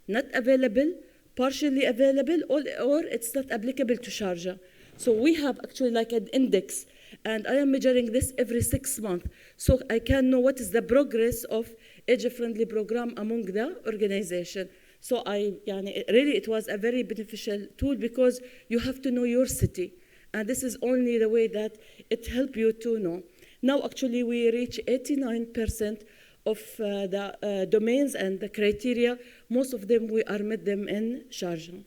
not available, partially available, or it's not applicable to Sharjah. So we have actually like an index, and I am measuring this every 6 months, so I can know what is the progress of age-friendly program among the organization. So really it was a very beneficial tool, because you have to know your city, and this is only the way that it helps you to know. Now actually we reach 89% of the domains and the criteria. Most of them we are met them in Sharjah.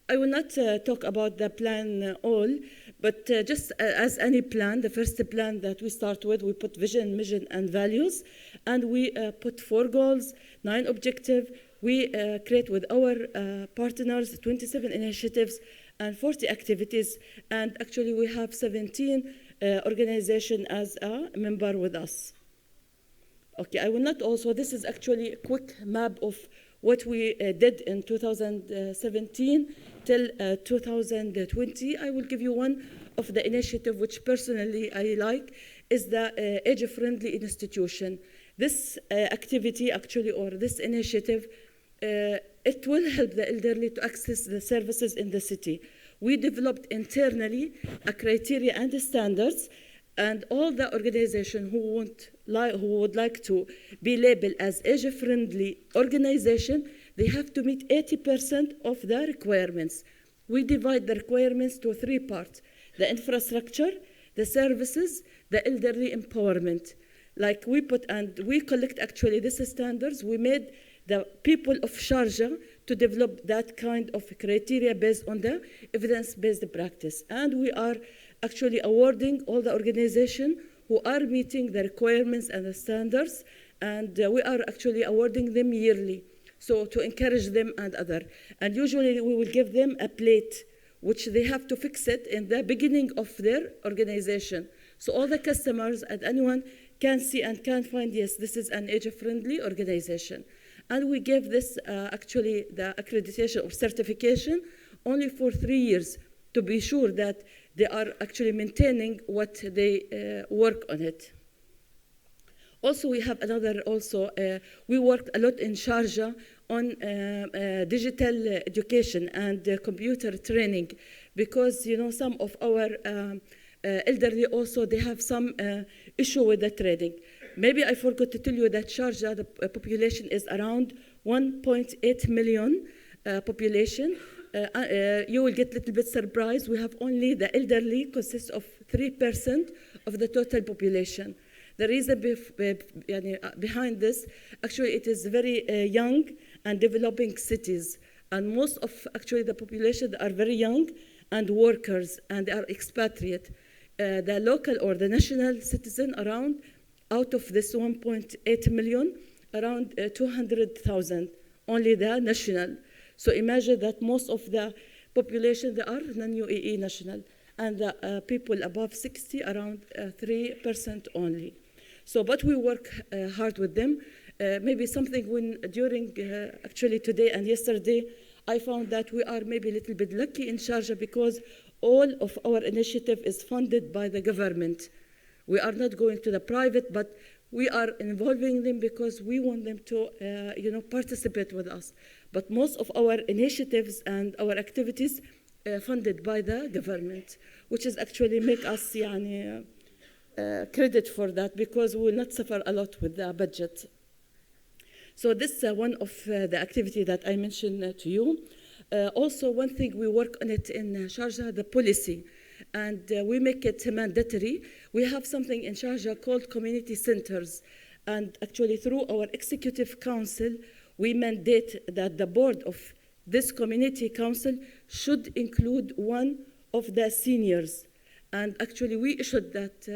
I will not talk about the plan all, but just as any plan, the first plan that we start with, we put vision, mission, and values, and we put 4 goals, 9 objectives. We create with our partners 27 initiatives and 40 activities, and actually we have 17 organizations as a member with us. Okay, I will not also, this is actually a quick map of what we did in 2017 till 2020. I will give you one of the initiative which personally I like, is the age-friendly institution. This activity actually, or this initiative, it will help the elderly to access the services in the city. We developed internally a criteria and the standards, and all the organizations who would like to be labeled as age-friendly organization, they have to meet 80% of the requirements. We divide the requirements to 3 parts: the infrastructure, the services, the elderly empowerment. Like we put, and we collect actually these standards. We made the people of Sharjah to develop that kind of criteria based on the evidence-based practice. And we are actually awarding all the organizations who are meeting the requirements and the standards, and we are actually awarding them yearly, so to encourage them and other. And usually we will give them a plate, which they have to fix it in the beginning of their organization. So all the customers and anyone can see and can find, yes, this is an age-friendly organization. And we give this actually the accreditation or certification only for 3 years to be sure that they are actually maintaining what they work on it. Also, we have another, we worked a lot in Sharjah on digital education and computer training, because, you know, some of our elderly also, they have some issue with the training. Maybe I forgot to tell you that Sharjah, the population is around 1.8 million population. you will get a little bit surprised. We have only the elderly consists of 3% of the total population. The reason behind this, actually, it is very young and developing cities. And most of actually the population are very young and workers and are expatriate. The local or the national citizen around, out of this 1.8 million, around 200,000, only the national. So imagine that most of the population, they are non-UAE national, and the people above 60, around 3% only. So, but we work hard with them. Maybe something when during actually today and yesterday, I found that we are maybe a little bit lucky in Sharjah because all of our initiative is funded by the government. We are not going to the private, but we are involving them because we want them to, participate with us. But most of our initiatives and our activities funded by the government, which is actually make us credit for that because we will not suffer a lot with the budget. So this is one of the activity that I mentioned to you. Also, one thing we work on it in Sharjah, the policy, and we make it mandatory. We have something in Sharjah called community centers, and actually through our executive council, we mandate that the board of this community council should include one of the seniors. And actually, we issued that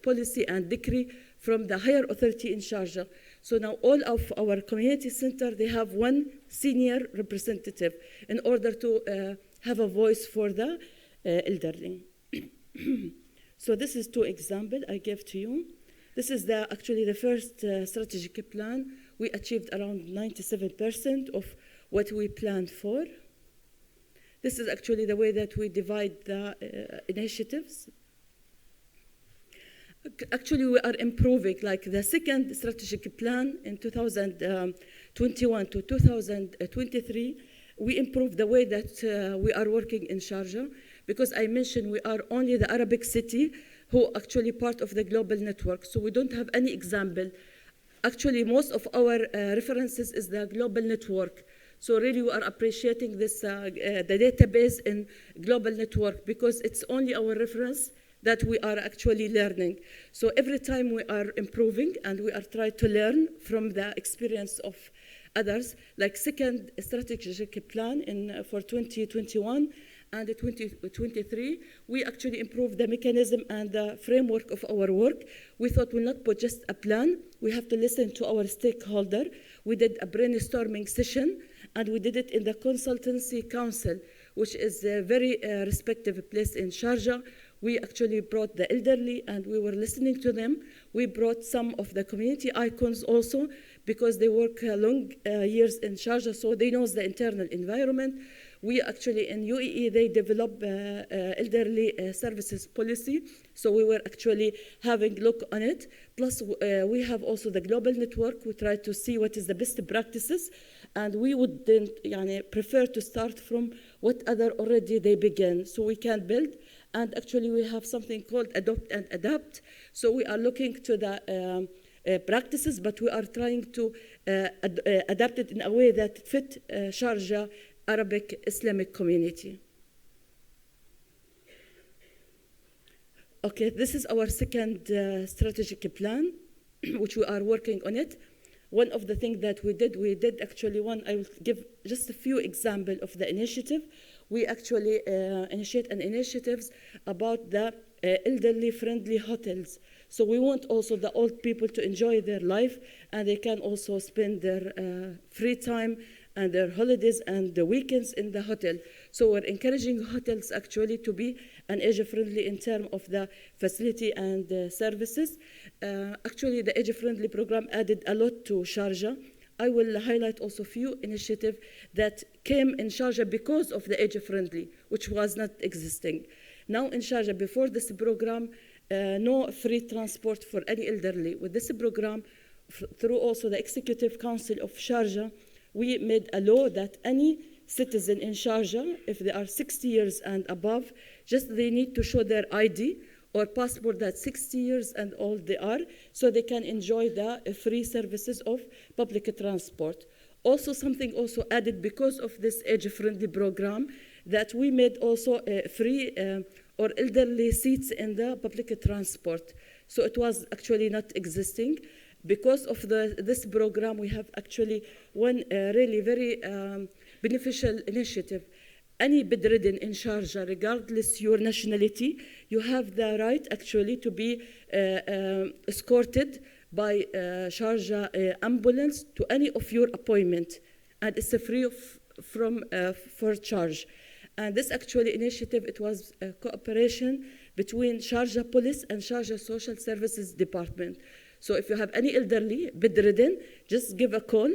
policy and decree from the higher authority in Sharjah. So now all of our community center, they have one senior representative in order to have a voice for the elderly. So this is 2 examples I gave to you. This is actually the first strategic plan. We achieved around 97% of what we planned for. This is actually the way that we divide the initiatives. Actually, we are improving, like the second strategic plan in 2021 to 2023, we improved the way that we are working in Sharjah, because I mentioned we are only the Arabic city who actually part of the global network, so we don't have any example. Actually, most of our references is the global network. So really we are appreciating this, the database in global network, because it's only our reference that we are actually learning. So every time we are improving and we are trying to learn from the experience of others, like second strategic plan for 2021 and 2023, we actually improved the mechanism and the framework of our work. We thought we'll not put just a plan, we have to listen to our stakeholder. We did a brainstorming session, and we did it in the consultancy council, which is a very respected place in Sharjah. We actually brought the elderly and we were listening to them. We brought some of the community icons also, because they work long years in Sharjah, so they know the internal environment. We actually, in UAE, they develop elderly services policy, so we were actually having a look on it. Plus, we have also the global network. We try to see what is the best practices, and we would then prefer to start from what other already they began, so we can build. And actually, we have something called adopt and adapt. So we are looking to the practices, but we are trying to adapt it in a way that fit Sharjah Arabic Islamic community. Okay, this is our second strategic plan, which we are working on it. One of the things that we did actually I will give just a few examples of the initiative. We actually initiate an initiatives about the elderly friendly hotels. So we want also the old people to enjoy their life, and they can also spend their free time and their holidays and the weekends in the hotel. So we're encouraging hotels actually to be an age-friendly in terms of the facility and services. Actually, the age-friendly program added a lot to Sharjah. I will highlight also a few initiatives that came in Sharjah because of the age-friendly, which was not existing. Now in Sharjah, before this program, no free transport for any elderly. With this program, through also the Executive Council of Sharjah, we made a law that any citizen in Sharjah, if they are 60 years and above, just they need to show their ID or passport that 60 years and old they are, so they can enjoy the free services of public transport. Also, something also added because of this age-friendly program, that we made also free or elderly seats in the public transport. So it was actually not existing. Because of this program, we have actually one really very beneficial initiative. Any bedridden in Sharjah, regardless your nationality, you have the right actually to be escorted by Sharjah ambulance to any of your appointment, and it's free for charge. And this actually initiative, it was a cooperation between Sharjah Police and Sharjah Social Services Department. So if you have any elderly bedridden, just give a call,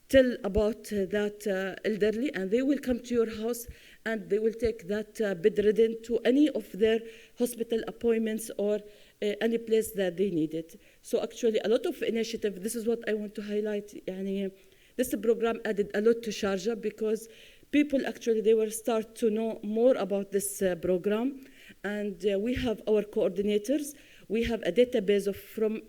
tell about that elderly, and they will come to your house and they will take that bedridden to any of their hospital appointments or any place that they need it. So actually a lot of initiative, this is what I want to highlight. This program added a lot to Sharjah because people actually, they will start to know more about this program. And we have our coordinators. We have a database from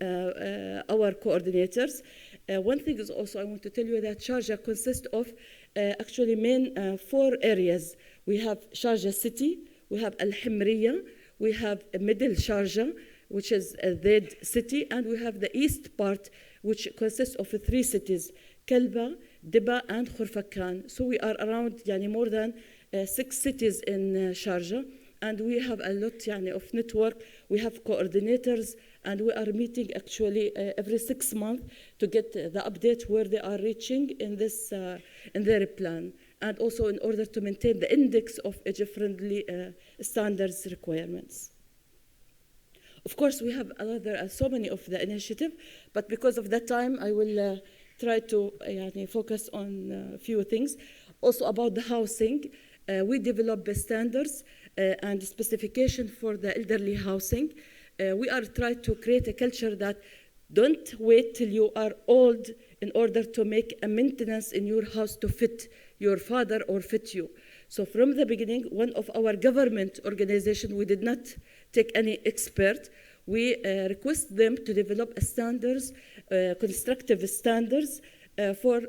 our coordinators. One thing is also, I want to tell you that Sharjah consists of actually main 4 areas. We have Sharjah City, we have Al-Himriya, we have Middle Sharjah, which is Zaid City, and we have the east part, which consists of 3 cities, Kalba, Diba, and Khurfakan. So we are around more than 6 cities in Sharjah. And we have a lot of network. We have coordinators, and we are meeting actually every 6 months to get the update where they are reaching in this in their plan, and also in order to maintain the index of age-friendly standards requirements. Of course, we have so many of the initiative, but because of that time, I will try to focus on a few things. Also about the housing, we develop the standards and specification for the elderly housing. We are trying to create a culture that don't wait till you are old in order to make a maintenance in your house to fit your father or fit you. So from the beginning, one of our government organization, we did not take any expert. We request them to develop standards, constructive standards for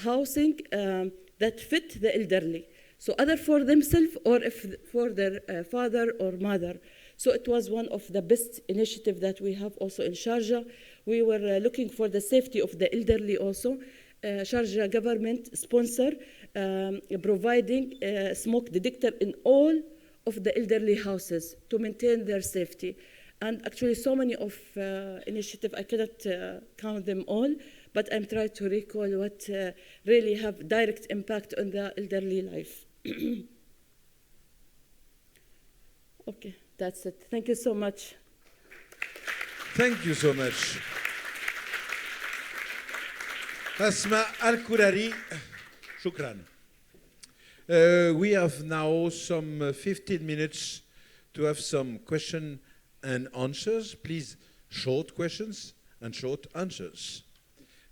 housing that fit the elderly. So either for themselves or if for their father or mother. So it was one of the best initiatives that we have also in Sharjah. We were looking for the safety of the elderly also. Sharjah government sponsor providing a smoke detector in all of the elderly houses to maintain their safety. And actually so many of initiatives, I cannot count them all, but I'm trying to recall what really have direct impact on the elderly life. Okay, that's it. Thank you so much. Thank you so much. Asma Al-Kurari, shukran. We have now some 15 minutes to have some question and answers. Please, short questions and short answers.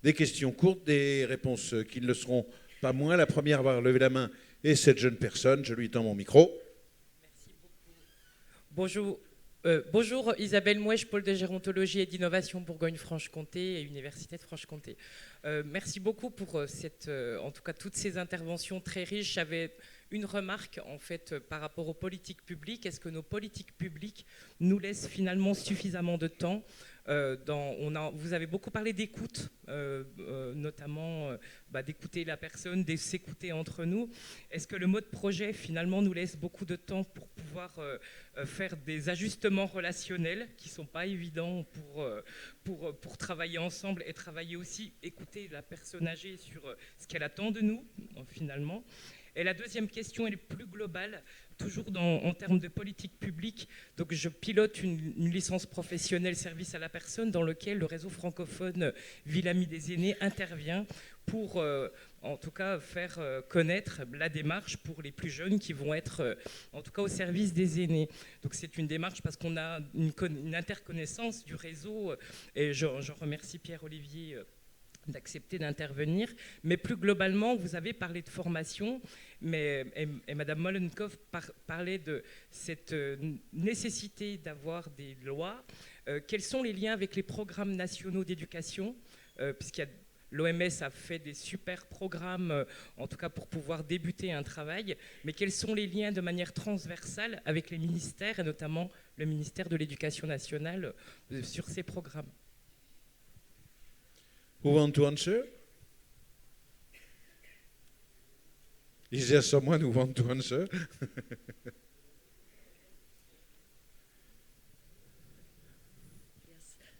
Des questions courtes, des réponses qui ne le seront pas moins. La première à avoir levé la main est cette jeune personne. Je lui tends mon micro. Merci beaucoup. Bonjour Isabelle Mouèche, pôle de gérontologie et d'innovation Bourgogne-Franche-Comté et Université de Franche-Comté. Merci beaucoup pour en tout cas toutes ces interventions très riches. J'avais une remarque en fait par rapport aux politiques publiques. Est-ce que nos politiques publiques nous laissent finalement suffisamment de temps vous avez beaucoup parlé d'écoute, notamment d'écouter la personne, de s'écouter entre nous. Est-ce que le mode projet finalement nous laisse beaucoup de temps pour pouvoir faire des ajustements relationnels qui ne sont pas évidents pour travailler ensemble et travailler aussi, écouter la personne âgée sur ce qu'elle attend de nous finalement. Et la deuxième question, elle est plus globale, toujours en termes de politique publique. Donc je pilote une licence professionnelle service à la personne dans lequel le réseau francophone Villes Amies des Aînés intervient pour en tout cas faire connaître la démarche pour les plus jeunes qui vont être en tout cas au service des aînés. Donc c'est une démarche parce qu'on a une interconnaissance du réseau et je remercie Pierre-Olivier d'accepter d'intervenir, mais plus globalement, vous avez parlé de formation, et Madame Molenkov parlait de cette nécessité d'avoir des lois. Quels sont les liens avec les programmes nationaux d'éducation, puisqu'il y a L'OMS a fait des super programmes, en tout cas pour pouvoir débuter un travail, mais quels sont les liens de manière transversale avec les ministères, et notamment le ministère de l'Éducation nationale, sur ces programmes? Who want to answer? Is there someone who want to answer?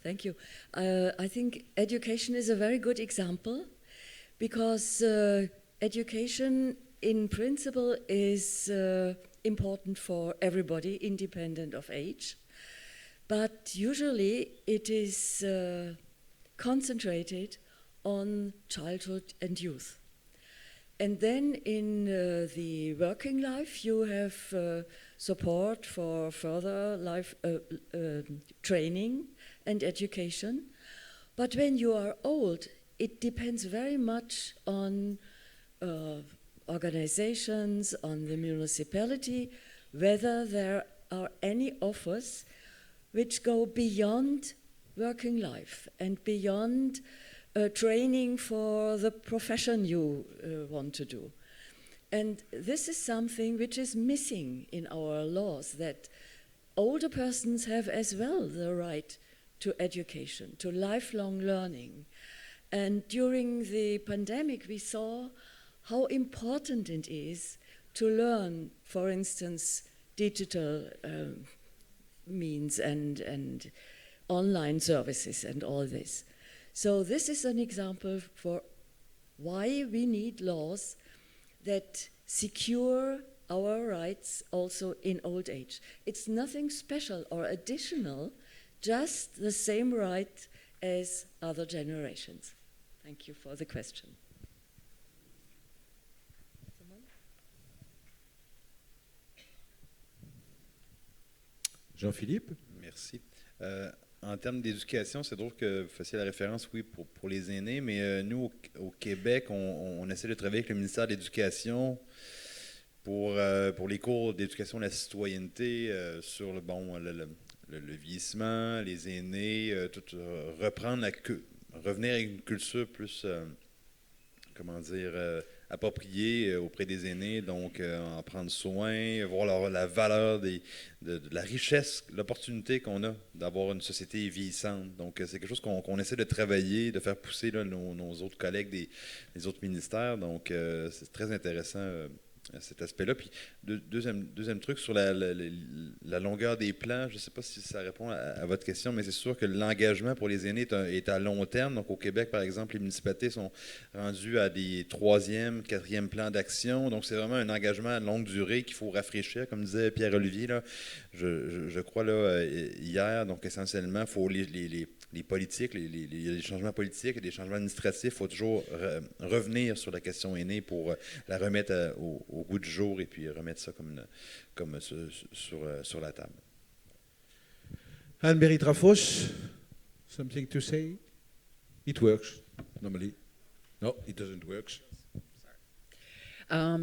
Thank you. I think education is a very good example because education in principle is important for everybody independent of age, but usually it is concentrated on childhood and youth. And then in the working life, you have support for further life training and education. But when you are old, it depends very much on organizations, on the municipality, whether there are any offers which go beyond working life and beyond training for the profession you want to do. And this is something which is missing in our laws, that older persons have as well the right to education, to lifelong learning. And during the pandemic, we saw how important it is to learn, for instance, digital means and online services and all this. So this is an example for why we need laws that secure our rights also in old age. It's nothing special or additional, just the same right as other generations. Thank you for the question. Jean-Philippe? Merci. En termes d'éducation, c'est drôle que vous fassiez la référence, oui, pour les aînés, mais nous, au Québec, on essaie de travailler avec le ministère de l'Éducation pour les cours d'éducation à la citoyenneté sur le vieillissement, les aînés, revenir avec une culture plus, appropriée auprès des aînés, donc en prendre soin, voir la valeur de la richesse, l'opportunité qu'on a d'avoir une société vieillissante. Donc c'est quelque chose qu'on essaie de travailler, de faire pousser là, nos autres collègues des autres ministères. Donc c'est très intéressant cet aspect-là. Puis deuxième truc sur la longueur des plans, je ne sais pas si ça répond à votre question, mais c'est sûr que l'engagement pour les aînés est à long terme. Donc au Québec, par exemple, les municipalités sont rendues à des 3e, 4e plans d'action. Donc c'est vraiment un engagement à longue durée qu'il faut rafraîchir, comme disait Pierre-Olivier. Là, je crois là, hier, donc essentiellement, il faut les politiques, les changements politiques et les changements administratifs, il faut toujours revenir sur la question aînée pour la remettre au goût du jour et puis remettre ça comme sur la table. Anne-Marie Trafos, something to say? It works, normally. No, it doesn't work.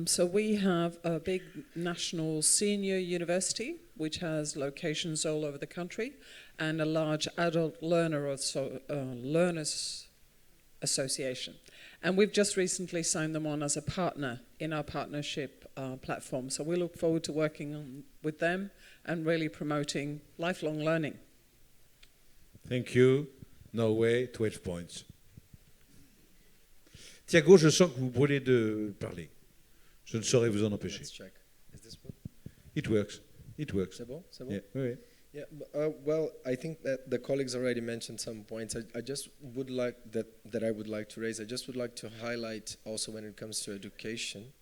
So we have a big national senior university, which has locations all over the country, and a large adult learners association. And we've just recently signed them on as a partner in our partnership platform. So we look forward to working with them and really promoting lifelong learning. Thank you. Norway, 12 points. Thiago, je sens que vous brûlez de parler. Je ne saurais vous en empêcher. Let's check. Is this good? It works. It works. C'est bon? C'est bon? Yeah. Oui. Yeah, well, I think that the colleagues already mentioned some points. I just would like that I would like to raise. I just would like to highlight also when it comes to education.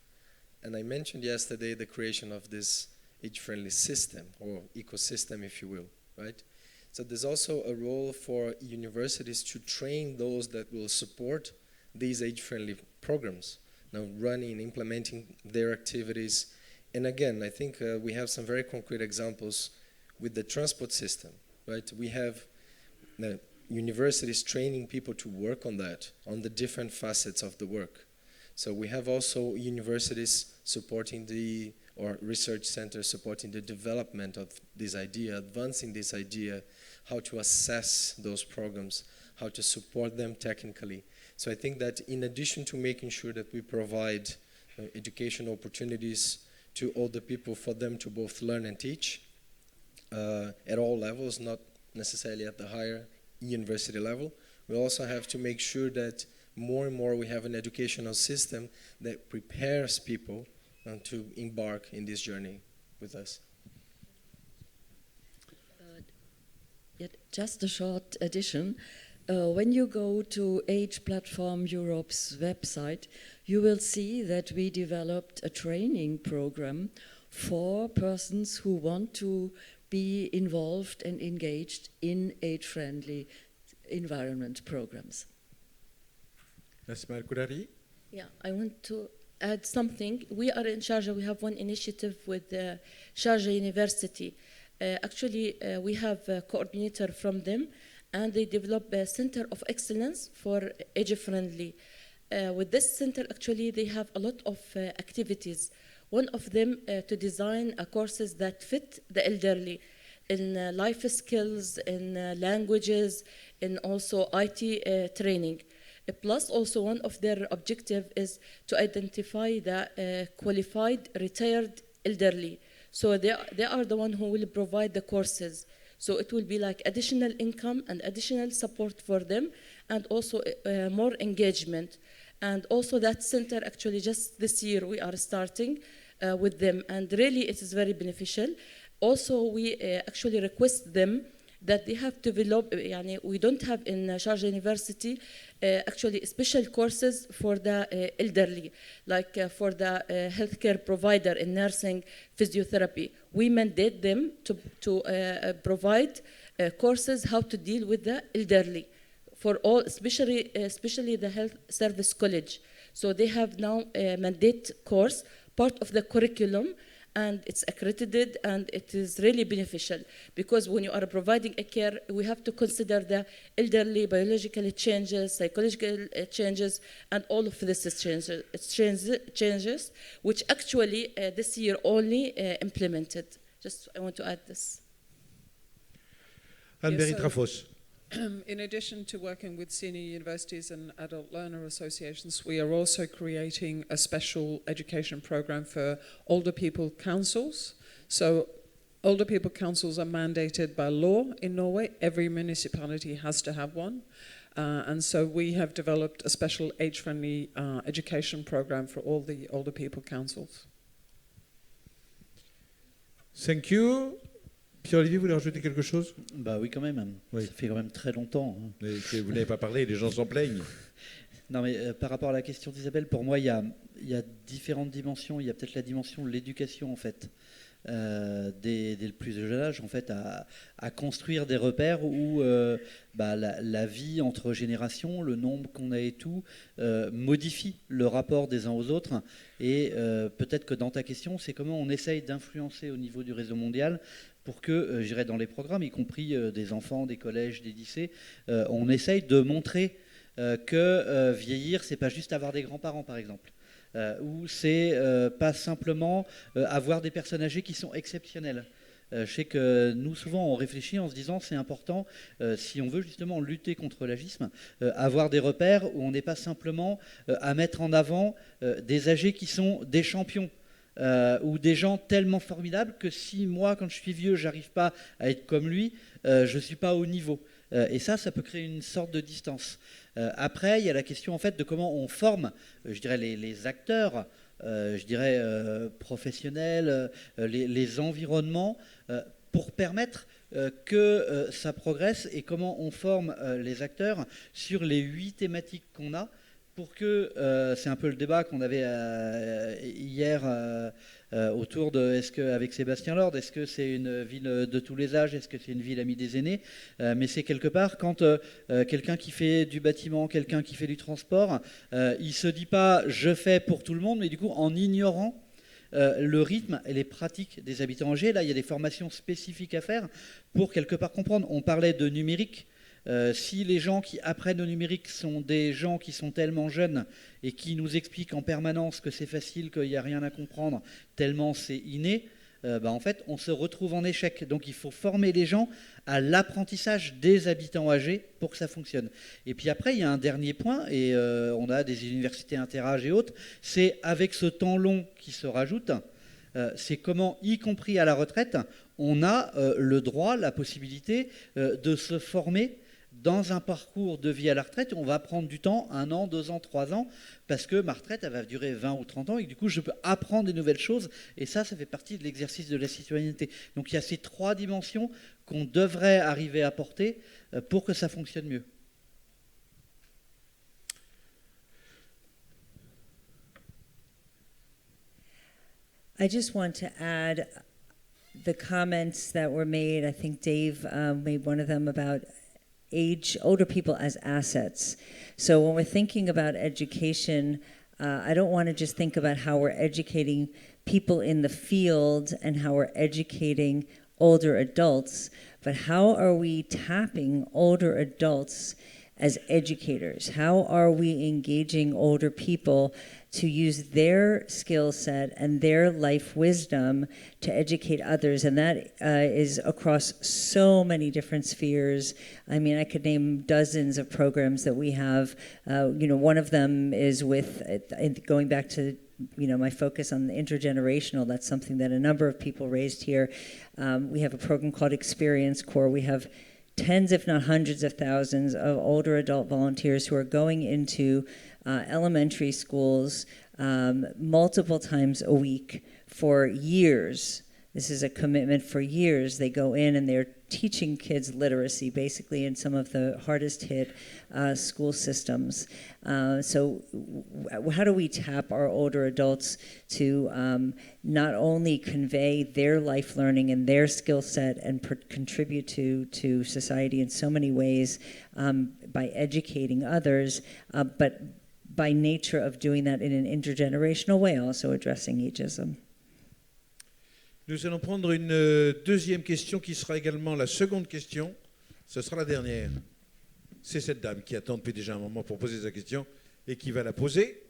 And I mentioned yesterday the creation of this age-friendly system or ecosystem, if you will, right? So there's also a role for universities to train those that will support these age-friendly programs, now running, implementing their activities. And again, I think we have some very concrete examples with the transport system, right? We have universities training people to work on that, on the different facets of the work. So we have also universities supporting or research centers supporting the development of this idea, advancing this idea, how to assess those programs, how to support them technically. So I think that in addition to making sure that we provide educational opportunities to older people for them to both learn and teach at all levels, not necessarily at the higher university level, we also have to make sure that more and more we have an educational system that prepares people to embark in this journey with us. Just a short addition. When you go to Age Platform Europe's website, you will see that we developed a training program for persons who want to be involved and engaged in age-friendly environment programs. Nasma Al-Koulari? Yeah, I want to add something. We are in Sharjah. We have one initiative with Sharjah University. We have a coordinator from them, and they develop a center of excellence for age-friendly. With this center, actually, they have a lot of activities. One of them to design courses that fit the elderly in life skills, in languages, and also IT training. Plus, also one of their objectives is to identify the qualified retired elderly. So they are the one who will provide the courses. So it will be like additional income and additional support for them, and also more engagement. And also that center, actually just this year we are starting with them, and really it is very beneficial. Also we actually request them that they have to develop, we don't have in Sharjah University actually special courses for the elderly, like for the healthcare provider in nursing, physiotherapy. We mandate them to provide courses how to deal with the elderly for all, especially the health service college. So they have now a mandate course, part of the curriculum, and it's accredited, and it is really beneficial, because when you are providing a care, we have to consider the elderly biological changes, psychological changes, and all of this changes, which actually this year only implemented. Just I want to add this. Anne-Marie Trafos. In addition to working with senior universities and adult learner associations, we are also creating a special education program for older people councils. So older people councils are mandated by law in Norway. Every municipality has to have one. And so we have developed a special age-friendly education program for all the older people councils. Thank you. Pierre-Olivier, vous voulez rajouter quelque chose? Bah oui, quand même. Oui. Ça fait quand même très longtemps. Mais vous n'avez pas parlé, les gens s'en plaignent. Non, mais par rapport à la question d'Isabelle, pour moi, il y a différentes dimensions. Il y a peut-être la dimension de l'éducation, en fait, dès le plus jeune âge, en fait, à construire des repères où la vie entre générations, le nombre qu'on a et tout, modifie le rapport des uns aux autres. Et peut-être que dans ta question, c'est comment on essaye d'influencer au niveau du réseau mondial pour que, je dirais, dans les programmes, y compris des enfants, des collèges, des lycées, on essaye de montrer que vieillir, c'est pas juste avoir des grands-parents, par exemple, ou c'est pas simplement avoir des personnes âgées qui sont exceptionnelles. Je sais que nous, souvent, on réfléchit en se disant c'est important, si on veut justement lutter contre l'agisme, avoir des repères où on n'est pas simplement à mettre en avant des âgés qui sont des champions. Ou des gens tellement formidables que si moi, quand je suis vieux, j'arrive pas à être comme lui, je suis pas au niveau. Et ça peut créer une sorte de distance. Après, il y a la question en fait de comment on forme, je dirais les acteurs, je dirais professionnels, les environnements, pour permettre que ça progresse, et comment on forme les acteurs sur les 8 thématiques qu'on a. Pour que, c'est un peu le débat qu'on avait hier autour de, est-ce qu'avec Sébastien Lord, est-ce que c'est une ville de tous les âges, est-ce que c'est une ville amie des aînés, mais c'est quelque part quand quelqu'un qui fait du bâtiment, quelqu'un qui fait du transport, il ne se dit pas je fais pour tout le monde, mais du coup en ignorant le rythme et les pratiques des habitants âgés. Là, il y a des formations spécifiques à faire pour quelque part comprendre. On parlait de numérique. Si les gens qui apprennent au numérique sont des gens qui sont tellement jeunes et qui nous expliquent en permanence que c'est facile, qu'il n'y a rien à comprendre, tellement c'est inné, en fait, on se retrouve en échec. Donc il faut former les gens à l'apprentissage des habitants âgés pour que ça fonctionne. Et puis après, il y a un dernier point, et on a des universités interâges et autres, c'est avec ce temps long qui se rajoute, c'est comment, y compris à la retraite, on a le droit, la possibilité de se former dans un parcours de vie à la retraite. On va prendre du temps, 1 an, 2 ans, 3 ans, parce que ma retraite, elle va durer 20 ou 30 ans, et du coup, je peux apprendre des nouvelles choses, et ça fait partie de l'exercice de la citoyenneté. Donc il y a ces 3 dimensions qu'on devrait arriver à porter pour que ça fonctionne mieux. I just want to add the comments that were made. I think Dave made one of them about older people as assets. So when we're thinking about education, I don't want to just think about how we're educating people in the field and how we're educating older adults, but how are we tapping older adults as educators? How are we engaging older people to use their skill set and their life wisdom to educate others? And that is across so many different spheres. I mean, I could name dozens of programs that we have. One of them is with, going back to my focus on the intergenerational. That's something that a number of people raised here. We have a program called Experience Corps. We have tens, if not hundreds of thousands of older adult volunteers who are going into elementary schools multiple times a week for years. This is a commitment for years. They go in and they're teaching kids literacy, basically, in some of the hardest hit school systems. So how do we tap our older adults to not only convey their life learning and their skill set and contribute to society in so many ways by educating others, but by nature of doing that in an intergenerational way, also addressing ageism. Nous allons prendre une deuxième question qui sera également la seconde question. Ce sera la dernière. C'est cette dame qui attend depuis déjà un moment pour poser sa question et qui va la poser.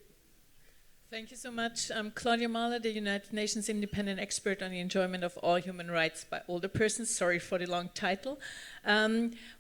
Thank you so much. I'm Claudia Mahler, the United Nations Independent Expert on the Enjoyment of All Human Rights by Older Persons. Sorry for the long title.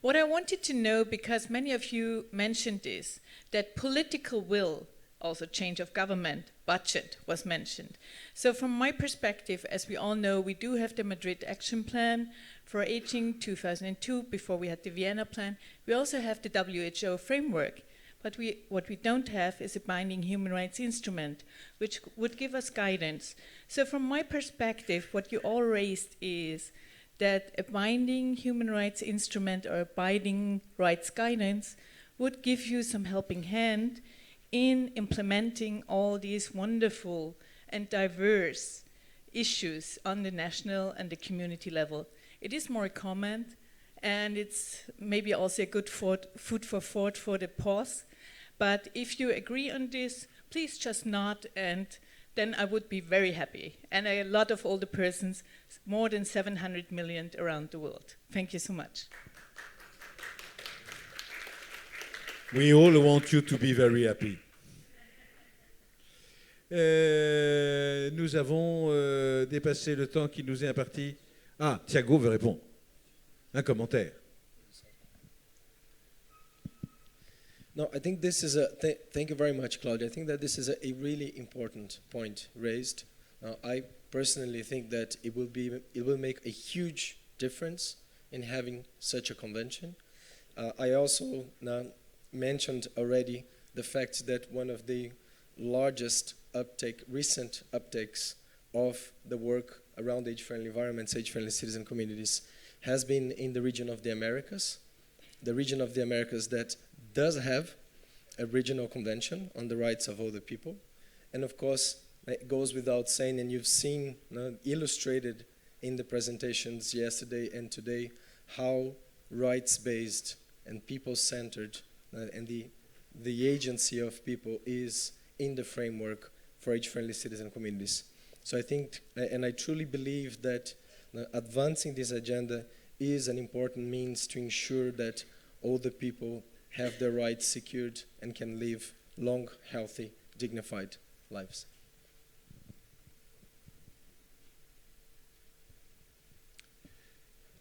What I wanted to know, because many of you mentioned this, that political will, also change of government, budget was mentioned. So from my perspective, as we all know, we do have the Madrid Action Plan for Aging 2002, before we had the Vienna Plan. We also have the WHO framework. But what we don't have is a binding human rights instrument, which would give us guidance. So from my perspective, what you all raised is that a binding human rights instrument or a binding rights guidance would give you some helping hand in implementing all these wonderful and diverse issues on the national and the community level. It is more a comment, and it's maybe also a good food for thought for the pause. But if you agree on this, please just nod, and then I would be very happy. And a lot of older persons, more than 700 million around the world. Thank you so much. We all want you to be very happy. Nous avons dépassé le temps qui nous est imparti. Ah, Thiago veut répondre. Un commentaire. No, I think this is thank you very much, Claudia. I think that this is a really important point raised. I personally think that it will make a huge difference in having such a convention. I also mentioned already the fact that one of the largest recent uptakes of the work around age-friendly environments, age-friendly citizen communities, has been in the region of the Americas. The region of the Americas that does have a regional convention on the rights of older people. And of course, it goes without saying, and you've seen illustrated in the presentations yesterday and today, how rights-based and people-centered and the agency of people is in the framework for age-friendly citizen communities. So I think, and I truly believe that advancing this agenda is an important means to ensure that older people have their rights secured and can live long, healthy, dignified lives.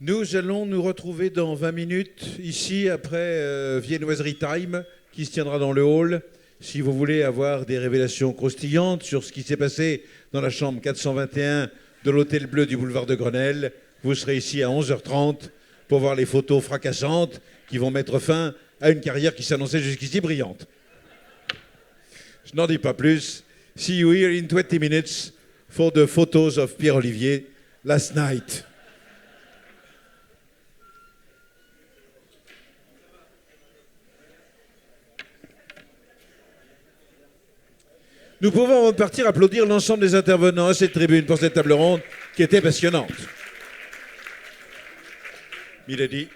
Nous allons nous retrouver dans 20 minutes, ici, après Viennoiserie Time, qui se tiendra dans le hall. Si vous voulez avoir des révélations croustillantes sur ce qui s'est passé dans la chambre 421 de l'Hôtel Bleu du boulevard de Grenelle, vous serez ici à 11h30 pour voir les photos fracassantes qui vont mettre fin à une carrière qui s'annonçait jusqu'ici brillante. Je n'en dis pas plus. See you here in 20 minutes for the photos of Pierre-Olivier last night. Nous pouvons, avant de partir, applaudir l'ensemble des intervenants à cette tribune pour cette table ronde qui était passionnante. Milady.